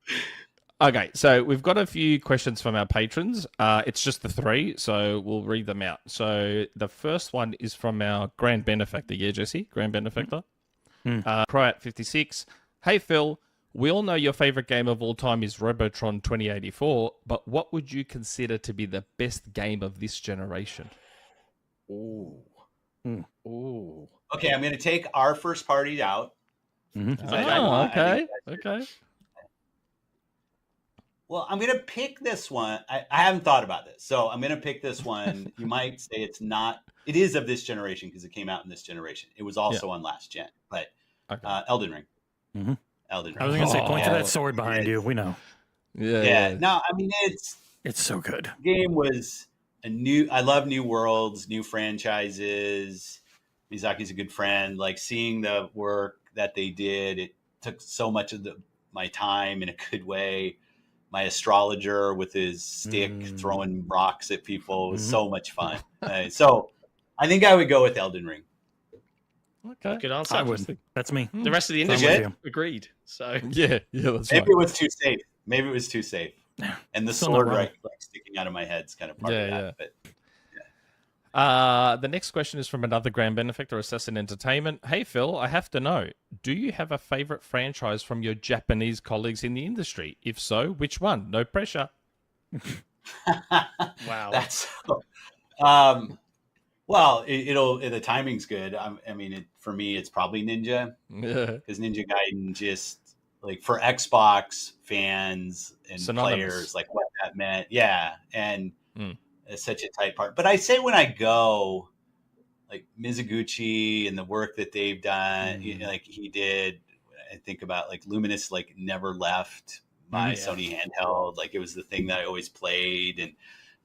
Okay, so we've got a few questions from our patrons. It's just the 3, so we'll read them out. So the first one is from our grand benefactor. Yeah, Jesse? Grand benefactor? Cryat56. Hey, Phil. We all know your favorite game of all time is Robotron 2084, but what would you consider to be the best game of this generation? Ooh. Ooh. Okay, I'm gonna take our first party out. Okay. Well, I'm gonna pick this one. I haven't thought about this, so I'm gonna pick this one. You might say it's not. It is of this generation because it came out in this generation. It was also on last gen, but Elden Ring. Mm-hmm. Elden Ring. I was going to say, point to Oh, that sword behind you. We know. Yeah. No, I mean It's so good. game was a new. I love new worlds, new franchises. Miyazaki's a good friend. Like seeing the work that they did, it took so much of my time in a good way. My astrologer with his stick throwing rocks at people was so much fun. So I think I would go with Elden Ring. Okay. Good answer. I would. That's me. The rest of the I'm with industry you. agreed. So Yeah, that's Maybe right. it was too safe. And the Still not sword wrong. like sticking out of my head is kind of part of that. But The next question is from another grand benefactor, Assassin Entertainment. Hey, Phil, I have to know, do you have a favorite franchise from your Japanese colleagues in the industry? If so, which one? No pressure. wow. that's well, the timing's good. For me, it's probably Ninja Yeah. because Ninja Gaiden just like for Xbox fans and Synonymous. players, like what that meant. Yeah, and it's such a tight part. But I say when I go, like Mizuguchi and the work that they've done, like he did. I think about like Luminous, like never left my Sony handheld. Like it was the thing that I always played, and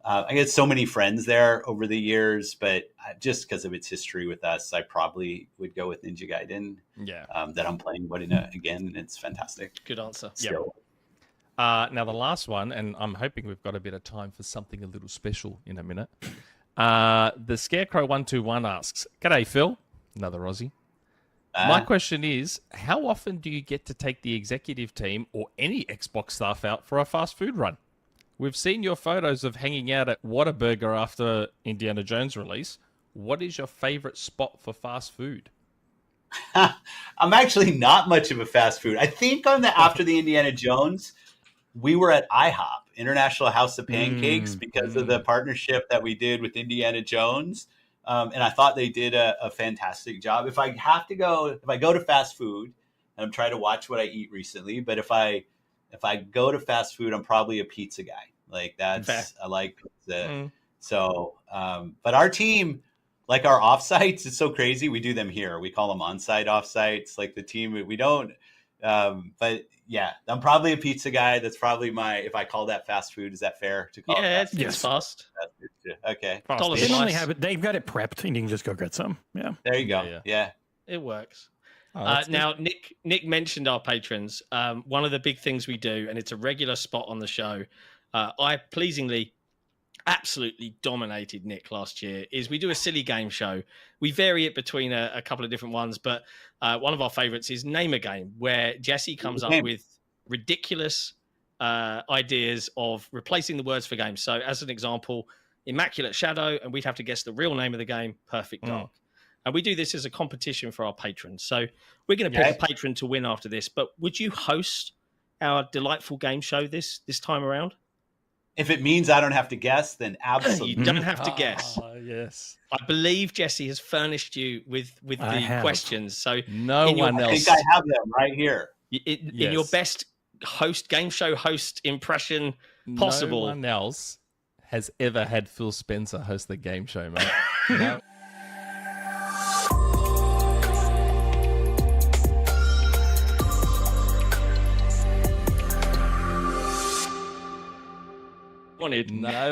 I get so many friends there over the years. But just because of its history with us, I probably would go with Ninja Gaiden. Yeah. That I'm playing again, and it's fantastic. Good answer. Still. Now, the last one, and I'm hoping we've got a bit of time for something a little special in a minute. The Scarecrow121 asks, G'day, Phil. Another Aussie. My question is, how often do you get to take the executive team or any Xbox staff out for a fast food run? We've seen your photos of hanging out at Whataburger after Indiana Jones release. What is your favorite spot for fast food? I'm actually not much of a fast food. I think after the Indiana Jones, we were at IHOP, International House of Pancakes, because of the partnership that we did with Indiana Jones. And I thought they did a fantastic job. If I go to fast food, and I'm trying to watch what I eat recently, but if I go to fast food, I'm probably a pizza guy. Like I like pizza. So, but our team, like our offsites, it's so crazy. We do them here. We call them on-site offsites. Like the team, we don't. But yeah, I'm probably a pizza guy. That's probably if I call that fast food, is that fair to call it fast food? It's fast. Okay. They normally have it. They've got it prepped, and you can just go get some. Yeah. There you go. Yeah. It works. Oh, now, Nick mentioned our patrons. One of the big things we do, and it's a regular spot on the show, I pleasingly absolutely dominated Nick last year, is we do a silly game show. We vary it between a couple of different ones, but one of our favorites is Name a Game, where Jesse comes up with ridiculous ideas of replacing the words for games. So as an example, Immaculate Shadow, and we'd have to guess the real name of the game, Perfect Dark. And we do this as a competition for our patrons. So we're going to pick a patron to win after this, but would you host our delightful game show this time around? If it means I don't have to guess, then absolutely. You don't have to guess. Yes. I believe Jesse has furnished you with the questions. So no one else. I think I have them right here. In your best game show host impression possible. No one else has ever had Phil Spencer host the game show, mate. No.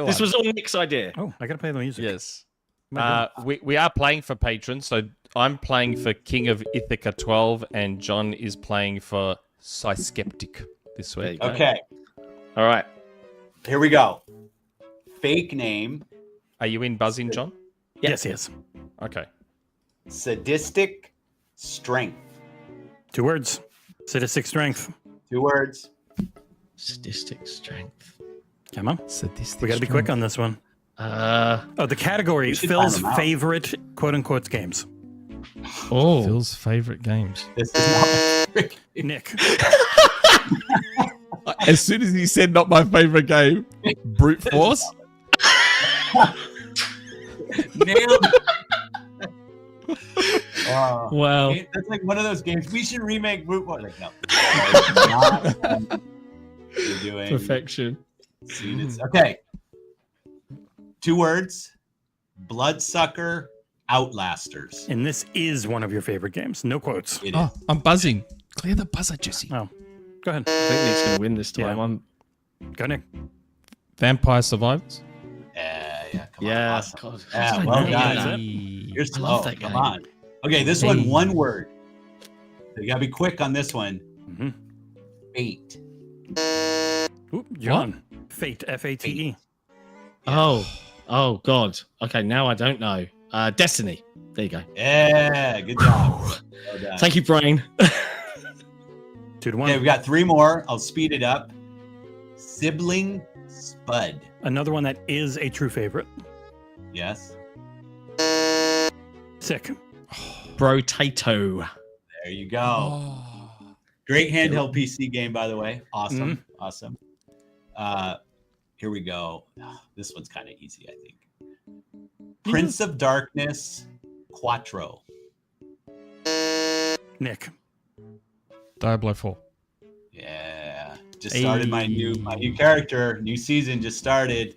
This was all Nick's idea. Oh, I gotta play the music. Yes. We are playing for patrons, so I'm playing for King of Ithaca 12, and John is playing for Skeptic this week. Okay. All right. Here we go. Fake name. Are you in buzzing, John? Yes. Okay. Sadistic strength. 2 words. Sadistic strength. 2 words. Sadistic strength. Come on. Sadistic We got to be quick on this one. The category, Phil's favorite quote-unquote games. Oh. Phil's favorite games. This is not Nick. As soon as he said not my favorite game, brute force. Nailed it. Wow. That's like one of those games. We should remake brute force. Like, no. You're doing Perfection. Okay. 2 words. Bloodsucker Outlasters. And this is one of your favorite games. No quotes. It is. I'm buzzing. Clear the buzzer, Jesse. Oh, go ahead. I think Nick's going to win this time. Yeah. Go, Nick. Vampire Survivors. Yeah, come on. Yeah. Awesome. God, Yeah, well done. Hey. You're slow. that Come game. on. Okay, this one word. So you gotta be quick on this one. Mm-hmm. Fate. Ooh, John. Fate. F-A-T-E. Oh, God. Okay, now I don't know. Destiny. There you go. Yeah, good job. Well done. Thank you, Brain. 2-1. Okay, we've got 3 more. I'll speed it up. Sibling Spud. Another one that is a true favorite. Yes. Sick. Brotato. There you go. Great handheld PC game, by the way. Awesome. Awesome. Here we go. This one's kind of easy, I think. Prince of Darkness Quattro. Nick. Diablo 4. Yeah. Just started my new character. New season just started.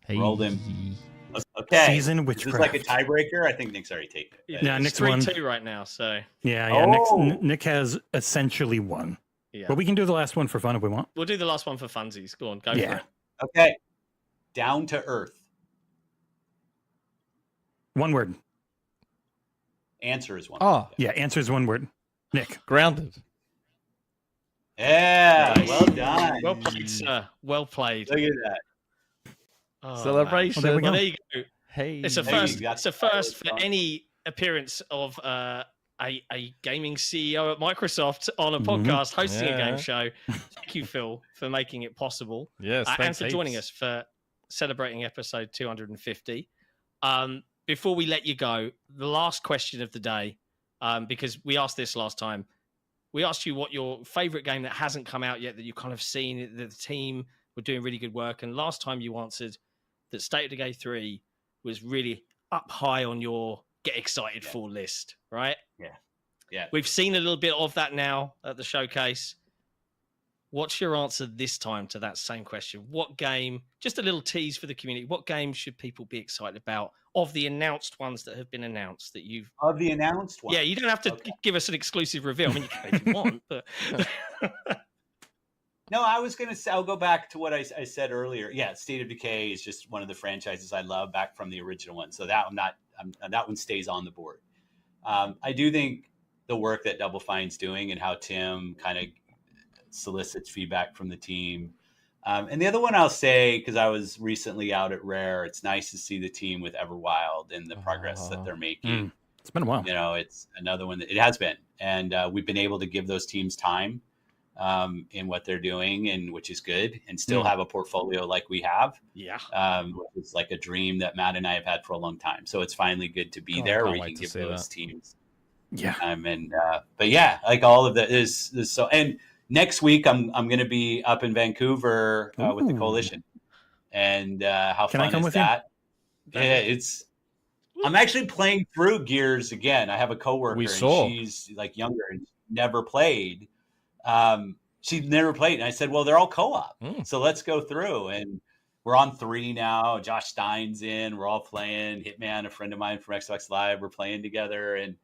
Hey. Rolled him. Okay. Season Is witchcraft. this like a tiebreaker? I think Nick's already taken it. Yeah, Nick's 3-2 right now, so Yeah. Oh. Nick has essentially won. yeah. But we can do the last one for fun if we want. We'll do the last one for funsies. Go on, go Yeah. for it. Okay. Down to Earth. 1 word. Answer is one. Oh, Yeah, answer is 1 word. Nick. Grounded. Yeah. Nice. Well done. Well played, sir. Well played. Look at that. Oh, Celebration. Well, there we Well, go. there you go. Hey. It's a Hey, first. you got It's a first for any appearance of a gaming CEO at Microsoft on a podcast hosting a game show. Thank you, Phil, for making it possible. Yes, And thanks for joining heaps. us for celebrating episode 250. Before we let you go, the last question of the day, because we asked this last time, we asked you what your favorite game that hasn't come out yet that you've kind of seen, that the team were doing really good work. And last time you answered that State of Decay 3 was really up high on your get excited for list, right? Yeah. We've seen a little bit of that now at the showcase. What's your answer this time to that same question? What game, just a little tease for the community, what game should people be excited about of the announced ones that have been announced that you've... Of the announced ones? Yeah, you don't have to give us an exclusive reveal. I mean, you can if you want, but... No, I was going to say, I'll go back to what I said earlier. Yeah, State of Decay is just one of the franchises I love back from the original one. So that that one stays on the board. I do think the work that Double Fine's doing and how Tim kind of solicits feedback from the team. And the other one I'll say, because I was recently out at Rare, it's nice to see the team with Everwild and the progress that they're making. It's been a while. You know, it's another one that it has been. And we've been able to give those teams time in what they're doing, and which is good, and still have a portfolio like we have. Yeah. Which is like a dream that Matt and I have had for a long time. So it's finally good to be there where we can give those teams. Yeah. But yeah, like all of that is so. And next week I'm going to be up in Vancouver with the Coalition, and how Can fun I come is with that? Yeah, I'm actually playing through Gears again. I have a coworker, and she's like younger and never played. She never played, and I said, well, they're all co-op, so let's go through. And we're on 3 now. Josh Stein's in. We're all playing. Hitman, a friend of mine from Xbox Live, we're playing together, and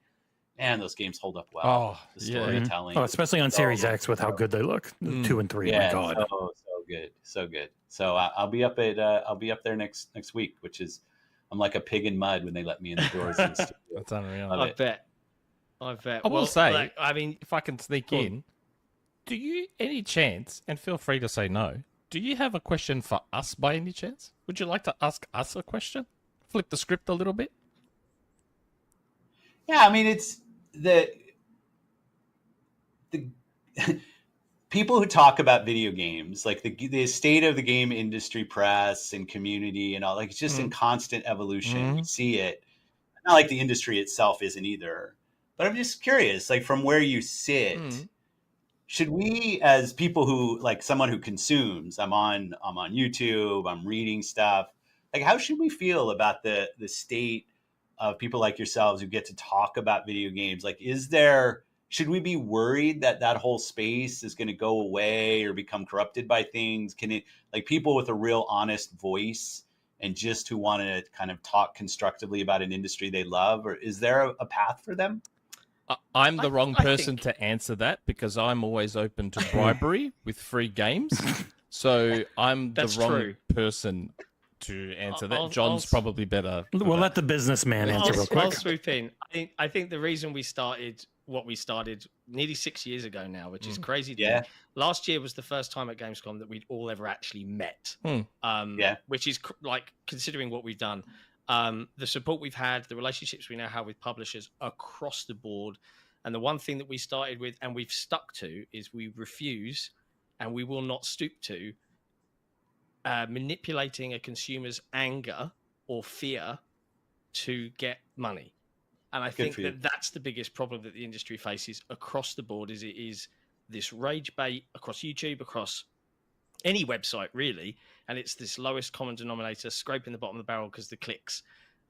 man, those games hold up well. Oh, the storytelling. Oh, especially on Series X with how good they look. 2 and 3. Yeah, my God. So good. So I'll be up there next week, which is I'm like a pig in mud when they let me in the doors. That's unreal. I bet. I will say, like, I mean, if I can sneak in, do you any chance, and feel free to say no, do you have a question for us by any chance? Would you like to ask us a question? Flip the script a little bit? Yeah, I mean, it's the people who talk about video games, like the state of the game industry, press and community and all, like it's just in constant evolution. We see it. Not like the industry itself isn't either, but I'm just curious, like from where you sit, should we, as people who, like someone who consumes, I'm on YouTube, I'm reading stuff, like how should we feel about the state of people like yourselves who get to talk about video games? Like, should we be worried that whole space is going to go away or become corrupted by things? Can it, like people with a real honest voice and just who want to kind of talk constructively about an industry they love, or is there a path for them? I'm the wrong person to answer that because I'm always open to bribery with free games. So I'm the wrong person to answer that. John's probably better. We'll let the businessman answer real quick. I'll swoop in. I think the reason we started what we started nearly 6 years ago now, which is crazy. To me. Last year was the first time at Gamescom that we'd all ever actually met. Which is like, considering what we've done, the support we've had, the relationships we now have with publishers across the board. And the one thing that we started with and we've stuck to is we refuse and we will not stoop to manipulating a consumer's anger or fear to get money. And I think that's the biggest problem that the industry faces across the board. Is it is this rage bait across YouTube, across any website really, and it's this lowest common denominator, scraping the bottom of the barrel because the clicks.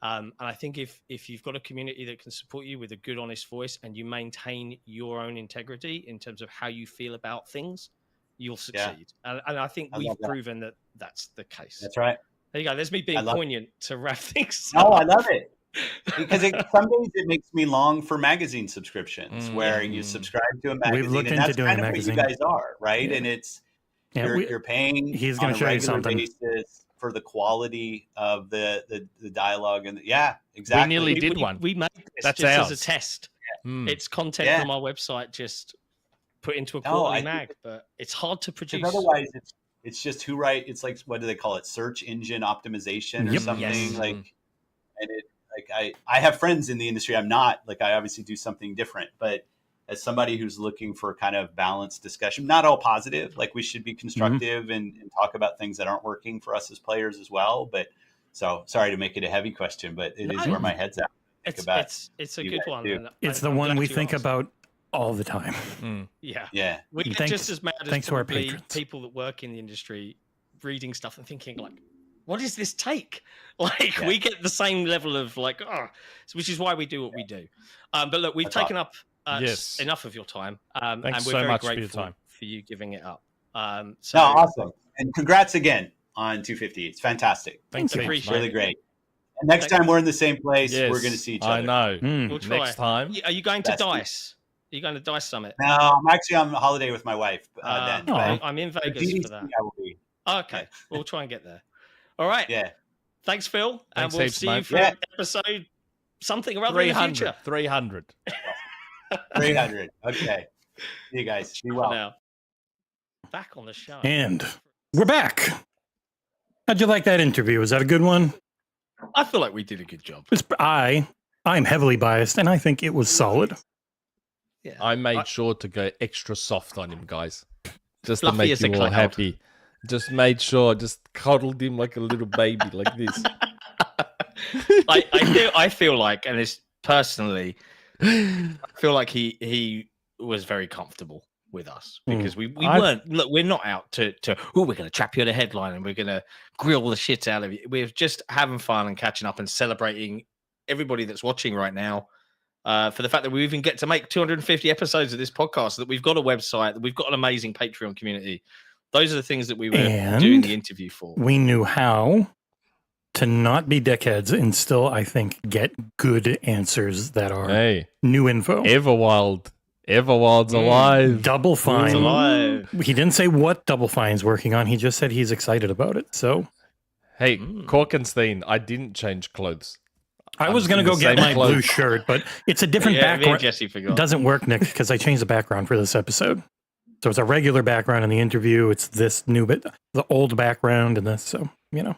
And I think if you've got a community that can support you with a good, honest voice, and you maintain your own integrity in terms of how you feel about things, you'll succeed. And I think we've proven that that's the case. That's right. There you go. There's me being poignant to wrap things up. No, I love it. Because some days it makes me long for magazine subscriptions where you subscribe to a magazine. We've looked and into that's doing kind a of magazine. What you guys are, right? And it's you're paying he's on going a to show you regular something basis for the quality of the dialogue. And exactly. We nearly did one. We made this that's just ours. as a test. It's content from our website just put into a quarterly mag, but it's hard to produce. Otherwise, it's just who write. It's like, what do they call it? Search engine optimization or something. Yes. Like, and it. Like I have friends in the industry. I'm not like, I obviously do something different, but as somebody who's looking for kind of balanced discussion, not all positive, like we should be constructive and talk about things that aren't working for us as players as well. But so sorry to make it a heavy question, but it is where my head's at. It's a good one. It's the one we think about all the time. Yeah. We get just as mad as probably people that work in the industry reading stuff and thinking like, what does this take? Like we get the same level of like, which is why we do what we do. But look, we've taken up enough of your time, Thanks and we're so very much grateful for your time. for you giving it up. No, awesome. And congrats again on 250. It's fantastic. Thanks, appreciate Really it. great. And next time we're in the same place, Yes, we're going to see each other. I know. We'll try. Next time. Are you going to Best. Dice? Are you going to Dice Summit? No, I'm actually on holiday with my wife then. But I'm in Vegas DDC, for that. I will be. Okay, we'll try and get there. All right. Yeah. Thanks, Phil. And Thanks we'll heaps, see you mate. for episode something or other in the 300. future. 300. 300. Okay. See you guys. Be well. Now, back on the show. And we're back. How'd you like that interview? Was that a good one? I feel like we did a good job. I'm heavily biased, and I think it was solid. Yeah. I made sure to go extra soft on him, guys. Just to Fluffy make as a you all cloud. happy. Just made sure, just cuddled him like a little baby, like this. I feel like, and it's personally, I feel like he was very comfortable with us because we weren't. Look, we're not out to we're going to trap you at a headline and we're going to grill the shit out of you. We're just having fun and catching up and celebrating everybody that's watching right now. For the fact that we even get to make 250 episodes of this podcast, that we've got a website, that we've got an amazing Patreon community. Those are the things that we were doing the interview for. We knew how to not be dickheads and still, I think, get good answers that are new info. Everwild's alive. Double Fine. It's alive. He didn't say what Double Fine's working on. He just said he's excited about it. So, hey, Korkenstein, I didn't change clothes. I was going to go get my blue shirt, but it's a different background. Jesse forgot. It doesn't work, Nick, because I changed the background for this episode. So it's a regular background in the interview. It's this new bit, the old background, and this. So, you know.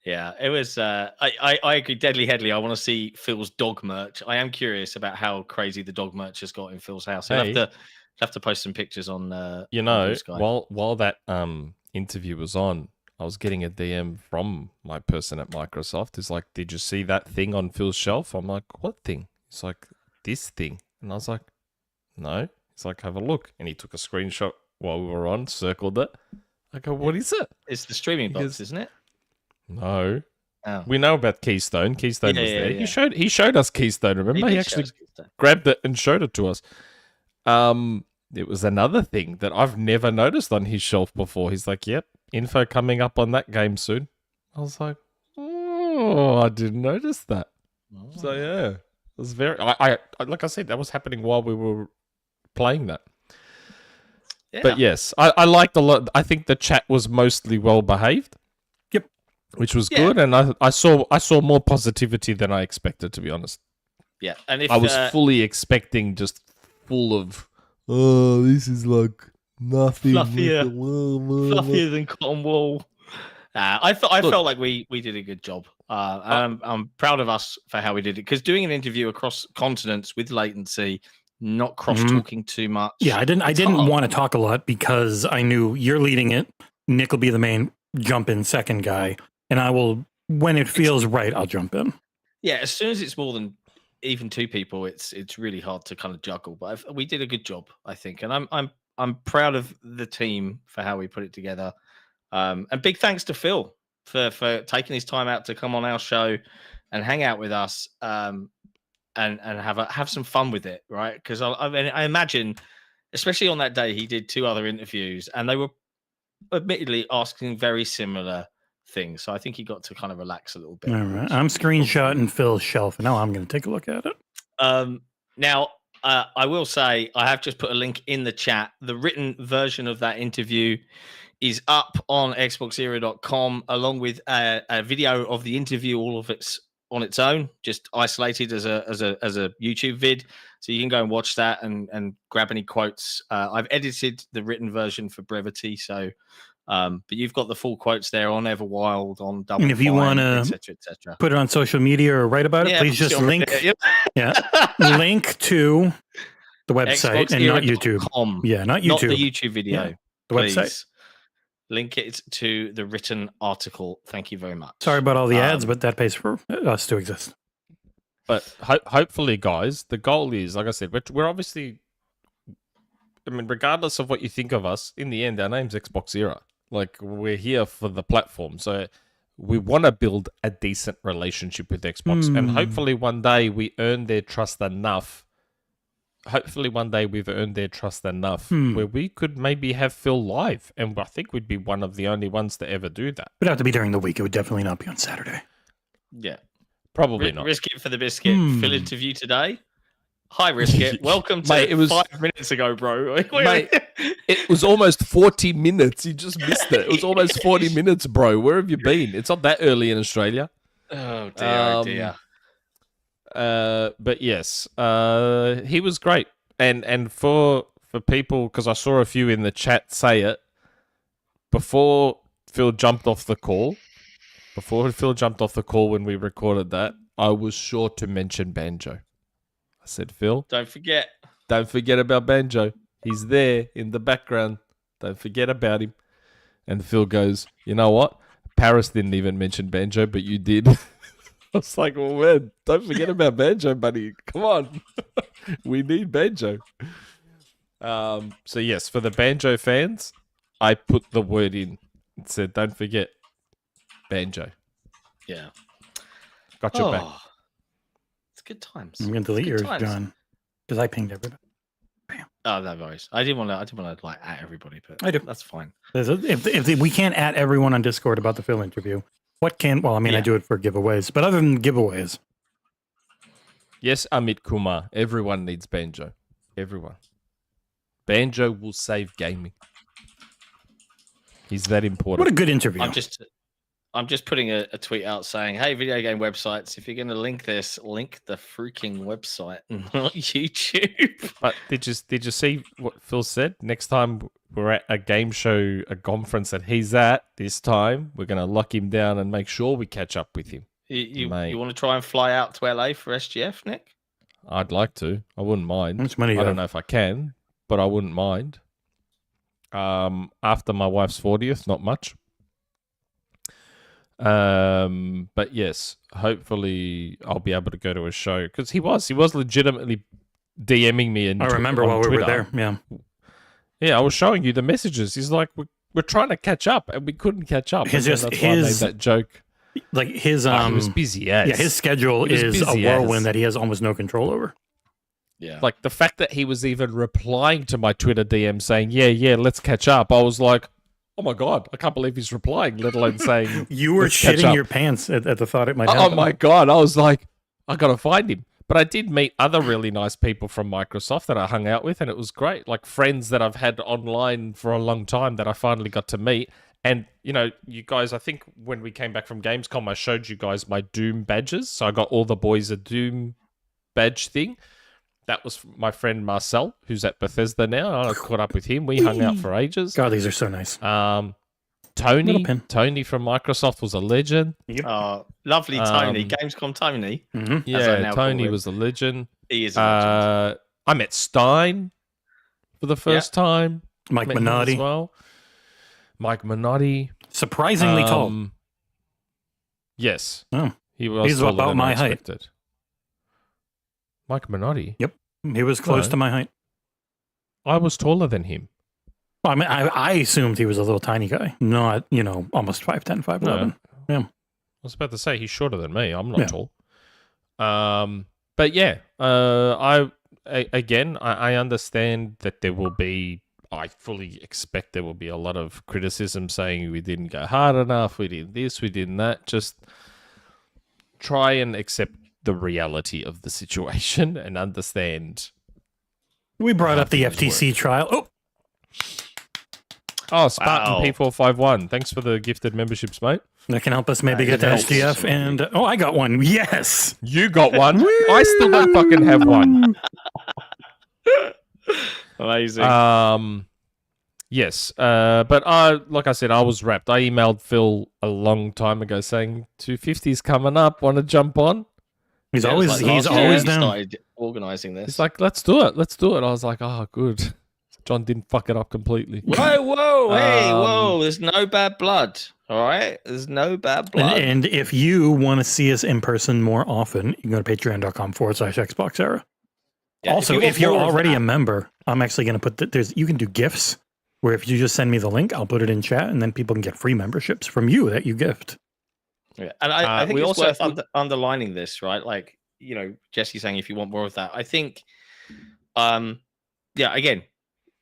Yeah, it was. I agree, Deadly Headley. I want to see Phil's dog merch. I am curious about how crazy the dog merch has got in Phil's house. I'll have to post some pictures on. On Blue Sky. while that interview was on, I was getting a DM from my person at Microsoft. He's like, "Did you see that thing on Phil's shelf?" I'm like, "What thing?" He's like, "This thing," and I was like, "No." He's like, "Have a look," and he took a screenshot while we were on, circled it. I go, "What is it?" It's the streaming box, isn't it? No. Oh. We know about Keystone. Keystone was there. Yeah. He showed us Keystone, remember? He actually grabbed it and showed it to us. It was another thing that I've never noticed on his shelf before. He's like, "Yep, info coming up on that game soon." I was like, "Oh, I didn't notice that." Oh. So yeah. It was very I like I said, that was happening while we were playing that. Yeah. But yes, I liked a lot. I think the chat was mostly well behaved. Which was good, and I saw more positivity than I expected, to be honest. Yeah, and if I was fully expecting just full of, this is like nothing fluffier than cotton wool. I felt like we did a good job. I'm proud of us for how we did it, because doing an interview across continents with latency, not cross talking too much. Yeah, I didn't want to talk a lot because I knew you're leading it. Nick will be the main jump in second guy. And I will, when it feels right, I'll jump in. Yeah, as soon as it's more than even two people, it's really hard to kind of juggle. But we did a good job, I think, and I'm proud of the team for how we put it together. And big thanks to Phil for taking his time out to come on our show and hang out with us, and have some fun with it, right? Because I imagine, especially on that day, he did 2 other interviews, and they were admittedly asking very similar things, so I think he got to kind of relax a little bit. All right, I'm screenshotting Phil's shelf, and now I'm going to take a look at it. Now, I will say I have just put a link in the chat. The written version of that interview is up on XboxEra.com, along with a video of the interview, all of it's on its own, just isolated as a YouTube vid. So you can go and watch that and grab any quotes. I've edited the written version for brevity, so. But you've got the full quotes there on Everwild, on Double. And if you want to put it on social media or write about it, please just link. Link to the website and not YouTube. Yeah, not YouTube. Not the YouTube video. Yeah, the website. Link it to the written article. Thank you very much. Sorry about all the ads, but that pays for us to exist. But hopefully, guys, the goal is, like I said, we're obviously. I mean, regardless of what you think of us, in the end, our name's Xbox Era. Like, we're here for the platform. So we want to build a decent relationship with Xbox. And hopefully one day we earn their trust enough hopefully one day we've earned their trust enough where we could maybe have Phil live, and I think we'd be one of the only ones to ever do that. It would have to be during the week. It would definitely not be on Saturday. Yeah. Probably not. Risk it for the biscuit. Phil interview today. Hi, Riskit. Welcome to Mate, it was 5 minutes ago, bro. Mate, it was almost 40 minutes. You just missed it. It was almost 40 minutes, bro. Where have you been? It's not that early in Australia. Oh, dear. But yes, he was great. And for people, because I saw a few in the chat say it, before Phil jumped off the call when we recorded that, I was sure to mention Banjo. I said, Phil, don't forget about Banjo. He's there in the background. Don't forget about him. And Phil goes, you know what? Paris didn't even mention Banjo, but you did. I was like, well, man, don't forget about Banjo, buddy. Come on. We need Banjo. So, yes, for the Banjo fans, I put the word in and said, don't forget Banjo. Yeah. Got your back. It's good times. I'm going to delete yours, John, because I pinged everybody. Bam. Oh, no worries. I didn't want to like at everybody, but I do. That's fine. If we can't at everyone on Discord about the Phil interview, what can? Well, I mean, I do it for giveaways, but other than giveaways, yes, Amit Kumar. Everyone needs Banjo. Everyone. Banjo will save gaming. He's that important. What a good interview! I'm just putting a tweet out saying, hey, video game websites, if you're going to link this, link the freaking website, not YouTube. But did you see what Phil said? Next time we're at a game show, a conference that he's at, this time, we're going to lock him down and make sure we catch up with him. You want to try and fly out to LA for SGF, Nick? I'd like to. I wouldn't mind. How much money? I don't know if I can, but I wouldn't mind. After my wife's 40th, not much. But yes, hopefully I'll be able to go to a show because he was legitimately DMing me. And I remember while we were there. Yeah, I was showing you the messages. He's like, we're trying to catch up, and we couldn't catch up. That's why I made that joke. Like his he was busy as. Yeah, his schedule is a whirlwind that he has almost no control over. Yeah, like the fact that he was even replying to my Twitter DM saying, "Yeah, let's catch up." I was like, oh my God, I can't believe he's replying, let alone saying... You were shitting your pants at the thought it might happen. Oh my God, I was like, I got to find him. But I did meet other really nice people from Microsoft that I hung out with, and it was great. Like friends that I've had online for a long time that I finally got to meet. And, you know, you guys, I think when we came back from Gamescom, I showed you guys my Doom badges. So I got all the boys a Doom badge thing. That was my friend Marcel, who's at Bethesda now. I caught up with him. We hung out for ages. God, these are so nice. Tony from Microsoft was a legend. Yep. Lovely Tony. Gamescom Tony. Mm-hmm. Yeah, Tony was a legend. He is a legend. I met Stein for the first time. Mike Minotti. As well. Mike Minotti. Surprisingly tall. Yes. Oh. He's about my height. Mike Minotti? Yep. He was close to my height. I was taller than him. Well, I mean, I assumed he was a little tiny guy, not, almost 5'10", 5'11". No. Yeah. I was about to say he's shorter than me. I'm not tall. But yeah, I understand that there will be, I fully expect there will be a lot of criticism saying we didn't go hard enough, we did this, we did that. Just try and accept the reality of the situation and understand. We brought up the FTC trial. Oh, Spartan P451. Thanks for the gifted memberships, mate. That can help us maybe get to SGF. And I got one. Yes. You got one. I still don't fucking have one. Amazing. Yes. But like I said, I was wrapped. I emailed Phil a long time ago saying 250's coming up. Want to jump on? He's always down. Started organizing this. He's like, let's do it. I was like, oh, good. John didn't fuck it up completely. Whoa. There's no bad blood. All right? There's no bad blood. And if you want to see us in person more often, you can go to patreon.com/XboxEra. Yeah, also, if you're already a member, I'm actually going to put you can do gifts where if you just send me the link, I'll put it in chat and then people can get free memberships from you that you gift. Yeah, and I think it's worth underlining this, right? Like, Jesse saying if you want more of that, I think Yeah, again,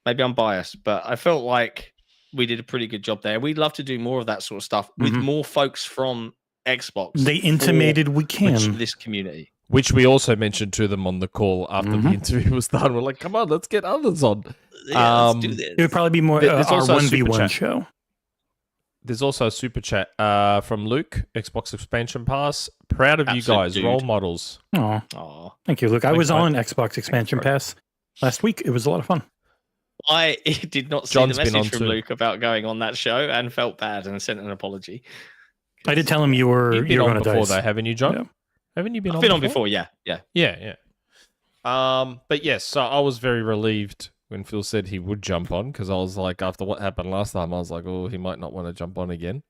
maybe I'm biased, but I felt like we did a pretty good job there. We'd love to do more of that sort of stuff with more folks from Xbox. They intimated we can. This community. Which we also mentioned to them on the call after the interview was done. We're like, come on, let's get others on. Yeah, let's do this. It would probably be more our 1v1 show. There's also a super chat from Luke, Xbox Expansion Pass. Proud of you guys, dude. role models. Oh, thank you, Luke. I was on Xbox Expansion Pass last week. It was a lot of fun. I did not see the message from Luke about going on that show and felt bad and sent an apology. I did tell him you were on on before, though, haven't you, John? Yeah. Haven't you been I've on been before? on before, yeah. But yes, so I was very relieved when Phil said he would jump on, because I was like, after what happened last time, I was like, oh, he might not want to jump on again.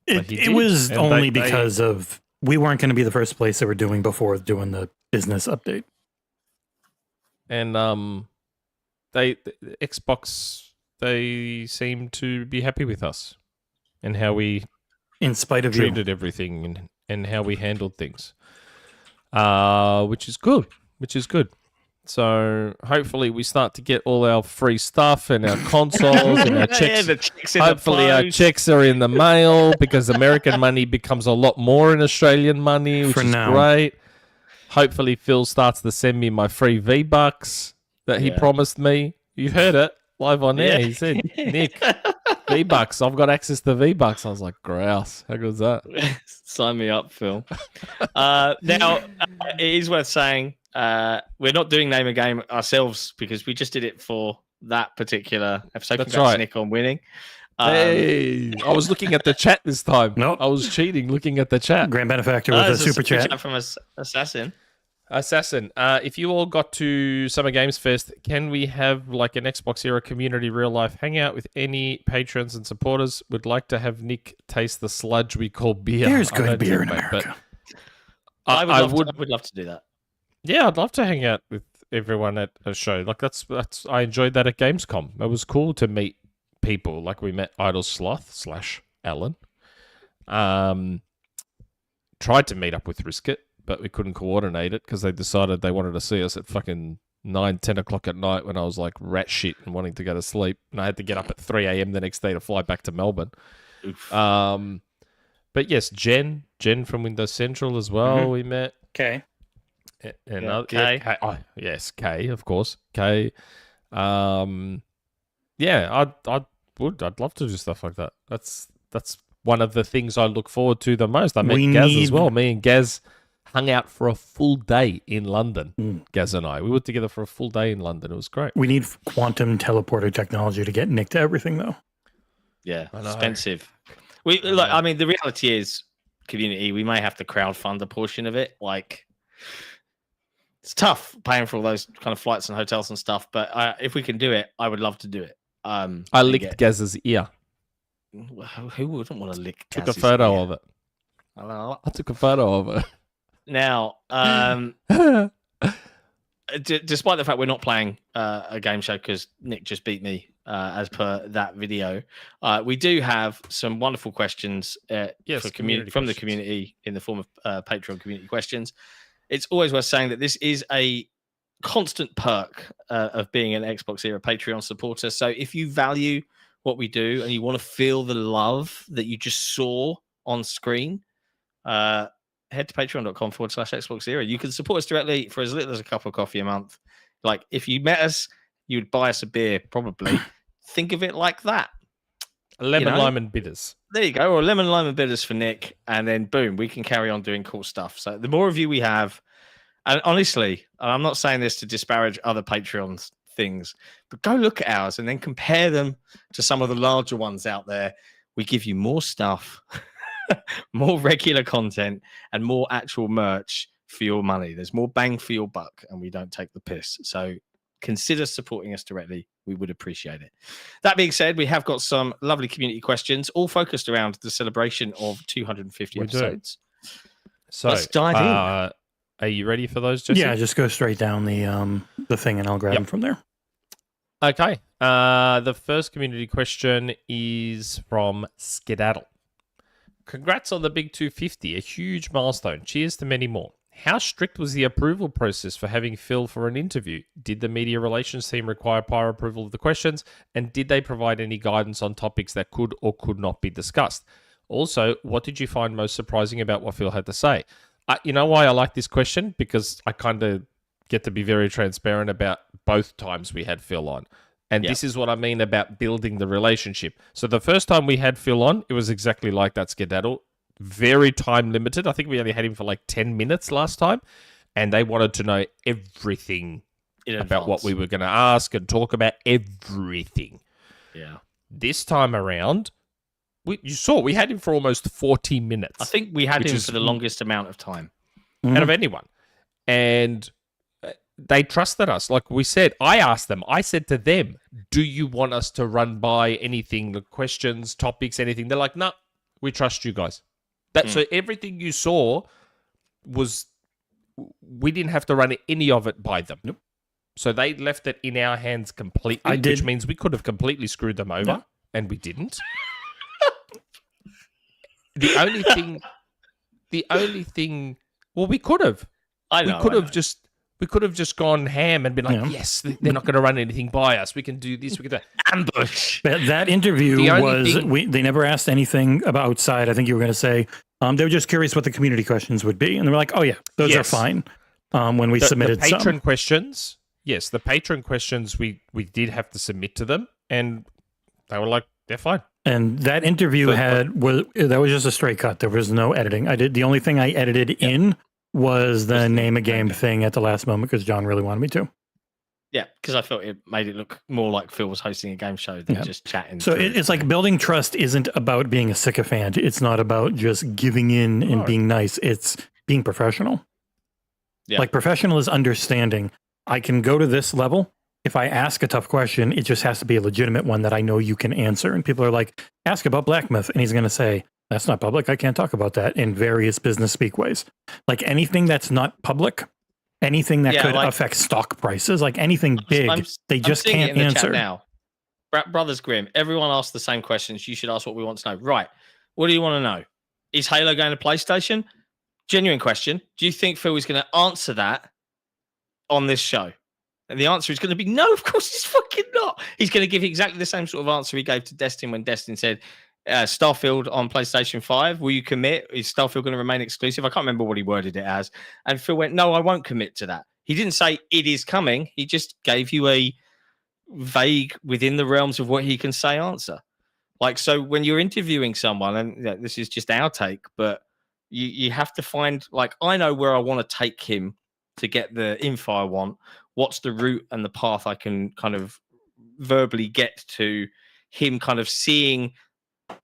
It was only because of we weren't going to be the first place they were doing before doing the business update. And Xbox, they seem to be happy with us and how we, in spite of treated everything and how we handled things, which is good. So hopefully we start to get all our free stuff and our consoles and our checks. The checks Hopefully our checks are in the mail, because American money becomes a lot more in Australian money, which is great. Hopefully Phil starts to send me my free V-Bucks that he promised me. You heard it live on air. He said, Nick, V-Bucks. I've got access to V-Bucks. I was like, grouse. How good's that? Sign me up, Phil. Now, it is worth saying, we're not doing Name a Game ourselves, because we just did it for that particular episode. That's right. Nick on winning. Hey, I was looking at the chat this time. Nope. I was cheating looking at the chat. Grand Benefactor with a super chat from Assassin. If you all got to Summer Games Fest, can we have like an Xbox Era community real life hangout with any patrons and supporters? Would like to have Nick taste the sludge we call beer. There's good beer in America. I would love to do that. Yeah, I'd love to hang out with everyone at a show. Like that's I enjoyed that at Gamescom. It was cool to meet people. Like we met Idle Sloth / Alan. Tried to meet up with Risket, but we couldn't coordinate it because they decided they wanted to see us at fucking 9-10 o'clock at night when I was like rat shit and wanting to go to sleep, and I had to get up at 3 a.m. the next day to fly back to Melbourne. But yes, Jen from Windows Central as well. We met. Okay. And Kay. Yes, Kay, of course. Kay. I'd love to do stuff like that. That's one of the things I look forward to the most. I met Gaz as well. Me and Gaz hung out for a full day in London. Gaz and I. We were together for a full day in London. It was great. We need quantum teleporter technology to get Nick to everything, though. Yeah, expensive. The reality is, community, we may have to crowdfund a portion of it. Like, it's tough paying for all those kind of flights and hotels and stuff. But if we can do it, I would love to do it. I licked Gaz's ear. Who wouldn't want to lick Gaz's Took a photo ear? of it. I took a photo of it. Now, despite the fact we're not playing a game show because Nick just beat me as per that video, we do have some wonderful questions from the community in the form of Patreon community questions. It's always worth saying that this is a constant perk of being an Xbox Era Patreon supporter. So if you value what we do and you want to feel the love that you just saw on screen, head to patreon.com/Xbox Era. You can support us directly for as little as a cup of coffee a month. Like, if you met us, you'd buy us a beer, probably. Think of it like that. Lemon, lime, and bitters. There you go. Or lemon, lime, and bitters for Nick. And then, boom, we can carry on doing cool stuff. So the more of you we have, and honestly, I'm not saying this to disparage other Patreons things, but go look at ours and then compare them to some of the larger ones out there. We give you more stuff, more regular content, and more actual merch for your money. There's more bang for your buck, and we don't take the piss. So consider supporting us directly. We would appreciate it. That being said, we have got some lovely community questions, all focused around the celebration of 250 episodes. So let's dive in. Are you ready for those, Jesse? Yeah, just go straight down the thing and I'll grab them from there. Okay. The first community question is from Skedaddle. Congrats on the big 250, a huge milestone. Cheers to many more. How strict was the approval process for having Phil for an interview? Did the media relations team require prior approval of the questions? And did they provide any guidance on topics that could or could not be discussed? Also, what did you find most surprising about what Phil had to say? You know why I like this question? Because I kind of get to be very transparent about both times we had Phil on. And this is what I mean about building the relationship. So the first time we had Phil on, it was exactly like that, Skedaddle. Very time limited. I think we only had him for like 10 minutes last time. And they wanted to know everything about what we were going to ask and talk about everything. Yeah. This time around, you saw we had him for almost 40 minutes. I think we had him for the longest amount of time. Out of anyone. And they trusted us. Like we said, I asked them, I said to them, do you want us to run by anything, the questions, topics, anything? They're like, no, we trust you guys. So everything you saw was, we didn't have to run any of it by them. Nope. So they left it in our hands completely, which means we could have completely screwed them over, and we didn't. The only thing, well, we could have. We could have just gone ham and been like, yes, they're not going to run anything by us. We can do this. We can do that. Ambush. But that interview they never asked anything about outside. I think you were going to say, they were just curious what the community questions would be. And they were like, oh, yeah, those are fine. When we submitted the patron questions, the patron questions, we did have to submit to them. And they were like, they're fine. And that interview that was just a straight cut. There was no editing. The only thing I edited in was the name a game thing at the last moment because John really wanted me to. Yeah, because I felt it made it look more like Phil was hosting a game show than just chatting. So it's like building trust isn't about being a sycophant. It's not about just giving in and being nice. It's being professional. Yeah. Like professional is understanding. I can go to this level. If I ask a tough question, it just has to be a legitimate one that I know you can answer. And people are like, ask about Black Myth. And he's going to say, that's not public. I can't talk about that in various business speak ways. Like anything that's not public, anything that could affect stock prices, like anything big, they just can't answer. Now, Brothers Grimm, everyone asks the same questions. You should ask what we want to know. Right. What do you want to know? Is Halo going to PlayStation? Genuine question. Do you think Phil is going to answer that on this show? And the answer is going to be no, of course he's fucking not. He's going to give exactly the same sort of answer he gave to Destin when Destin said, Starfield on PlayStation 5, will you commit? Is Starfield going to remain exclusive? I can't remember what he worded it as. And Phil went, no, I won't commit to that. He didn't say it is coming. He just gave you a vague, within the realms of what he can say answer. Like, so when you're interviewing someone, and this is just our take, but you have to find, like, I know where I want to take him to get the info I want. What's the route and the path I can kind of verbally get to him kind of seeing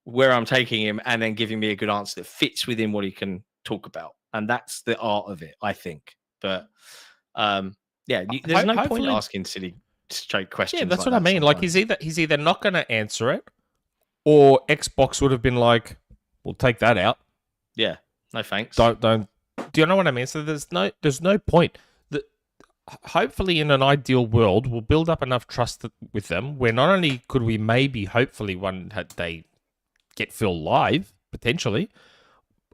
where I'm taking him and then giving me a good answer that fits within what he can talk about. And that's the art of it, I think. But there's no point asking silly straight questions. Yeah, that's what I mean. Sometimes. Like he's either not going to answer it, or Xbox would have been like, "We'll take that out." Yeah, no thanks. Don't. Do you know what I mean? So there's no point. Hopefully, in an ideal world, we'll build up enough trust with them where not only could we maybe, hopefully, one day get Phil live, potentially,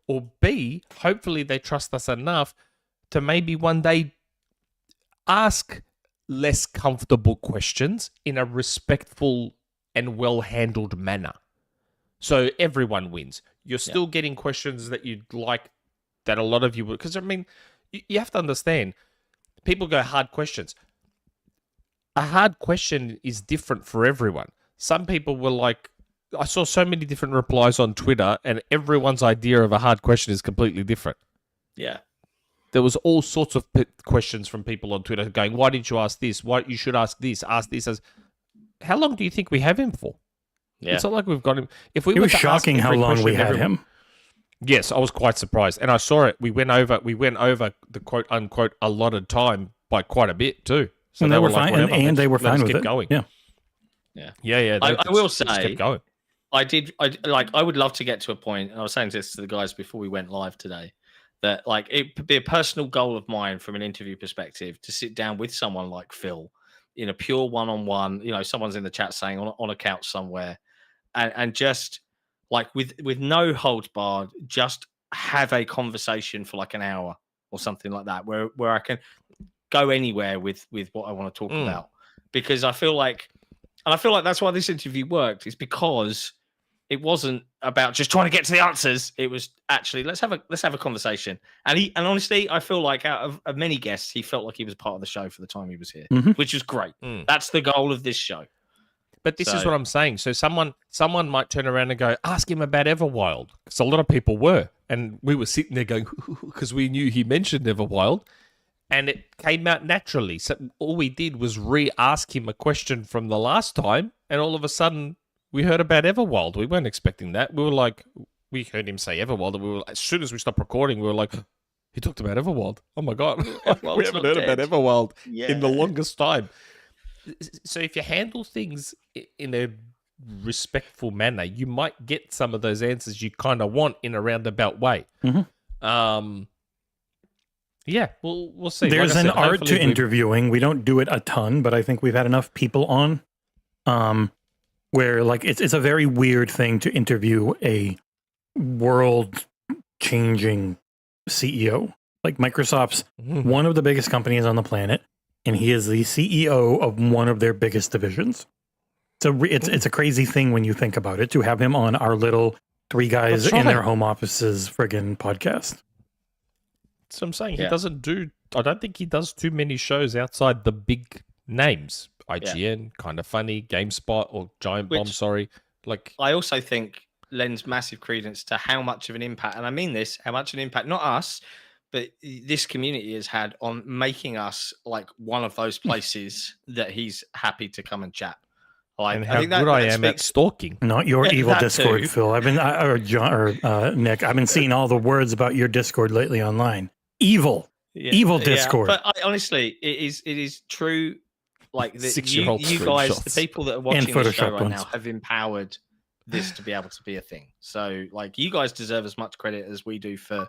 or B, hopefully they trust us enough to maybe one day ask less comfortable questions in a respectful and well-handled manner. So everyone wins. You're still getting questions that you'd like, that a lot of you would, because I mean, you have to understand, people go hard questions. A hard question is different for everyone. Some people were like, I saw so many different replies on Twitter, and everyone's idea of a hard question is completely different. Yeah. There was all sorts of questions from people on Twitter going, why didn't you ask this? Why you should ask this? How long do you think we have him for? Yeah. It's not like we've got him. If we it was shocking how long we had him. Yes, I was quite surprised. And I saw it. We went over the quote unquote allotted time by quite a bit too. So and they were fine, and they were fine with it. Going. Yeah. I will say, kept going. I would love to get to a point, and I was saying this to the guys before we went live today, that like it would be a personal goal of mine from an interview perspective to sit down with someone like Phil in a pure one-on-one, someone's in the chat saying on a couch somewhere, and just like with no holds barred, just have a conversation for like an hour or something like that, where I can go anywhere with what I want to talk about, because I feel like that's why this interview worked, is because it wasn't about just trying to get to the answers. It was actually let's have a conversation. And honestly, I feel like out of many guests, he felt like he was part of the show for the time he was here, which was great. That's the goal of this show. But this is what I'm saying. So someone might turn around and go, ask him about Everwild. Because a lot of people were. And we were sitting there going, because we knew he mentioned Everwild. And it came out naturally. So all we did was re-ask him a question from the last time. And all of a sudden, we heard about Everwild. We weren't expecting that. We were like, we heard him say Everwild. And we were, as soon as we stopped recording, we were like, he talked about Everwild. Oh my God. We haven't heard about Everwild in the longest time. So if you handle things in a respectful manner, you might get some of those answers you kind of want in a roundabout way. Yeah, we'll see. There's an art to interviewing. We don't do it a ton, but I think we've had enough people on where like it's a very weird thing to interview a world-changing CEO. Like Microsoft's one of the biggest companies on the planet, and he is the CEO of one of their biggest divisions. So it's a crazy thing when you think about it, to have him on our little three guys in their home offices friggin' podcast. That's what I'm saying. He doesn't I don't think he does too many shows outside the big names. IGN, Kind of Funny, GameSpot, or Giant Bomb, Like, I also think lends massive credence to how much of an impact, and I mean this, how much an impact, not us, but this community has had on making us like one of those places that he's happy to come and chat. Like, and how good I am at stalking. Not your evil Discord, Phil. I've been, Nick, I've been seeing all the words about your Discord lately online. Evil Discord. But honestly, it is true. Like you guys, the people that are watching the show right now, have empowered this to be able to be a thing. So, like, you guys deserve as much credit as we do for,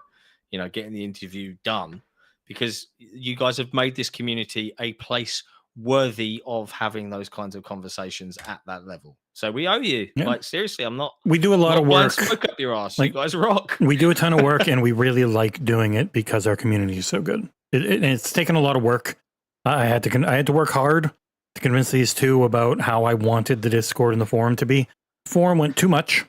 getting the interview done, because you guys have made this community a place worthy of having those kinds of conversations at that level. So we owe you. Yeah. Like, seriously, we do a lot of work. Smoke up your ass. Like, you guys rock. We do a ton of work, and we really like doing it because our community is so good. It's taken a lot of work. I had to work hard to convince these two about how I wanted the Discord and the forum to be. Forum went too much.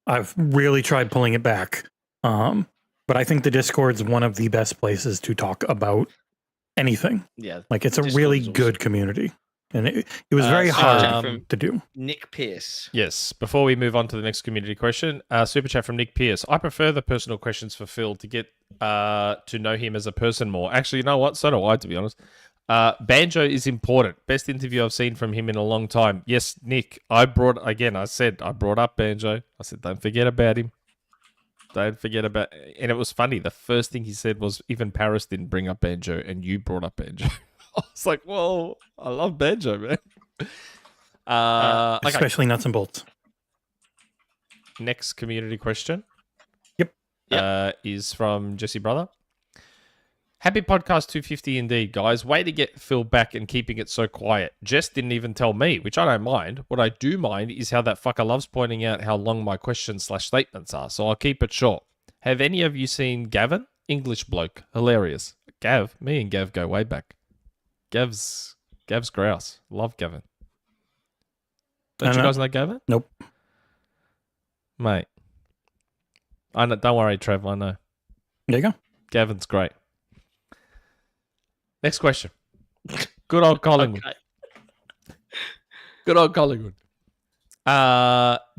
I've really tried pulling it back. But I think the Discord's one of the best places to talk about anything. Yeah. Like, it's a really good community. And it was very hard to do. Nick Pierce. Yes. Before we move on to the next community question, super chat from Nick Pierce. I prefer the personal questions for Phil to get to know him as a person more. Actually, you know what? So do I, to be honest. Banjo is important. Best interview I've seen from him in a long time. Yes, Nick, I brought up Banjo. I said, don't forget about him. Don't forget about... And it was funny. The first thing he said was, even Paris didn't bring up Banjo, and you brought up Banjo. I was like, whoa, I love Banjo, man. Especially nuts and bolts. Next community question. Yep. Is from Jesse Brother. Happy podcast 250 indeed, guys. Way to get Phil back and keeping it so quiet. Jess didn't even tell me, which I don't mind. What I do mind is how that fucker loves pointing out how long my questions/statements are, so I'll keep it short. Have any of you seen Gavin? English bloke. Hilarious. Gav? Me and Gav go way back. Gav's grouse. Love Gavin. Don't you guys know Gavin? Nope. Mate. I know, don't worry, Trev. I know. There you go. Gavin's great. Next question. Good old Collingwood. Okay. Good old Collingwood.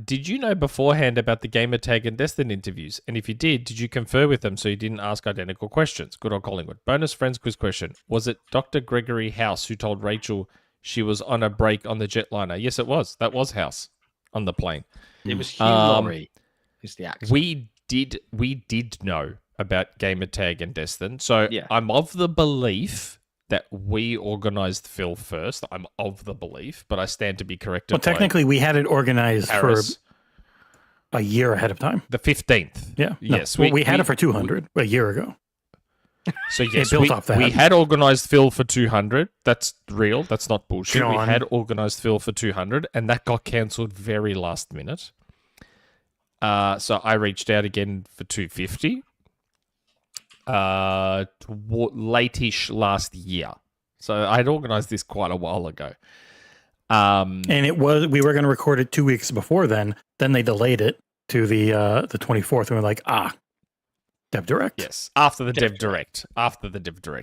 Did you know beforehand about the gamertag and Destiny interviews? And if you did you confer with them so you didn't ask identical questions? Good old Collingwood. Bonus friends quiz question. Was it Dr. Gregory House who told Rachel she was on a break on the jetliner? Yes, it was. That was House on the plane. It was Hugh Laurie who's the actor. We did know about gamertag and Destin. So I'm of the belief that we organised Phil first. I'm of the belief, but I stand to be corrected. Well, technically, we had it organised Paris. For a year ahead of time. The 15th. Yeah. Yes. No. We had it for 200 a year ago. So yes, we had organised Phil for 200. That's real. That's not bullshit. We had organised Phil for 200, and that got cancelled very last minute. So I reached out again for 250. late-ish last year. So I'd organized this quite a while ago. And we were going to record it 2 weeks before then. Then they delayed it to the 24th, and we're like, Dev Direct. Yes, after the Dev Direct.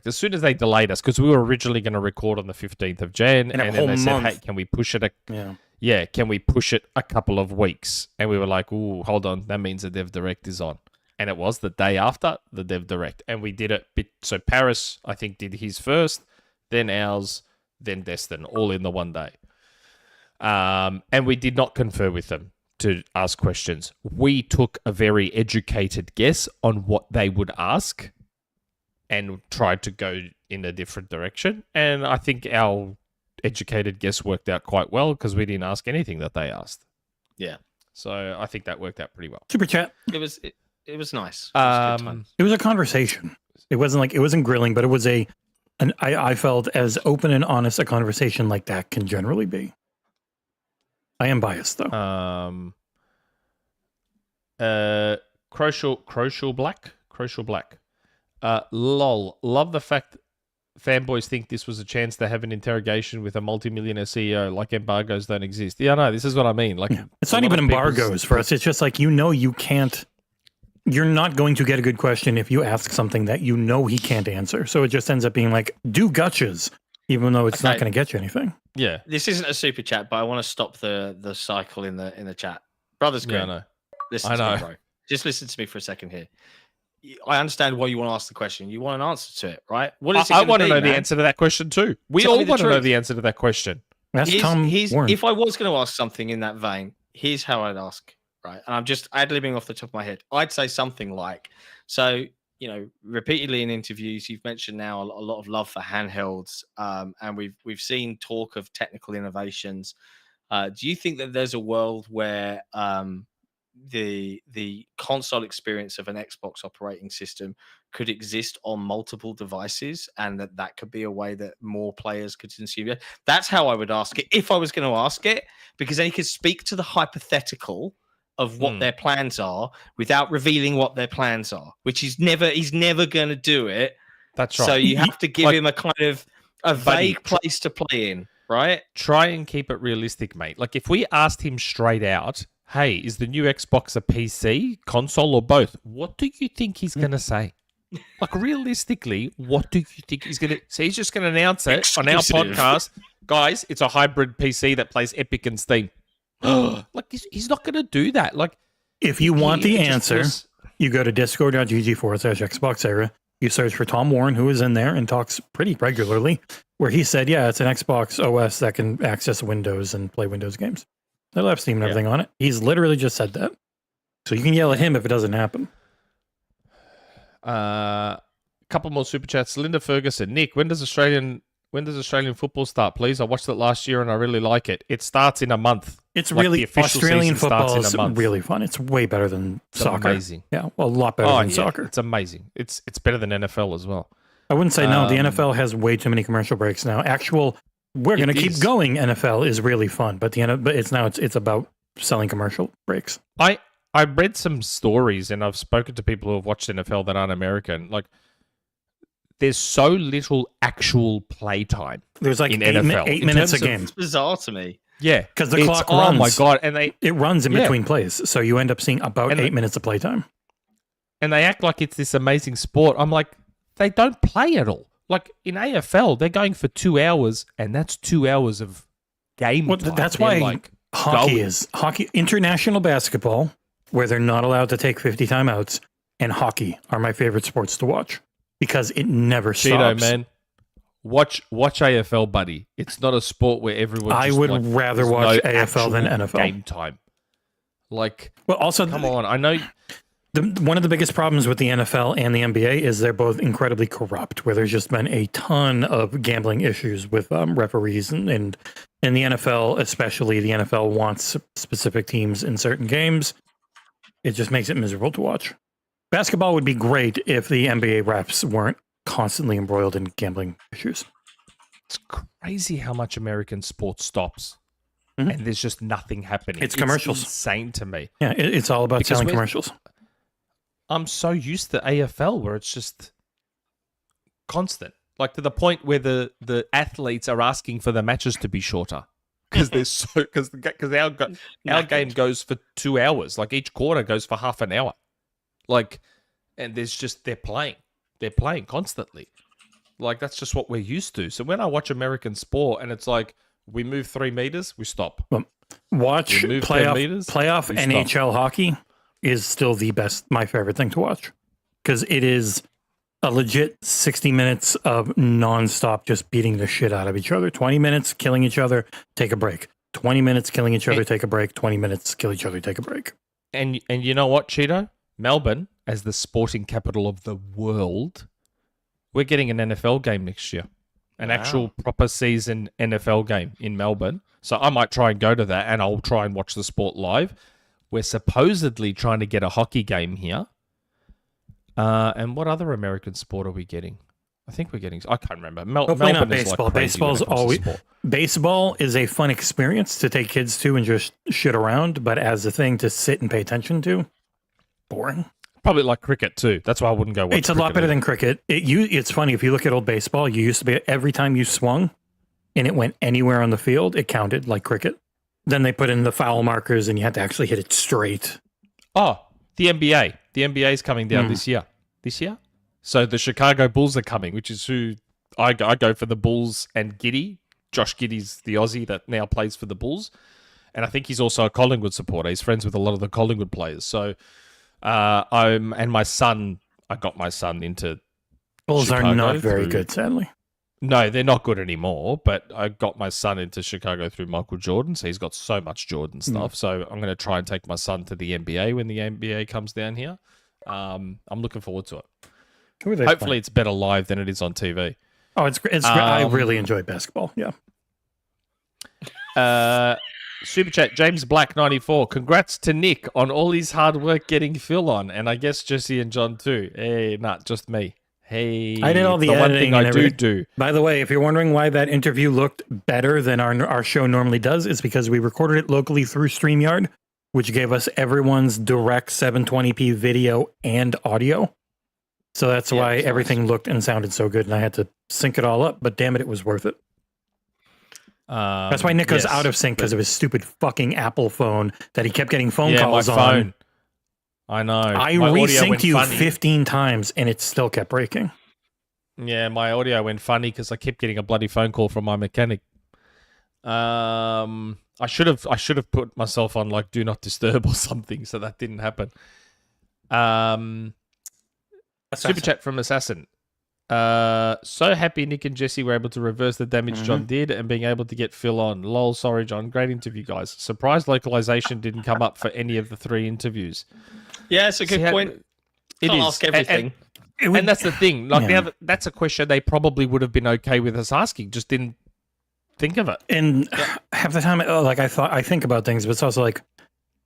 As soon as they delayed us, because we were originally going to record on the 15th of Jan, and then they said, hey, can we push it? Can we push it a couple of weeks? And we were like, ooh, hold on, that means the Dev Direct is on. And it was the day after the Dev Direct. And we did it. So Paris, I think, did his first, then ours, then Destin, all in the one day. And we did not confer with them to ask questions. We took a very educated guess on what they would ask and tried to go in a different direction. And I think our educated guess worked out quite well because we didn't ask anything that they asked. Yeah. So I think that worked out pretty well. Super chat. It was nice. It was a conversation. It wasn't grilling, but it was I felt as open and honest a conversation like that can generally be. I am biased though. Crocial Black. Lol. Love the fact fanboys think this was a chance to have an interrogation with a multimillionaire CEO. Like embargoes don't exist. Yeah, no, this is what I mean. Like, it's not even embargoes for us. It's just like you can't. You're not going to get a good question if you ask something that you know he can't answer. So it just ends up being like, do gotchas, even though it's not going to get you anything. Yeah. This isn't a super chat, but I want to stop the cycle in the chat. Brothers Green. Yeah, I know. Listen to me, bro. Just listen to me for a second here. I understand why you want to ask the question. You want an answer to it, right? What is it I want to know the answer to that question too. We all want to know the answer to that question. That's Tom Warren. If I was going to ask something in that vein, here's how I'd ask, right? And I'm just ad-libbing off the top of my head. I'd say something like, so, repeatedly in interviews, you've mentioned now a lot of love for handhelds, and we've seen talk of technical innovations. Do you think that there's a world where the console experience of an Xbox operating system could exist on multiple devices, and that could be a way that more players could consume it? That's how I would ask it if I was going to ask it, because then he could speak to the hypothetical of what their plans are without revealing what their plans are, which he's never going to do it. That's right. So you have to give him a kind of a vague place to play in, right? Try and keep it realistic, mate. Like if we asked him straight out, hey, is the new Xbox a PC, console, or both? What do you think he's going to say? Like realistically, what do you think he's going to say? He's just going to announce it on our podcast. Guys, it's a hybrid PC that plays Epic and Steam. Like he's not going to do that. Like if you want the answer, you go to discord.gg/XboxEra. You search for Tom Warren, who is in there and talks pretty regularly, where he said, yeah, it's an Xbox OS that can access Windows and play Windows games. They'll have Steam and everything on it. He's literally just said that. So you can yell at him if it doesn't happen. Couple more super chats. Linda Ferguson. Nick, when does Australian football start, please? I watched it last year and I really like it. It starts in a month. It's like really, Australian football is really fun. It's way better than soccer. Amazing. Yeah, well, a lot better than soccer. It's amazing. It's better than NFL as well. I wouldn't say no. The NFL has way too many commercial breaks now. We're going to keep going. NFL is really fun, but it's about selling commercial breaks. I read some stories and I've spoken to people who have watched NFL that aren't American. Like, there's so little actual play time. There's like in NFL. 8 minutes a game. It's bizarre to me. Yeah, because the clock runs. Oh my god! And it runs in between plays, so you end up seeing about 8 minutes of playtime. And they act like it's this amazing sport. I'm like, they don't play at all. Like in AFL, they're going for 2 hours, and that's 2 hours of game time. That's why hockey, international basketball, where they're not allowed to take 50 timeouts, and hockey are my favorite sports to watch because it never stops. Man. Watch AFL, buddy. It's not a sport where everyone. I would rather watch AFL than NFL game time. Like, well, also come on. I know one of the biggest problems with the NFL and the NBA is they're both incredibly corrupt. Where there's just been a ton of gambling issues with referees, and in the NFL, especially, the NFL wants specific teams in certain games. It just makes it miserable to watch. Basketball would be great if the NBA refs weren't constantly embroiled in gambling issues. It's crazy how much American sports stops, and there's just nothing happening. It's commercials. Insane to me. Yeah, it's all about selling commercials. I'm so used to AFL where it's just constant, like to the point where the athletes are asking for the matches to be shorter because our game goes for 2 hours. Like each quarter goes for half an hour. Like, and they're playing constantly. Like that's just what we're used to. So when I watch American sport and it's like we move 3 meters, we stop. Watch playoff NHL stop. hockey is still my favorite thing to watch because it is a legit 60 minutes of nonstop just beating the shit out of each other. 20 minutes killing each other, take a break. 20 minutes killing each other, take a break. 20 minutes kill each other, take a break. And you know what, Cheeto? Melbourne, as the sporting capital of the world, we're getting an NFL game next year. An actual proper season NFL game in Melbourne. So I might try and go to that and I'll try and watch the sport live. We're supposedly trying to get a hockey game here. And what other American sport are we getting? I think we're getting... I can't remember. Hopefully not baseball. Baseball is a fun experience to take kids to and just shit around. But as a thing to sit and pay attention to, boring. Probably like cricket too. That's why I wouldn't go watch It's a lot better than cricket. It's funny, if you look at old baseball, you used to be, every time you swung and it went anywhere on the field, it counted like cricket. Then they put in the foul markers and you had to actually hit it straight. Oh, the NBA. The NBA is coming down this year. This year? So the Chicago Bulls are coming, which is who I go for, the Bulls and Giddey. Josh Giddey's the Aussie that now plays for the Bulls. And I think he's also a Collingwood supporter. He's friends with a lot of the Collingwood players. So I got my son into Bulls Chicago are not very good, sadly. No, they're not good anymore, but I got my son into Chicago through Michael Jordan, so he's got so much Jordan stuff. So I'm going to try and take my son to the NBA when the NBA comes down here. I'm looking forward to it. Hopefully it's better live than it is on TV. Oh, it's great. I really enjoy basketball, yeah. Superchat, James Black 94. Congrats to Nick on all his hard work getting Phil on, and I guess Jesse and John too. Hey, not just me. Hey, I did all the one editing thing I and everything. do. By the way, if you're wondering why that interview looked better than our show normally does, it's because we recorded it locally through StreamYard, which gave us everyone's direct 720p video and audio. So that's why everything looked and sounded so good, and I had to sync it all up. But damn it, it was worth it. That's why Nick was out of sync because of his stupid fucking Apple phone that he kept getting phone calls my phone. On. I know. I resynced you 15 times and it still kept breaking. Yeah, my audio went funny because I kept getting a bloody phone call from my mechanic. I should have put myself on like do not disturb or something, so that didn't happen. Super chat from Assassin. So happy Nick and Jesse were able to reverse the damage John did and being able to get Phil on. Lol, sorry John. Great interview, guys. Surprised localization didn't come up for any of the 3 interviews. Yeah, it's a good point. Can't ask everything. And that's the thing. Like that's a question they probably would have been okay with us asking, just didn't think of it. And half the time, I think about things, but it's also like,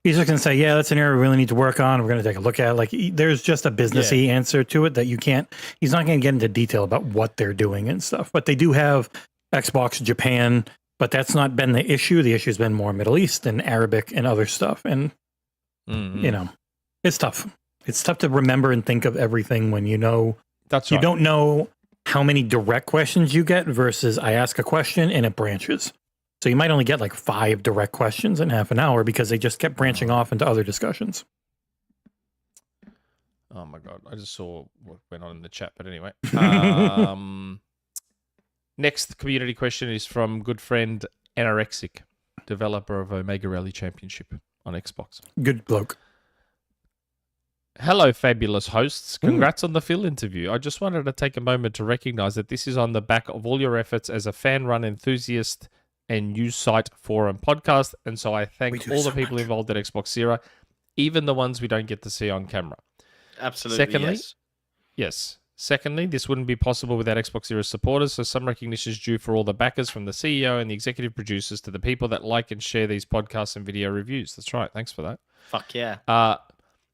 he's just going to say, yeah, that's an area we really need to work on. We're going to take a look at it. Like, there's just a businessy answer to it that you can't, he's not going to get into detail about what they're doing and stuff. But they do have Xbox Japan, but that's not been the issue. The issue has been more Middle East and Arabic and other stuff. And, you know, it's tough. It's tough to remember and think of everything when you know, you don't know how many direct questions you get versus I ask a question and it branches. So you might only get like 5 direct questions in half an hour because they just kept branching off into other discussions. Oh my God. I just saw what went on in the chat, but anyway. Next community question is from good friend nrXic, developer of Omega Rally Championship on Xbox. Good bloke. Hello, fabulous hosts. Congrats on the Phil interview. I just wanted to take a moment to recognize that this is on the back of all your efforts as a fan-run enthusiast and news site, forum, podcast. And so I thank all the people involved at XboxEra, even the ones we don't get to see on camera. Absolutely. Secondly, yes. Secondly, this wouldn't be possible without XboxEra supporters, so some recognition is due for all the backers, from the CEO and the executive producers to the people that like and share these podcasts and video reviews. That's right. Thanks for that. Fuck yeah.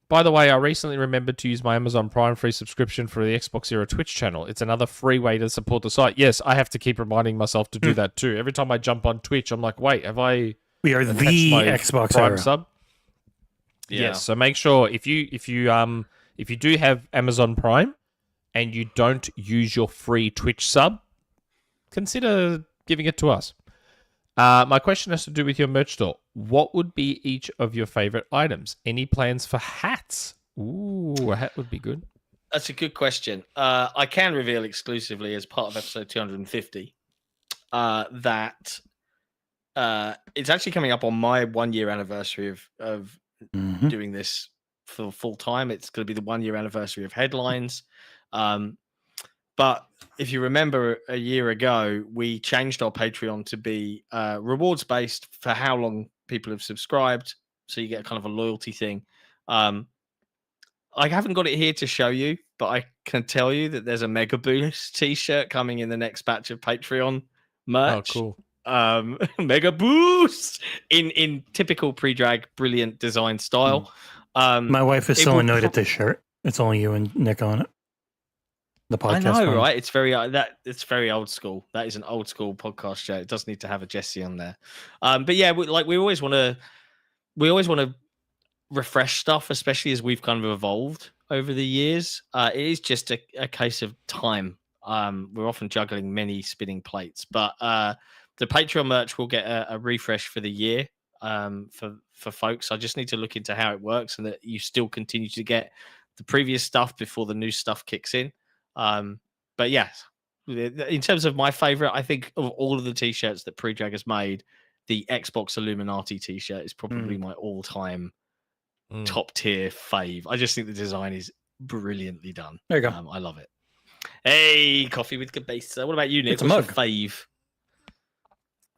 By the way, I recently remembered to use my Amazon Prime free subscription for the XboxEra Twitch channel. It's another free way to support the site. Yes, I have to keep reminding myself to do that too. Every time I jump on Twitch, I'm like, wait, have I... We are the Xbox Prime Era sub? Yeah. Yes, so make sure if you If you do have Amazon Prime and you don't use your free Twitch sub, consider giving it to us. My question has to do with your merch store. What would be each of your favorite items? Any plans for hats? Ooh, a hat would be good. That's a good question. I can reveal exclusively as part of episode 250 that it's actually coming up on my 1 year anniversary of doing this for full time. It's going to be the 1 year anniversary of Headlines. But if you remember a year ago, we changed our Patreon to be rewards based for how long people have subscribed. So you get kind of a loyalty thing. I haven't got it here to show you, but I can tell you that there's a Mega Boost t-shirt coming in the next batch of Patreon merch. Oh, cool. Mega Boost in typical pre-drag brilliant design style. My wife is so annoyed at this shirt. It's only you and Nick on it. The podcast. I know, one. right? It's very it's very old school. That is an old school podcast shirt. It does need to have a Jesse on there. But yeah, we always want to refresh stuff, especially as we've kind of evolved over the years. It is just a case of time. We're often juggling many spinning plates, but the Patreon merch will get a refresh for the year for folks. I just need to look into how it works and that you still continue to get the previous stuff before the new stuff kicks in. But yes, in terms of my favorite, I think of all of the t-shirts that Pre-Drag has made, the Xbox Illuminati t-shirt is probably my all-time top tier fave. I just think the design is brilliantly done. There you go. I love it. Hey, coffee with Cabeza. What about you, Nick? It's a What's mug. your fave?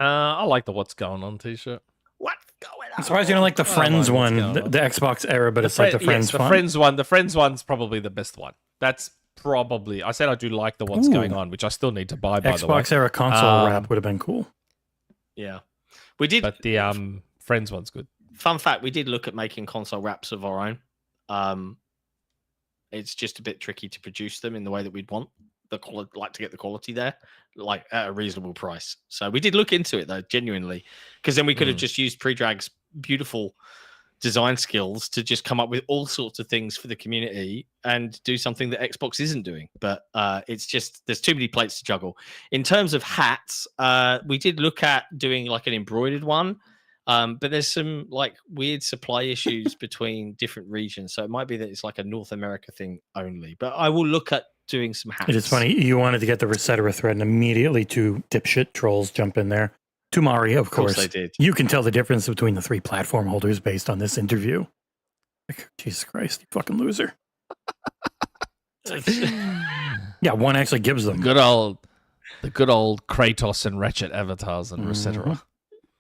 I like the What's Going On t-shirt. What's going on? I'm surprised you don't like the Friends one, the Xbox era, but it's like the Friends the font. Friends one. The Friends one's probably the best one. That's probably. I said I do like the What's Going On, which I still need to buy. By the way, Xbox era console wrap would have been cool. Yeah, we did. But the Friends one's good. Fun fact: we did look at making console wraps of our own. It's just a bit tricky to produce them in the way that we'd want. Like to get the quality there, like at a reasonable price. So we did look into it though, genuinely, because then we could have just used Pre-Drag's beautiful design skills to just come up with all sorts of things for the community and do something that Xbox isn't doing. But it's just there's too many plates to juggle. In terms of hats, we did look at doing like an embroidered one. But there's some like weird supply issues between different regions. So it might be that it's like a North America thing only. But I will look at doing some hats. It is funny. You wanted to get the Resetera thread, and immediately two dipshit trolls jump in there. Tumari, of course. They did. You can tell the difference between the three platform holders based on this interview. Like, Jesus Christ, you fucking loser. Yeah, one actually gives them. The good old Kratos and Ratchet avatars and Resetera.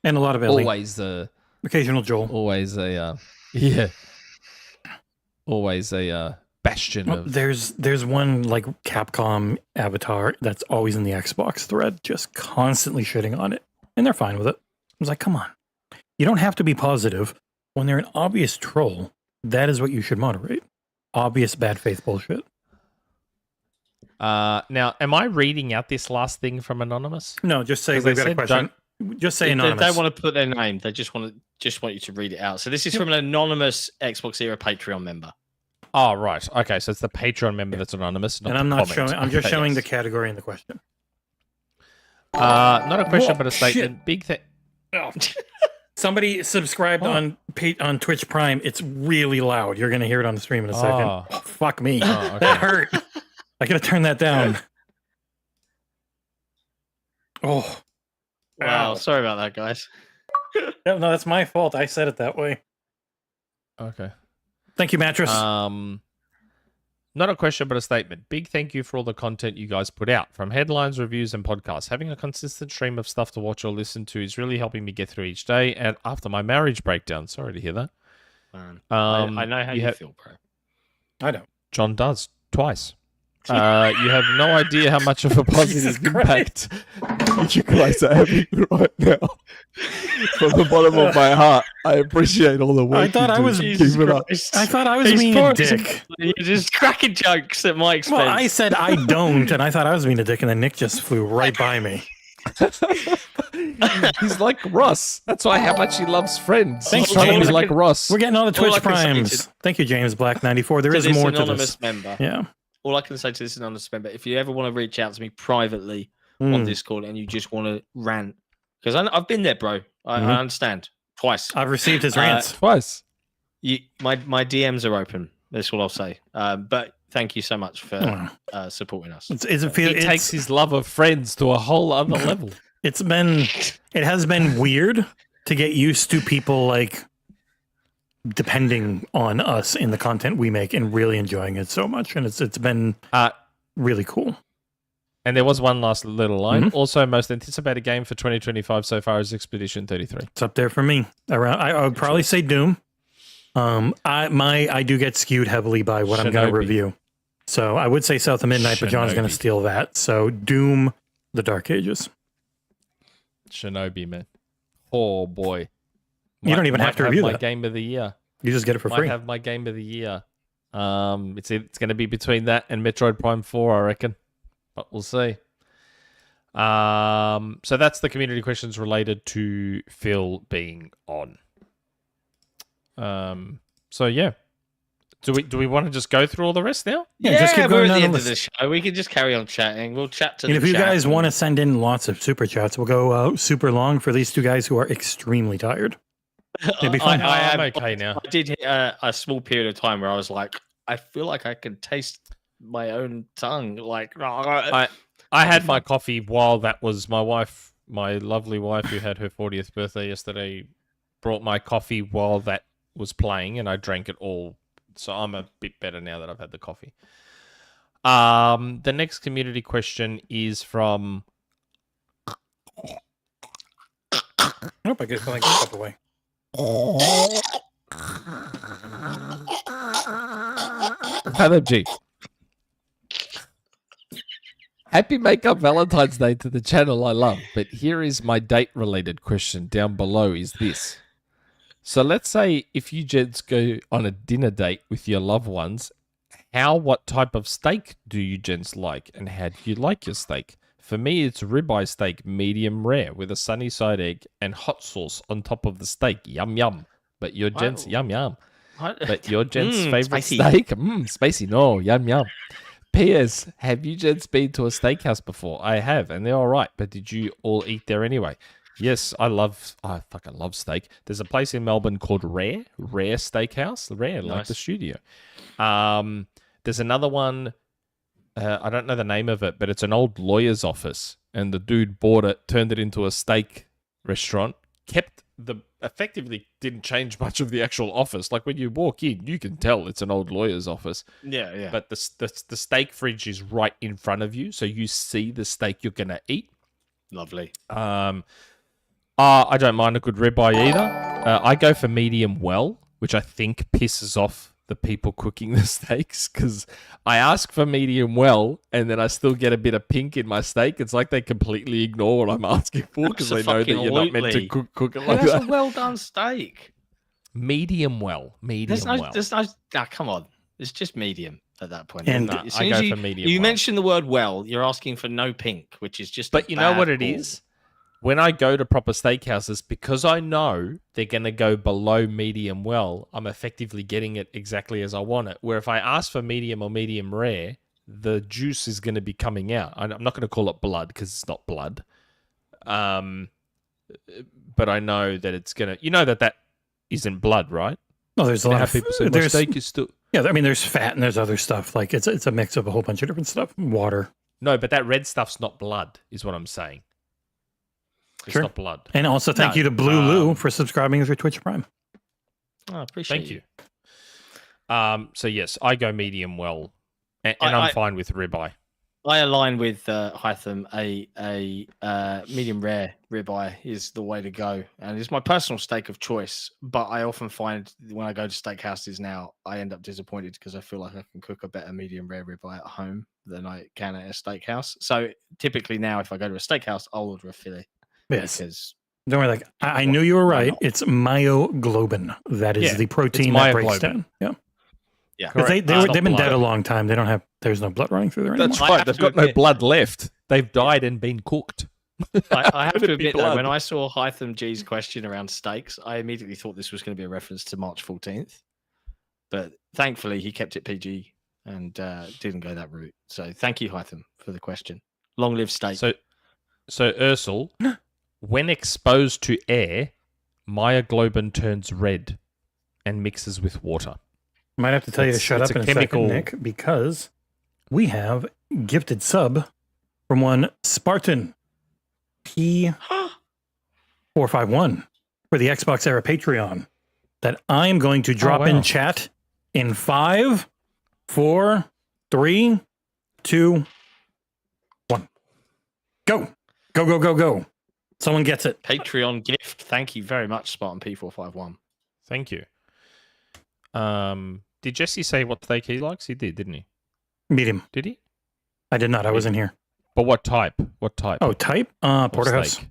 And a lot of Ellie. Always the Occasional Joel. always a always a bastion Well, of. there's one like Capcom avatar that's always in the Xbox thread, just constantly shitting on it, and they're fine with it. I was like, come on, you don't have to be positive when they're an obvious troll. That is what you should moderate. Obvious bad faith bullshit. Now, am I reading out this last thing from Anonymous? No, just say 'Cause we've they got a said question. Just say They anonymous. don't want to put their name. They just want you to read it out. So this is from an anonymous Xbox Era Patreon member. Oh, right. Okay, so it's the Patreon member that's anonymous. And I'm not the showing. comment. I'm just Okay, showing the yes. category in the question. Not a question, Whoa, but a statement. Big thing. Somebody subscribed on Twitch Prime. It's really loud. You're gonna hear it on the stream in a second. Oh. Oh, fuck me. Oh, okay. That hurt. I gotta turn that down. Oh. Wow, sorry about that, guys. No, that's my fault. I said it that way. Okay. Thank you, mattress. Not a question, but a statement. Big thank you for all the content you guys put out, from headlines, reviews, and podcasts. Having a consistent stream of stuff to watch or listen to is really helping me get through each day. And after my marriage breakdown, sorry to hear that. Man, I know how you feel, bro. I don't. John does twice. You have no idea how much of a positive impact you guys are having right now. From the bottom of my heart, I appreciate all the work. I thought I was. Keep it up. I thought I was being a dick. You're just cracking jokes at my expense. Well, I said I don't, and I thought I was being a dick, and then Nick just flew right by me. He's like Ross. That's why how much he loves Friends. Thanks, He's trying to James. be like Ross. We're getting all the All I Twitch can say primes. is- Thank you, James Black 94. There is this more to anonymous this. member. Yeah. All I can say to this anonymous member, if you ever want to reach out to me privately on Discord and you just want to rant, because I've been there, bro. I understand. Twice. I've received his rants. Twice. My DMs are open. That's what I'll say. But thank you so much for supporting us. He takes his love of Friends to a whole other level. It has been weird to get used to people like depending on us in the content we make and really enjoying it so much. And it's been really cool. And there was one last little line. Also, most anticipated game for 2025 so far is Expedition 33. It's up there for me. I would probably say Doom. I do get skewed heavily by what I'm going to review. So I would say South of Midnight, but John's going to steal that. So Doom, The Dark Ages. Shinobi, man. Oh, boy. You don't even have to review my that. Game of the year. You just get it for Might free. have my Game of the year. It's going to be between that and Metroid Prime 4, I reckon. But we'll see. So that's the community questions related to Phil being on. So yeah. Do we want to just go through all the rest now? Yeah, just keep we're going at down the the end of list. the show. We can just carry on chatting. We'll chat to And the if you chat guys and- want to send in lots of super chats, we'll go super long for these two guys who are extremely tired. It'd be fun. I'm okay now. I did hit a small period of time where I was like, I feel like I can taste my own tongue. Like, I had my coffee while that was my wife, my lovely wife who had her 40th birthday yesterday, brought my coffee while that was playing, and I drank it all. So I'm a bit better now that I've had the coffee. The next community question is from... Nope, I guess I can step away. Hytham G. Happy Makeup Valentine's Day to the channel I love, but here is my date-related question down below is this. So let's say if you gents go on a dinner date with your loved ones, what type of steak do you gents like, and how do you like your steak? For me, it's ribeye steak, medium rare, with a sunny side egg and hot sauce on top of the steak. Yum, yum. But your gents, yum, yum. But your gents' favorite spicy. steak? Spicy, no, yum, yum. P.S. Have you gents been to a steakhouse before? I have, and they're all right. But did you all eat there anyway? Yes, I fucking love steak. There's a place in Melbourne called Rare Steakhouse. Rare, like Nice. the studio. There's another one. I don't know the name of it, but it's an old lawyer's office, and the dude bought it, turned it into a steak restaurant, effectively didn't change much of the actual office. Like when you walk in, you can tell it's an old lawyer's office. Yeah. But the steak fridge is right in front of you, so you see the steak you're gonna eat. Lovely. I don't mind a good ribeye either. I go for medium well, which I think pisses off the people cooking the steaks, because I ask for medium well and then I still get a bit of pink in my steak. It's like they completely ignore what I'm asking for because they know that you're not meant to cook it like That's that. a well done steak. Medium well. There's no. Come on. It's just medium at that point. And isn't it? As I soon go as for medium You well. mentioned the word well. You're asking for no pink, which is just. But a you know bad what it call. is? When I go to proper steakhouses, because I know they're going to go below medium well, I'm effectively getting it exactly as I want it. Where if I ask for medium or medium rare, the juice is going to be coming out. I'm not going to call it blood because it's not blood. But I know that it's going to... You know that isn't blood, right? No, there's a You know lot how of people say, my steak is still... Yeah, I mean, there's fat and there's other stuff. Like it's a mix of a whole bunch of different stuff. Water. No, but that red stuff's not blood, is what I'm saying. It's Sure. not blood. And also thank you to Blue Lou for subscribing with your Twitch Prime. I appreciate Thank you. So yes, I go medium well, and I'm fine with ribeye. I align with Hytham. A medium rare ribeye is the way to go, and it's my personal steak of choice. But I often find when I go to steakhouses now, I end up disappointed because I feel like I can cook a better medium rare ribeye at home than I can at a steakhouse. So typically now, if I go to a steakhouse, I'll order a fillet. Yes. Because Don't worry, like I knew you were right. It's myoglobin. That is Yeah, the protein that breaks myoglobin. down. Yeah. yeah, Because Correct. they've been Blood. dead a long time. There's no blood running through there anymore. That's I right. have They've to got no admit- blood left. They've died and been cooked. I have Could it to be admit, though, blood? when I saw Hytham G's question around steaks, I immediately thought this was going to be a reference to March 14th. But thankfully, he kept it PG and didn't go that route. So thank you, Hytham, for the question. Long live steak. So Ursel, when exposed to air, myoglobin turns red and mixes with water. Might have to tell you to It's- shut it's up a in chemical- a second, Nick, because we have gifted sub from one Spartan P451 for the Xbox Era Patreon that I'm going to drop wow. in chat in 5, 4, 3, 2, 1. Go. Go, go, go, go. Someone gets it. Patreon gift. Thank you very much, Spartan P451. Thank you. Did Jesse say what steak he likes? He did, didn't he? Meet him. Did he? I did not. I wasn't here. But what type? What type? Oh, type? of Porterhouse. steak?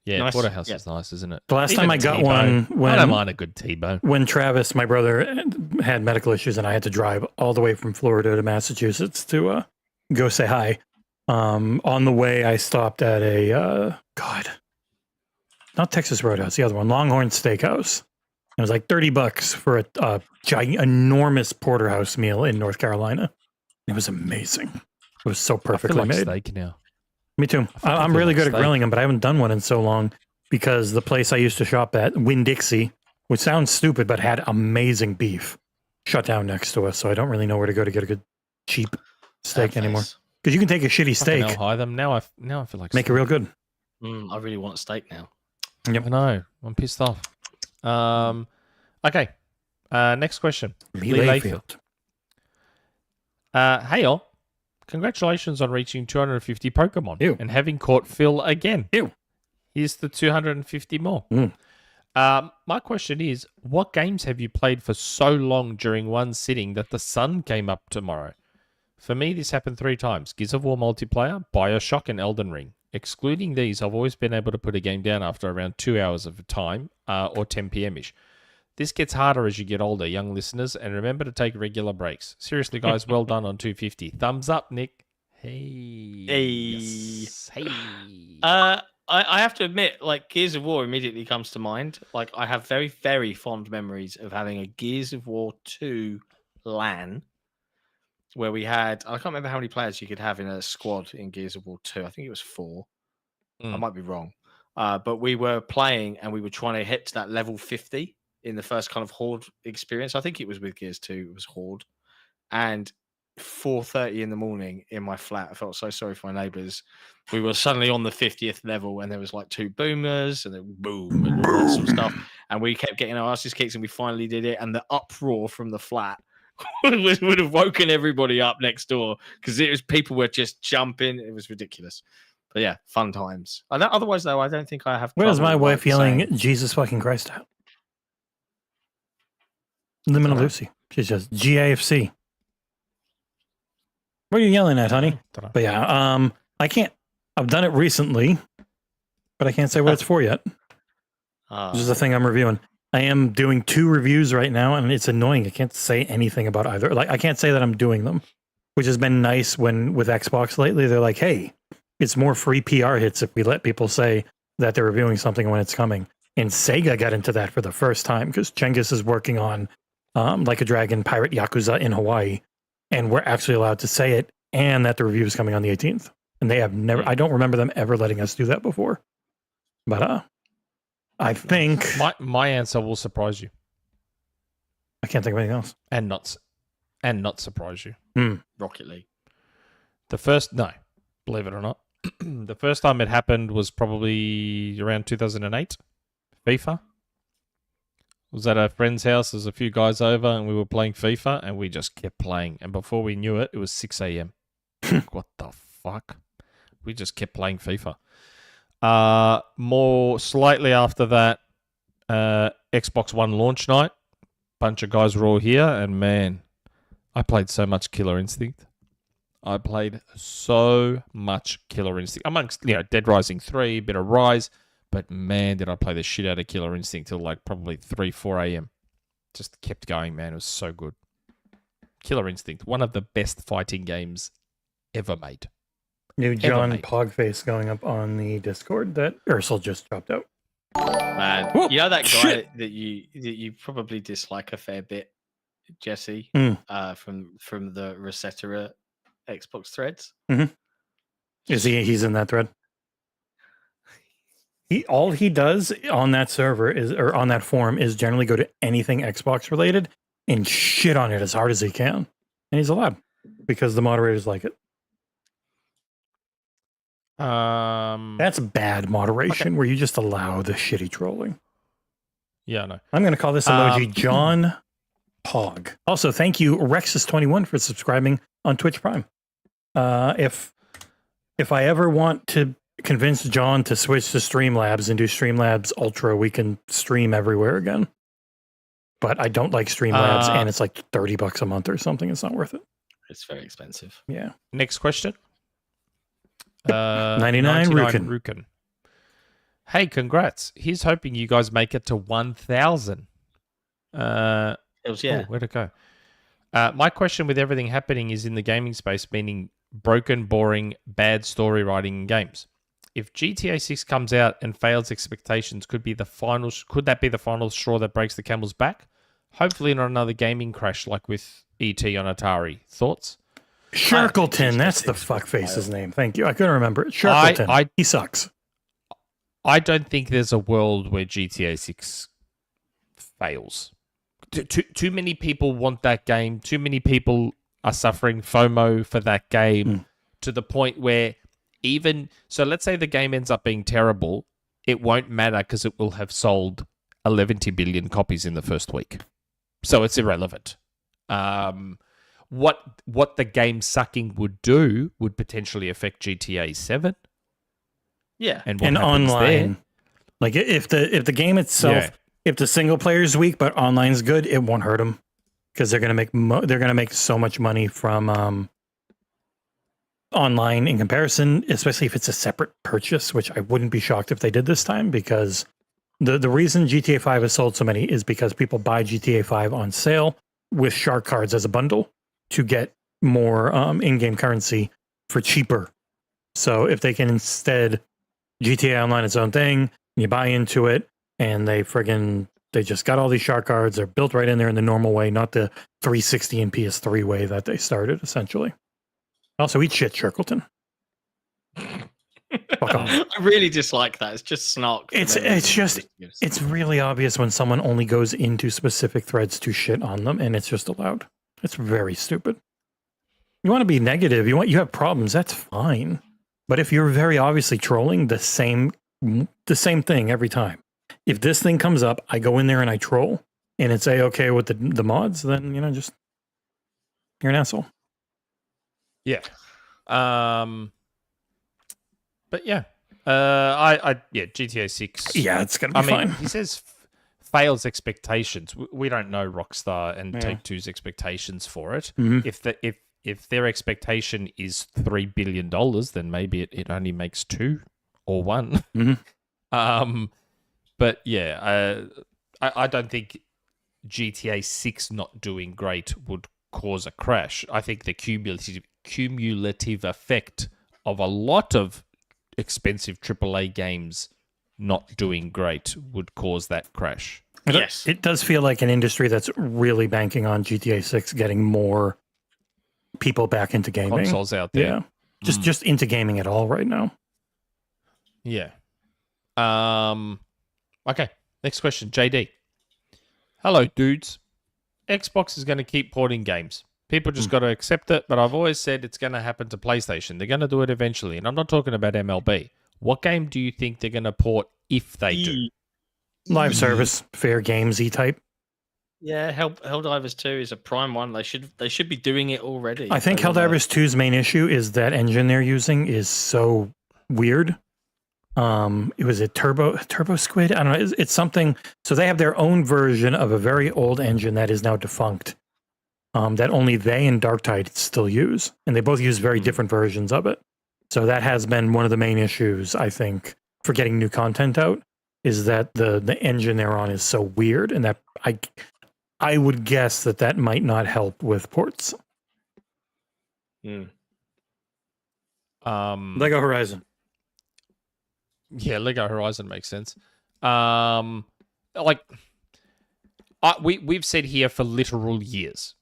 Yeah, Nice. porterhouse Yeah. is nice, isn't it? The last Even time I got T-bone. one I don't when mind a good T-bone. when Travis, my brother, had medical issues and I had to drive all the way from Florida to Massachusetts to go say hi. On the way, I stopped at a not Texas Roadhouse, the other one, Longhorn Steakhouse. It was like $30 for a enormous porterhouse meal in North Carolina. It was amazing. It was so I feel perfectly like made. steak now. Me too. I I'm feel really like good at steak. grilling them, but I haven't done one in so long because the place I used to shop at, Winn-Dixie, which sounds stupid, but had amazing beef, shut down next to us. So I don't really know where to go to get a good cheap steak That anymore. place. Because you can take a shitty Fucking steak, hell, Hytham. Now I feel like make it steak. real good. I really want steak now. I know. I'm pissed off. Okay. Next question. LeeLayfield. Hey all. Congratulations on reaching 250 Pokemon Ew. and having caught Phil again. Ew. Here's the 250 more. Mm. My question is, what games have you played for so long during one sitting that the sun came up tomorrow? For me, this happened 3 times. Gears of War multiplayer, Bioshock, and Elden Ring. Excluding these, I've always been able to put a game down after around 2 hours of time or 10 p.m.ish. This gets harder as you get older, young listeners, and remember to take regular breaks. Seriously, guys, well done on 250. Thumbs up, Nick. Hey. Hey. Yes. Hey. I have to admit, like, Gears of War immediately comes to mind. Like, I have very, very fond memories of having a Gears of War 2 LAN where we had, I can't remember how many players you could have in a squad in Gears of War 2. I think it was 4. I might be wrong. But we were playing and we were trying to hit to that level 50 in the first kind of Horde experience. I think it was with Gears 2. It was Horde. And 4:30 in the morning in my flat, I felt so sorry for my neighbors. We were suddenly on the 50th level and there was like 2 boomers and then boom and all that sort of stuff. And we kept getting our asses kicked and we finally did it. And the uproar from the flat would have woken everybody up next door because it was people were just jumping. It was ridiculous. But yeah, fun times. Otherwise, though, I don't think I have. Where's my trouble, wife like, yelling, saying- Jesus fucking Christ out? Lemon Lucy. She's just GAFC. What are you yelling at, honey? Ta-da. But yeah, I've done it recently, but I can't say what it's for yet. This is the thing I'm reviewing. I am doing 2 reviews right now, and it's annoying. I can't say anything about either. Like, I can't say that I'm doing them, which has been nice when with Xbox lately. They're like, hey, it's more free PR hits if we let people say that they're reviewing something when it's coming. And Sega got into that for the first time because Cengiz is working on Like a Dragon Pirate Yakuza in Hawaii, and we're actually allowed to say it, and that the review is coming on the 18th. And they have never, I don't remember them ever letting us do that before. But I think My answer will surprise you I can't think of anything else. and not surprise you. Rocket League. Believe it or not, the first time it happened was probably around 2008. FIFA. Was at a friend's house. There's a few guys over, and we were playing FIFA, and we just kept playing. And before we knew it, it was 6 a.m. Like, what the fuck? We just kept playing FIFA. More slightly after that, Xbox One launch night. Bunch of guys were all here, and man, I played so much Killer Instinct. I played so much Killer Instinct. Amongst, Dead Rising 3, bit of Rise. But man, did I play the shit out of Killer Instinct till like probably 3, 4 a.m. Just kept going, man. It was so good. Killer Instinct, one of the best fighting games ever made. New John made. Pogface going up on the Discord that Ursel just dropped out. Man, Whoop, you know that guy shit. that you probably dislike a fair bit, Jesse, Mm. From the Resetera Xbox threads. He's in that thread? All he does on that server or on that forum is generally go to anything Xbox related and shit on it as hard as he can. And he's allowed because the moderators like it. That's bad moderation where you just allow the shitty trolling. Yeah, I know. I'm going to call this emoji John Hog. Also, thank you, Rexus21, for subscribing on Twitch Prime. If I ever want to convince John to switch to Streamlabs and do Streamlabs Ultra, we can stream everywhere again. But I don't like Streamlabs, and it's like $30 a month or something. It's not worth it. It's very expensive. Yeah. Next question. 99 Rukin. Hey, congrats. He's hoping you guys make it to 1,000. It was, yeah. Where'd it go? My question with everything happening is in the gaming space, meaning broken, boring, bad story writing in games. If GTA 6 comes out and fails expectations, could that be the final straw that breaks the camel's back? Hopefully not another gaming crash like with ET on Atari. Thoughts? Shirkleton, that's the fuckface's name. Thank you. I couldn't remember it. Shirkleton. He sucks. I don't think there's a world where GTA 6 fails. Too many people want that game. Too many people are suffering FOMO for that game to the point where so let's say the game ends up being terrible, it won't matter because it will have sold 11 billion copies in the first week. So it's irrelevant. What the game sucking would do would potentially affect GTA 7. Yeah. And online. There. Like if the game itself, if the single player is weak but online's good, it won't hurt them because they're going to make so much money from online in comparison, especially if it's a separate purchase, which I wouldn't be shocked if they did this time, because the reason GTA 5 has sold so many is because people buy GTA 5 on sale with shark cards as a bundle to get more in-game currency for cheaper. So if they can instead GTA Online its own thing, you buy into it, and they just got all these shark cards. They're built right in there in the normal way, not the 360 and PS3 way that they started, essentially. Also, eat shit, Shirkleton. Fuck off. I really dislike that. It's just snark. It's really obvious when someone only goes into specific threads to shit on them, and it's just allowed. It's very stupid. You want to be negative. You have problems. That's fine. But if you're very obviously trolling the same thing every time, if this thing comes up, I go in there and I troll, and it's okay with the mods, then just you're an asshole. Yeah. But yeah. GTA 6. Yeah, it's gonna be fine. He says fails expectations. We don't know Rockstar and Take-Two's expectations for it. Mm-hmm. If their expectation is $3 billion, then maybe it only makes 2 or 1. Mm-hmm. But yeah, I don't think GTA 6 not doing great would cause a crash. I think the cumulative effect of a lot of expensive AAA games not doing great would cause that crash. Yes. It does feel like an industry that's really banking on GTA 6 getting more people back into gaming. Consoles out there. Yeah. Just into gaming at all right now. Yeah. Okay. Next question. JD. Hello, dudes. Xbox is going to keep porting games. People just got to accept it, but I've always said it's going to happen to PlayStation. They're going to do it eventually, and I'm not talking about MLB. What game do you think they're going to port if they do? Live service, fair gamesy type. Yeah, Helldivers 2 is a prime one. They should be doing it already. I think Helldivers 2's main issue is that engine they're using is so weird. It was a turbo squid. I don't know. It's something. So they have their own version of a very old engine that is now defunct. That only they and Darktide still use, and they both use very different versions of it. So that has been one of the main issues, I think, for getting new content out, is that the engine they're on is so weird, and that I would guess that might not help with ports. Lego Horizon. Yeah, Lego Horizon makes sense. We've said here for literal years.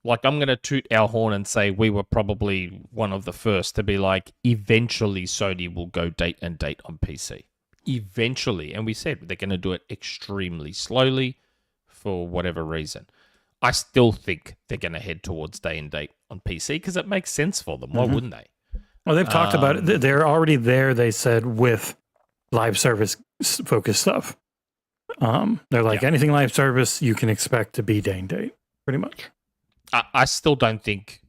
Like, I'm going to toot our horn and say we were probably one of the first to be like, eventually Sony will go date and date on PC. Eventually. And we said they're going to do it extremely slowly for whatever reason. I still think they're going to head towards day and date on PC because it makes sense for them. Why wouldn't they? Well, they've talked about it. They're already there, they said, with live service focused stuff. They're like, anything live service you can expect to be day and date, pretty much. I still don't think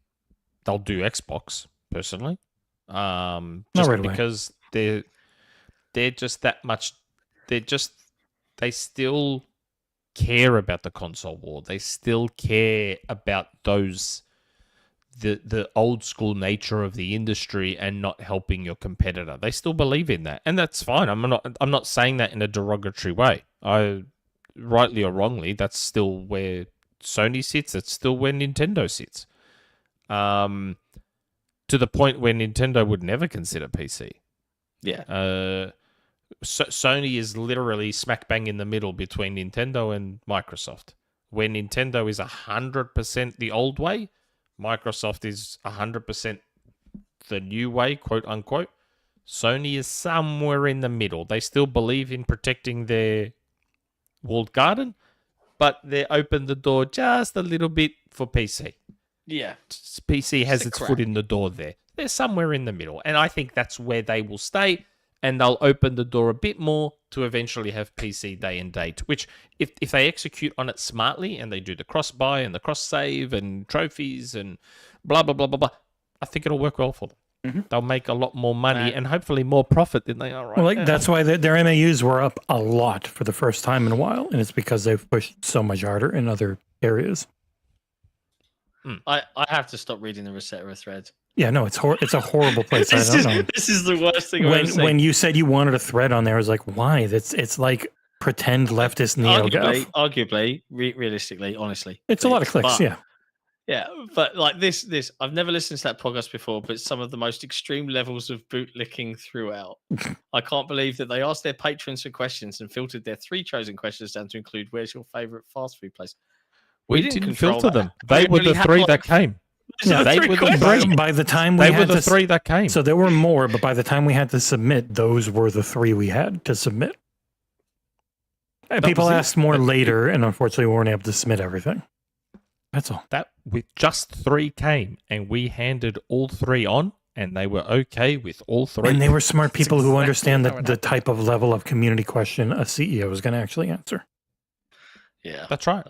they'll do Xbox, personally. Just right because they're just that much. They still care about the console war. They still care about the old school nature of the industry and not helping your competitor. They still believe in that, and that's fine. I'm not saying that in a derogatory way. Rightly or wrongly, that's still where Sony sits. It's still where Nintendo sits. To the point where Nintendo would never consider PC. Yeah. Sony is literally smack bang in the middle between Nintendo and Microsoft. Where Nintendo is 100% the old way, Microsoft is 100% the new way, quote unquote. Sony is somewhere in the middle. They still believe in protecting their walled garden, but they open the door just a little bit for PC. Yeah. PC has its foot in the door there. They're somewhere in the middle, and I think that's where they will stay, and they'll open the door a bit more to eventually have PC day and date, which if they execute on it smartly and they do the cross-buy and the cross-save and trophies and blah, blah, blah, blah, blah, I think it'll work well for them. They'll make a lot more money and hopefully more profit than they are right now. That's why their MAUs were up a lot for the first time in a while, and it's because they've pushed so much harder in other areas. I have to stop reading the Resetera thread. Yeah, no, it's a horrible place. This is the worst thing I've ever seen. When you said you wanted a thread on there, I was like, why? It's like pretend leftist neo-gov. Arguably, realistically, honestly. It's a lot of clicks, yeah. Yeah, but like this, I've never listened to that podcast before, but some of the most extreme levels of bootlicking throughout. I can't believe that they asked their patrons for questions and filtered their 3 chosen questions down to include where's your favorite fast food place. We didn't filter them. They were the 3 that came. Yeah, they were the 3. By the time they were the 3 that came. So there were more, but by the time we had to submit, those were the 3 we had to submit. And people asked more later, and unfortunately, we weren't able to submit everything. That's all. That with just 3 came, and we handed all 3 on, and they were okay with all 3. And they were smart people who understand the type of level of community question a CEO is going to actually answer. Yeah, that's right.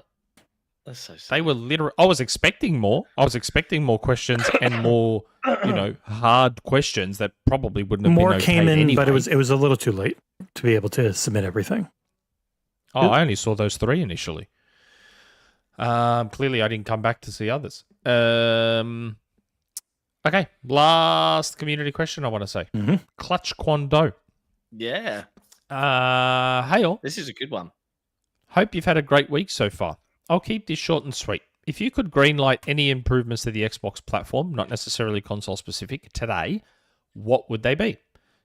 That's so sad. They were literally. I was expecting more. I was expecting more questions and more, hard questions that probably wouldn't have more been okay came in, anyway. but it was a little too late to be able to submit everything. Oh, I only saw those 3 initially. Clearly, I didn't come back to see others. Okay, last community question I want to say. ClutchKwonDo. Yeah. Hey all. This is a good one. Hope you've had a great week so far. I'll keep this short and sweet. If you could greenlight any improvements to the Xbox platform, not necessarily console specific, today, what would they be?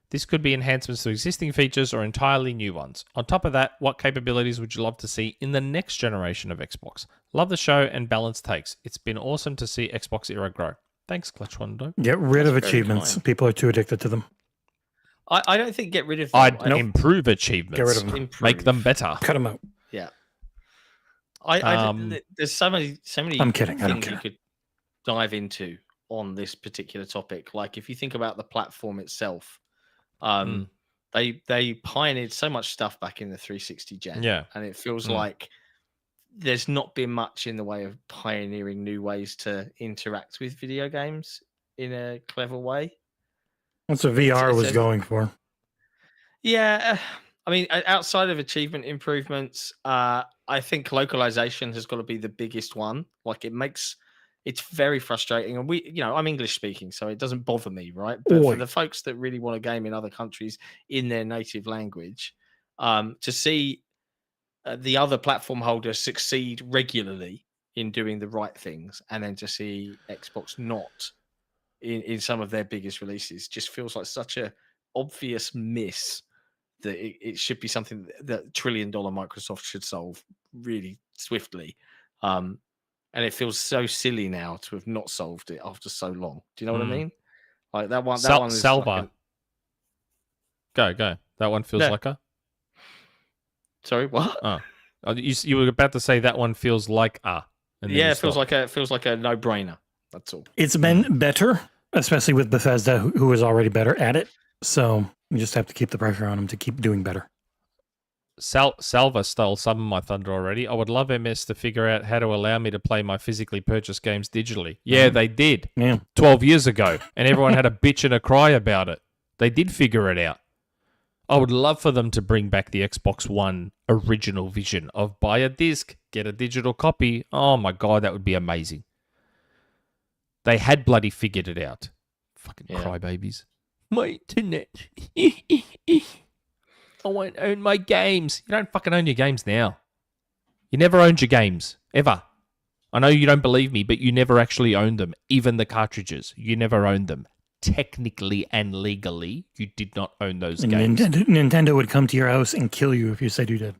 This could be enhancements to existing features or entirely new ones. On top of that, what capabilities would you love to see in the next generation of Xbox? Love the show and balanced takes. It's been awesome to see Xbox era grow. Thanks, ClutchKwonDo. Get rid of achievements. Kind. People are too addicted to them. I don't think get rid of them. I'd improve achievements. Get rid of them. Make them better. Cut them out. Yeah. There's so many I'm kidding. things you could dive into on this particular topic. Like if you think about the platform itself, they pioneered so much stuff back in the 360 gen. Yeah. And it feels like there's not been much in the way of pioneering new ways to interact with video games in a clever way. That's what VR was going for. Yeah. I mean, outside of achievement improvements, I think localization has got to be the biggest one. Like it's very frustrating. And I'm English speaking, so it doesn't bother me, right? But for the folks that really want a game in other countries in their native language, to see the other platform holders succeed regularly in doing the right things, and then to see Xbox not in some of their biggest releases just feels like such a obvious miss that it should be something that $1 trillion Microsoft should solve really swiftly. And it feels so silly now to have not solved it after so long. Do you know what I mean? Like that one. That one is Salva. Go. That one feels like a. Sorry, what? Oh, you were about to say that one feels like a. Yeah, it feels like a no-brainer. That's all. It's been better, especially with Bethesda, who is already better at it. So you just have to keep the pressure on them to keep doing better. Salva stole some of my thunder already. I would love MS to figure out how to allow me to play my physically purchased games digitally. Yeah, they did. Yeah. 12 years ago. And everyone had a bitch and a cry about it. They did figure it out. I would love for them to bring back the Xbox One original vision of buy a disc, get a digital copy. Oh my God, that would be amazing. They had bloody figured it out. Fucking crybabies. My internet. I won't own my games. You don't fucking own your games now. You never owned your games, ever. I know you don't believe me, but you never actually owned them. Even the cartridges, you never owned them. Technically and legally, you did not own those games. Nintendo would come to your house and kill you if you said you did.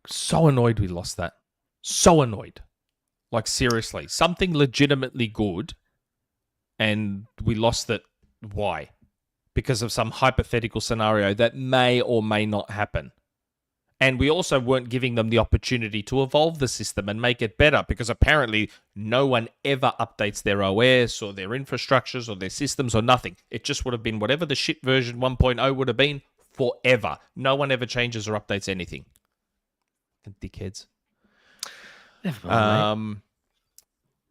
So annoyed we lost that. So annoyed. Like, seriously. Something legitimately good, and we lost it. Why? Because of some hypothetical scenario that may or may not happen. And we also weren't giving them the opportunity to evolve the system and make it better, because apparently no one ever updates their OS or their infrastructures or their systems or nothing. It just would have been whatever the shit version 1.0 would have been forever. No one ever changes or updates anything. Dickheads.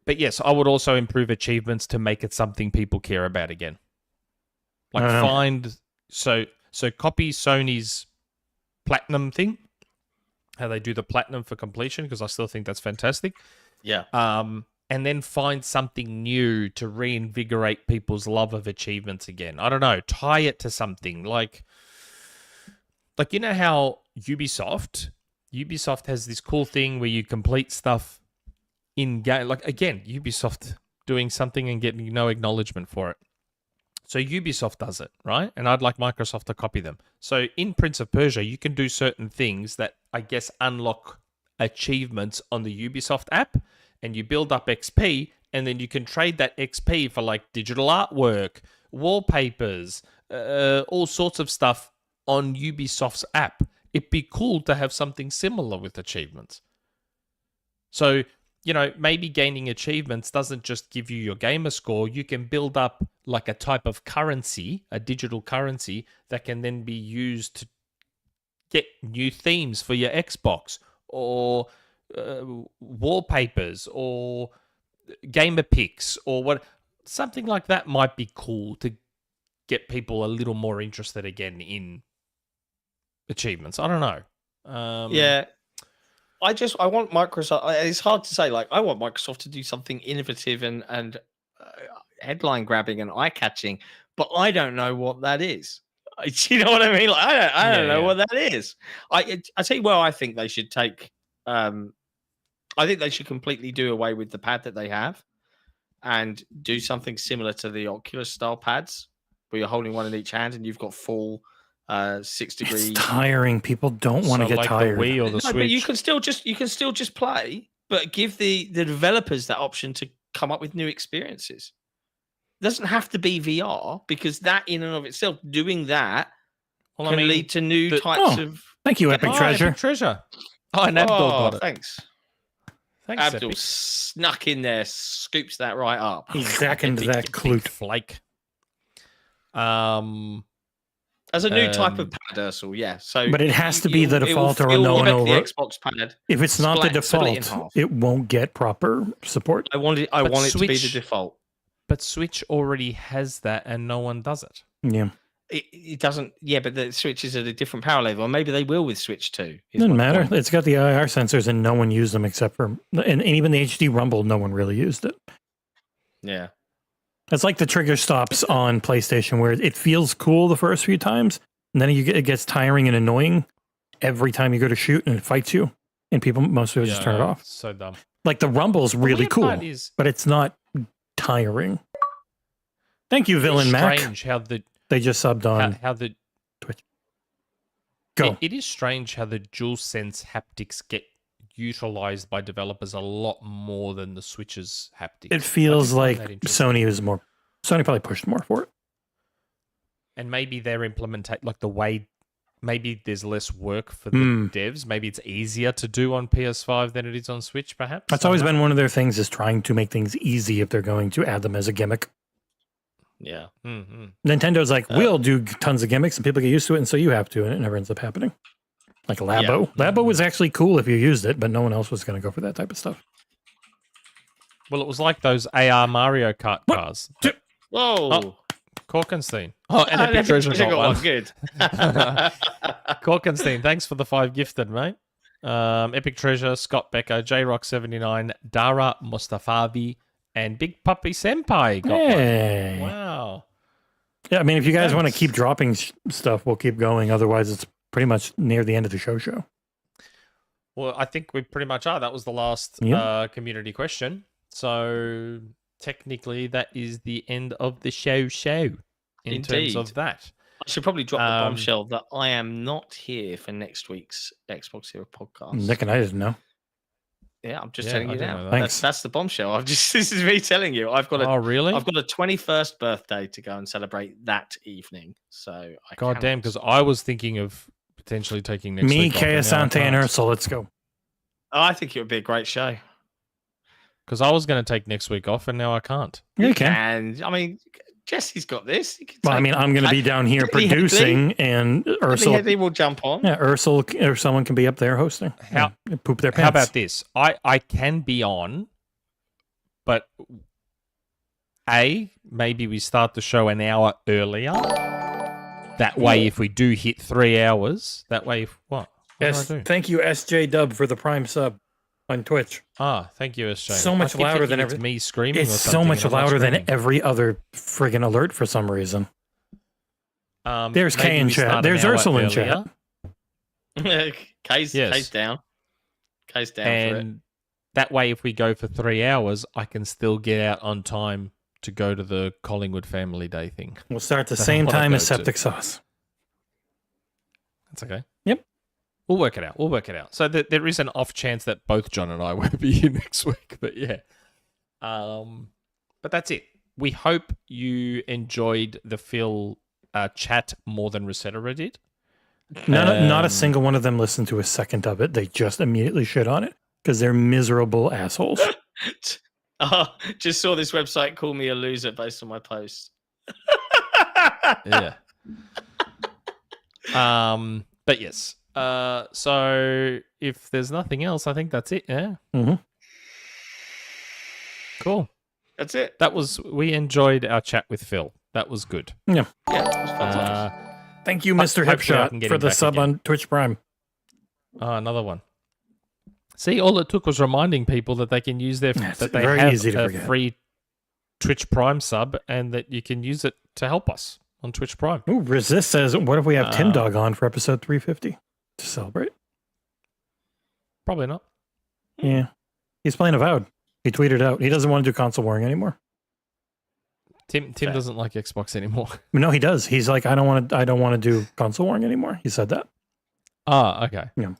But yes, I would also improve achievements to make it something people care about again. Like copy Sony's platinum thing, how they do the platinum for completion, because I still think that's fantastic. Yeah. And then find something new to reinvigorate people's love of achievements again. I don't know, tie it to something like you know how Ubisoft has this cool thing where you complete stuff in game. Like, again, Ubisoft doing something and getting no acknowledgement for it. So Ubisoft does it, right? And I'd like Microsoft to copy them. So in Prince of Persia, you can do certain things that, I guess, unlock achievements on the Ubisoft app, and you build up XP, and then you can trade that XP for, like, digital artwork, wallpapers, all sorts of stuff on Ubisoft's app. It'd be cool to have something similar with achievements. So, you know, maybe gaining achievements doesn't just give you your gamer score. You can build up like a type of currency, a digital currency that can then be used to get new themes for your Xbox, or wallpapers, or gamer pics, or what. Something like that might be cool to get people a little more interested again in achievements. I don't know. Yeah. I want Microsoft. It's hard to say. Like, I want Microsoft to do something innovative and headline grabbing and eye catching, but I don't know what that is. Do you know what I mean? Like, I don't know what that is. I tell you where I think they should take. I think they should completely do away with the pad that they have, and do something similar to the Oculus style pads, where you're holding one in each hand and you've got full 6 degree. It's tiring. People don't want to get like tired. The Wii or the Switch. But you can still just play, but give the developers that option to come up with new experiences. It doesn't have to be VR, because that in and of itself, doing that can lead to new types of. Thank you, Epic Treasure. Epic Treasure. Oh, and Abdul got it. Thanks. Thanks, Abdul Epic. snuck in there, scoops that right up. He's second Epic, that big clute. flake. As a new type of pad, Ursel, yeah. So, but it has to be the default, or no one the over. Xbox pad. If it's not the split it in default, half. it won't get proper support. I want it to be Switch- the default. But Switch already has that, and no one does it. Yeah, It doesn't. Yeah, but the Switch is at a different power level. Or maybe they will with Switch 2. doesn't matter. It's got the IR sensors, and no one used them except for, and even the HD Rumble, no one really used it. Yeah. It's like the trigger stops on PlayStation, where it feels cool the first few times, and then it gets tiring and annoying every time you go to shoot and it fights you, and most people just turn it off. So dumb. Like the Rumble's really weird cool, part is- but it's not tiring. Thank you, Villain Mac. Strange how the They just subbed on how the Twitch. Go. It is strange how the DualSense haptics get utilized by developers a lot more than the Switch's haptics. It feels like Sony probably pushed more for it. And maybe their implementation, like the way, maybe there's less work for the devs. Maybe it's easier to do on PS5 than it is on Switch, perhaps. That's always been one of their things, is trying to make things easy if they're going to add them as a gimmick. Yeah. Nintendo's like, we'll do tons of gimmicks and people get used to it, and so you have to, and it never ends up happening. Like Labo. Yeah. Labo was actually cool if you used it, but no one else was going to go for that type of stuff. Well, it was like those AR Mario Kart cars. Whoa. Oh, Korkenstein. Oh, and Epic Treasure got one. Good. Korkenstein, thanks for the 5 gifted, mate. Epic Treasure, Scott Becker, JRock79, Dara Mustafavi, and Big Puppy Senpai got one. Wow. Yeah, I mean, if you guys want to keep dropping stuff, we'll keep going. Otherwise, it's pretty much near the end of the show. Well, I think we pretty much are. That was the last community question. So technically, that is the end of the show in terms of that. I should probably drop the bombshell that I am not here for next week's XboxEra podcast. Nick and I didn't know. Yeah, I'm just telling you now. Thanks. That's the bombshell. This is me telling you. I've got really? I've got a 21st birthday to go and celebrate that evening. So God damn, because I was thinking of potentially taking next week. Me, Kaya Sante, and Ursula. Let's go. I think it would be a great show. Because I was going to take next week off, and now I can't. You can. And I mean, Jesse's got this. Well, I mean, I'm going to be down here producing, and Ursula will jump on. Yeah, Ursula or someone can be up there hosting. Poop their pants. How about this? I can be on, but maybe we start the show an hour earlier. That way, if we do hit 3 hours, that way, what? Yes, thank you, SJ Dub, for the Prime sub on Twitch. Thank you, SJ. So much louder than every me screaming. It's so much louder than every other friggin' alert for some reason. There's Kay in chat. There's Ursula in chat. Kay's down. Kay's down for it. That way, if we go for 3 hours, I can still get out on time to go to the Collingwood Family Day thing. We'll start the same time as Septic Sauce. That's okay. Yep. We'll work it out. So there is an off chance that both John and I will be here next week. But yeah. But that's it. We hope you enjoyed the Phil chat more than Resetera did. Not a single one of them listened to a second of it. They just immediately shit on it because they're miserable assholes. Just saw this website call me a loser based on my post. Yeah. But yes. So if there's nothing else, I think that's it. Yeah. Mm-hmm. Cool. That's it. We enjoyed our chat with Phil. That was good. Yeah. Yeah. It was fantastic. Thank you, Mr. Hipshot, for the sub again on Twitch Prime. Another one. See, all it took was reminding people that they can use that they have a free Twitch Prime sub and that you can use it to help us on Twitch Prime. Ooh, Resist says, what if we have Tim Dog on for episode 350 to celebrate? Probably not. Yeah. He's playing Avowed. He tweeted out. He doesn't want to do console warring anymore. Tim doesn't like Xbox anymore. No, he does. He's like, I don't want to do console warring anymore. He said that. Okay. Yeah.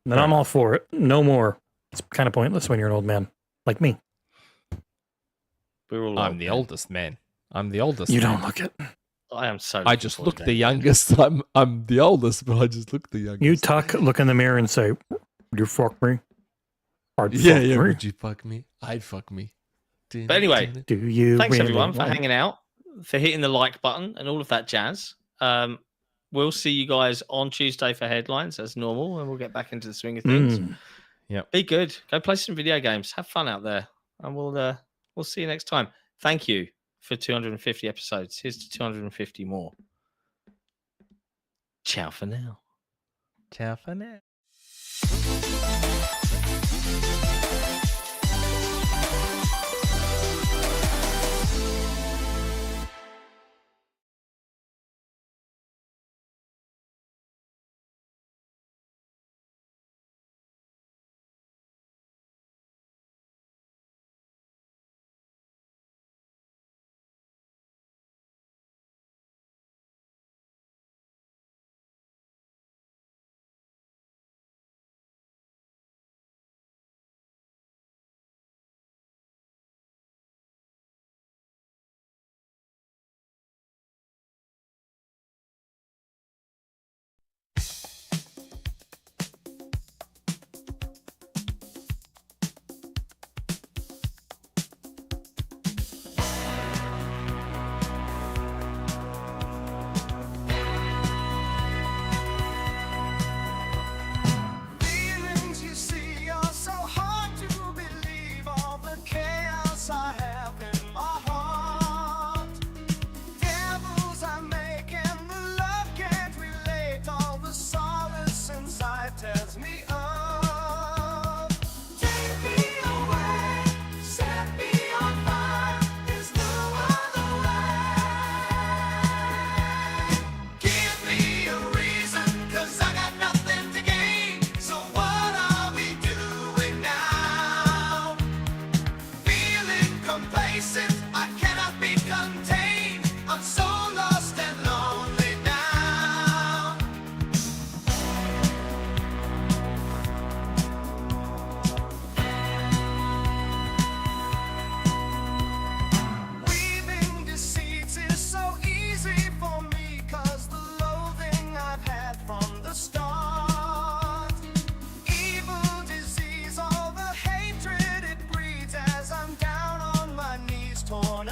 And I'm all for it. No more. It's kind of pointless when you're an old man like me. I'm the oldest man. I'm the oldest. You don't look it. I am so. I just look the youngest. I'm the oldest, but I just look the youngest. You look in the mirror and say, "Would you fuck me?" Would you fuck me? I'd fuck me. But anyway, do you? Thanks everyone for hanging out, for hitting the like button, and all of that jazz. We'll see you guys on Tuesday for headlines as normal, and we'll get back into the swing of things. Yeah, be good. Go play some video games. Have fun out there, and we'll see you next time. Thank you for 250 episodes. Here's to 250 more. Ciao for now. Ciao for now.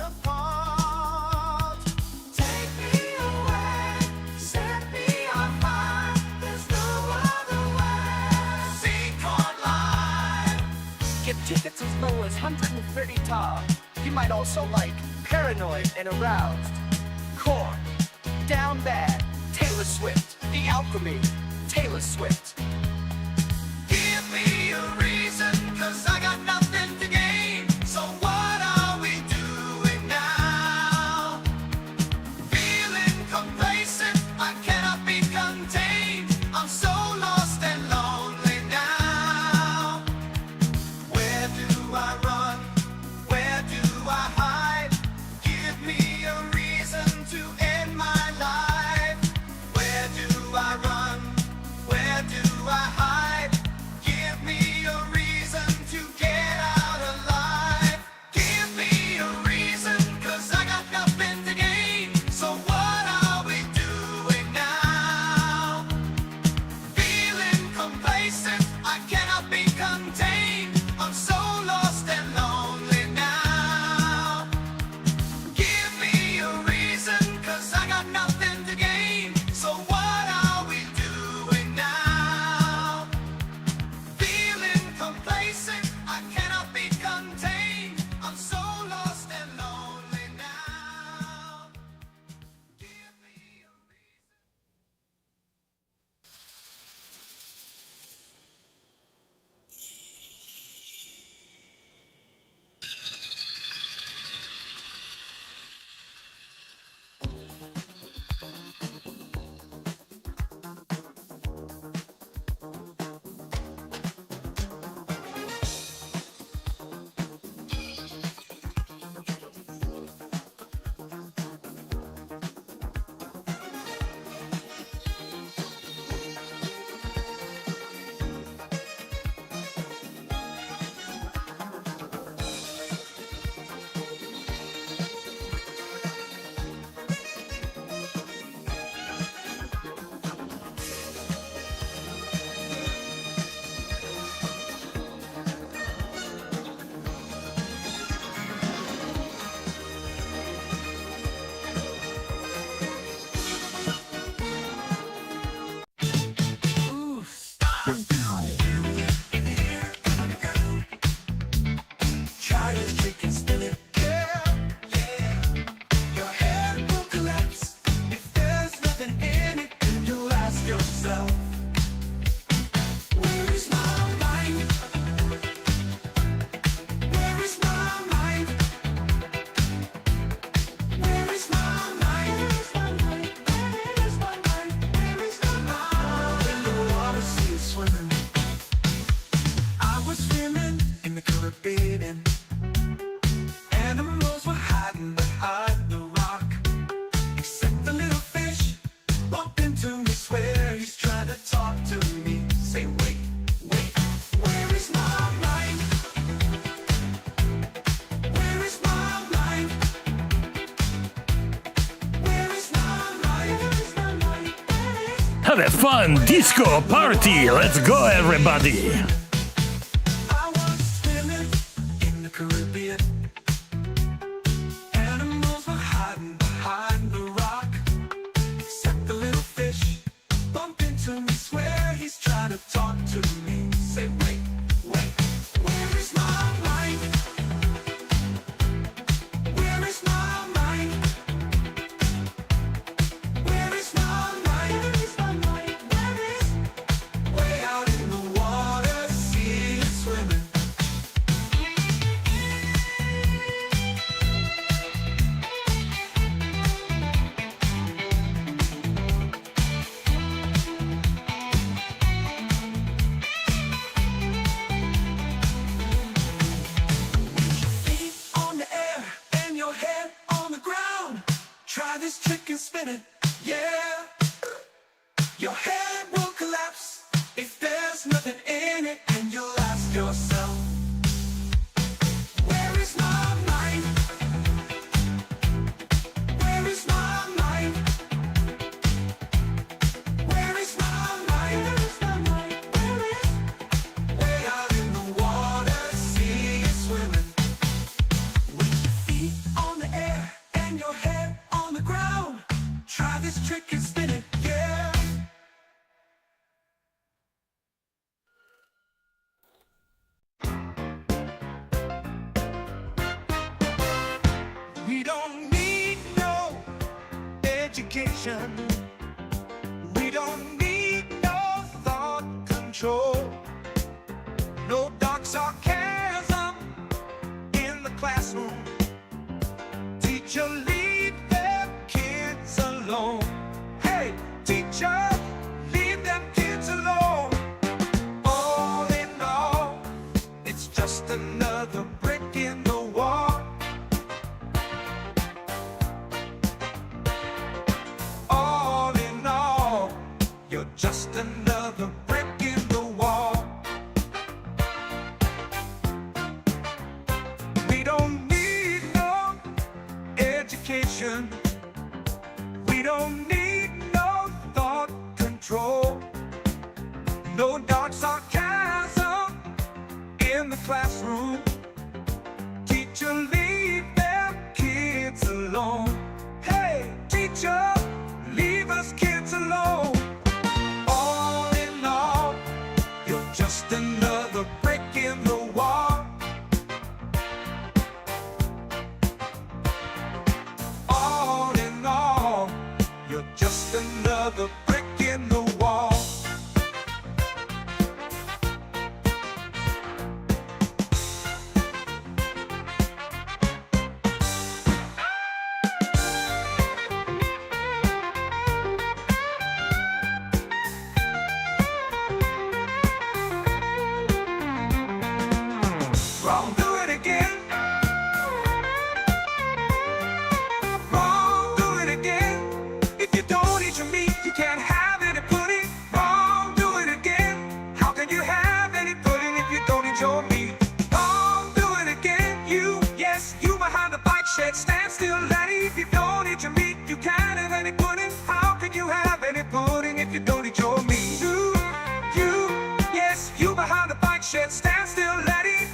apart. Take me away, set me on fire. There's no other way. Sing online. Get tickets as low as 130 top. You might also like Paranoid and Aroused, Korn, Down Bad, Taylor Swift, The Alchemy, Taylor Swift. Give me a reason, 'cause I got nothing to gain. So what are we doing now? Feeling complacent, I cannot be contained. I'm so lost and lonely now. Where do I run? Where do I hide? Give me a reason to end my life. Where do I run? Where do I hide? Give me a reason to get out alive. Give me a reason, 'cause I got nothing to gain. So what are we doing now? Feeling complacent, I cannot be contained. I'm so lost and lonely now. Give me a reason, 'cause I got nothing to gain. So what are we doing now? Feeling complacent, I cannot be contained. I'm so lost and lonely now. Give me a reason. Try to trick and spin it. Yeah, yeah. Your head will collapse. If there's nothing in it, then you'll ask yourself, where is my mind? Where is my mind? Where is my mind? Where is my mind? Where is my mind? Where is my mind? In the water, see it swimming. I was swimming in the Caribbean. Animals were hiding behind the rock. Except the little fish bumped into me, swear he's trying to talk to me. Say, wait, wait, where is my mind? Where is my mind? Where is my mind? Where is my mind? Have a fun disco party. Let's go, everybody. I was swimming in the Caribbean. Animals were hiding behind the rock. Except the little fish bump into me, swear he's trying to talk to me. Say, wait, wait, where is my mind? Where is my mind? Where is my mind? Where is my mind? Where is? Way out in the water, see it swimming. Feet on the air and your head on the ground. Try this trick and spin it, yeah. Your head will collapse if there's nothing in it, and you'll ask yourself, where is my mind? Where is my mind? Where is my mind? Where is my mind? Where is? Way out in the water, see it swimming. With your feet on the air. Bend your head on the ground. Try this trick and spin it, yeah. We don't need no education. We don't need no thought control. No dark sarcasm in the classroom. Teacher, leave them kids alone. Hey, teacher, leave them kids alone. All in all, it's just another brick in the wall. All in all, you're just another brick in the wall. We don't need no education. We don't need no thought control. No dark sarcasm in the classroom. Teacher, leave them kids alone. Hey, teacher, leave us kids alone. All in all, you're just another brick in the wall. All in all, you're just another brick in the wall. Wrong, do it again. Wrong, do it again. If you don't eat your meat, you can't have any pudding. Wrong, do it again. How can you have any pudding if you don't eat your meat? Wrong, do it again. You, yes, you behind the bike shed, stand still, laddie. If you don't eat your meat, you can't have any pudding. How can you have any pudding if you don't eat your meat? You, yes, you behind the bike shed, stand still, laddie.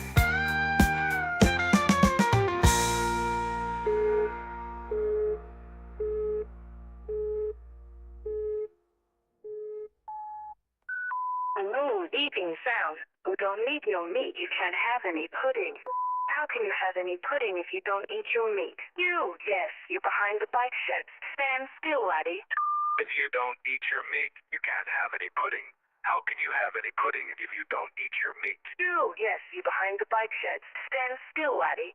Ooh, beeping sound. Who don't eat your meat, you can't have any pudding. How can you have any pudding if you don't eat your meat? You, yes, you're behind the bike shed. Stand still, laddie. If you don't eat your meat, you can't have any pudding. How can you have any pudding if you don't eat your meat? You, yes, you're behind the bike shed. Stand still, laddie.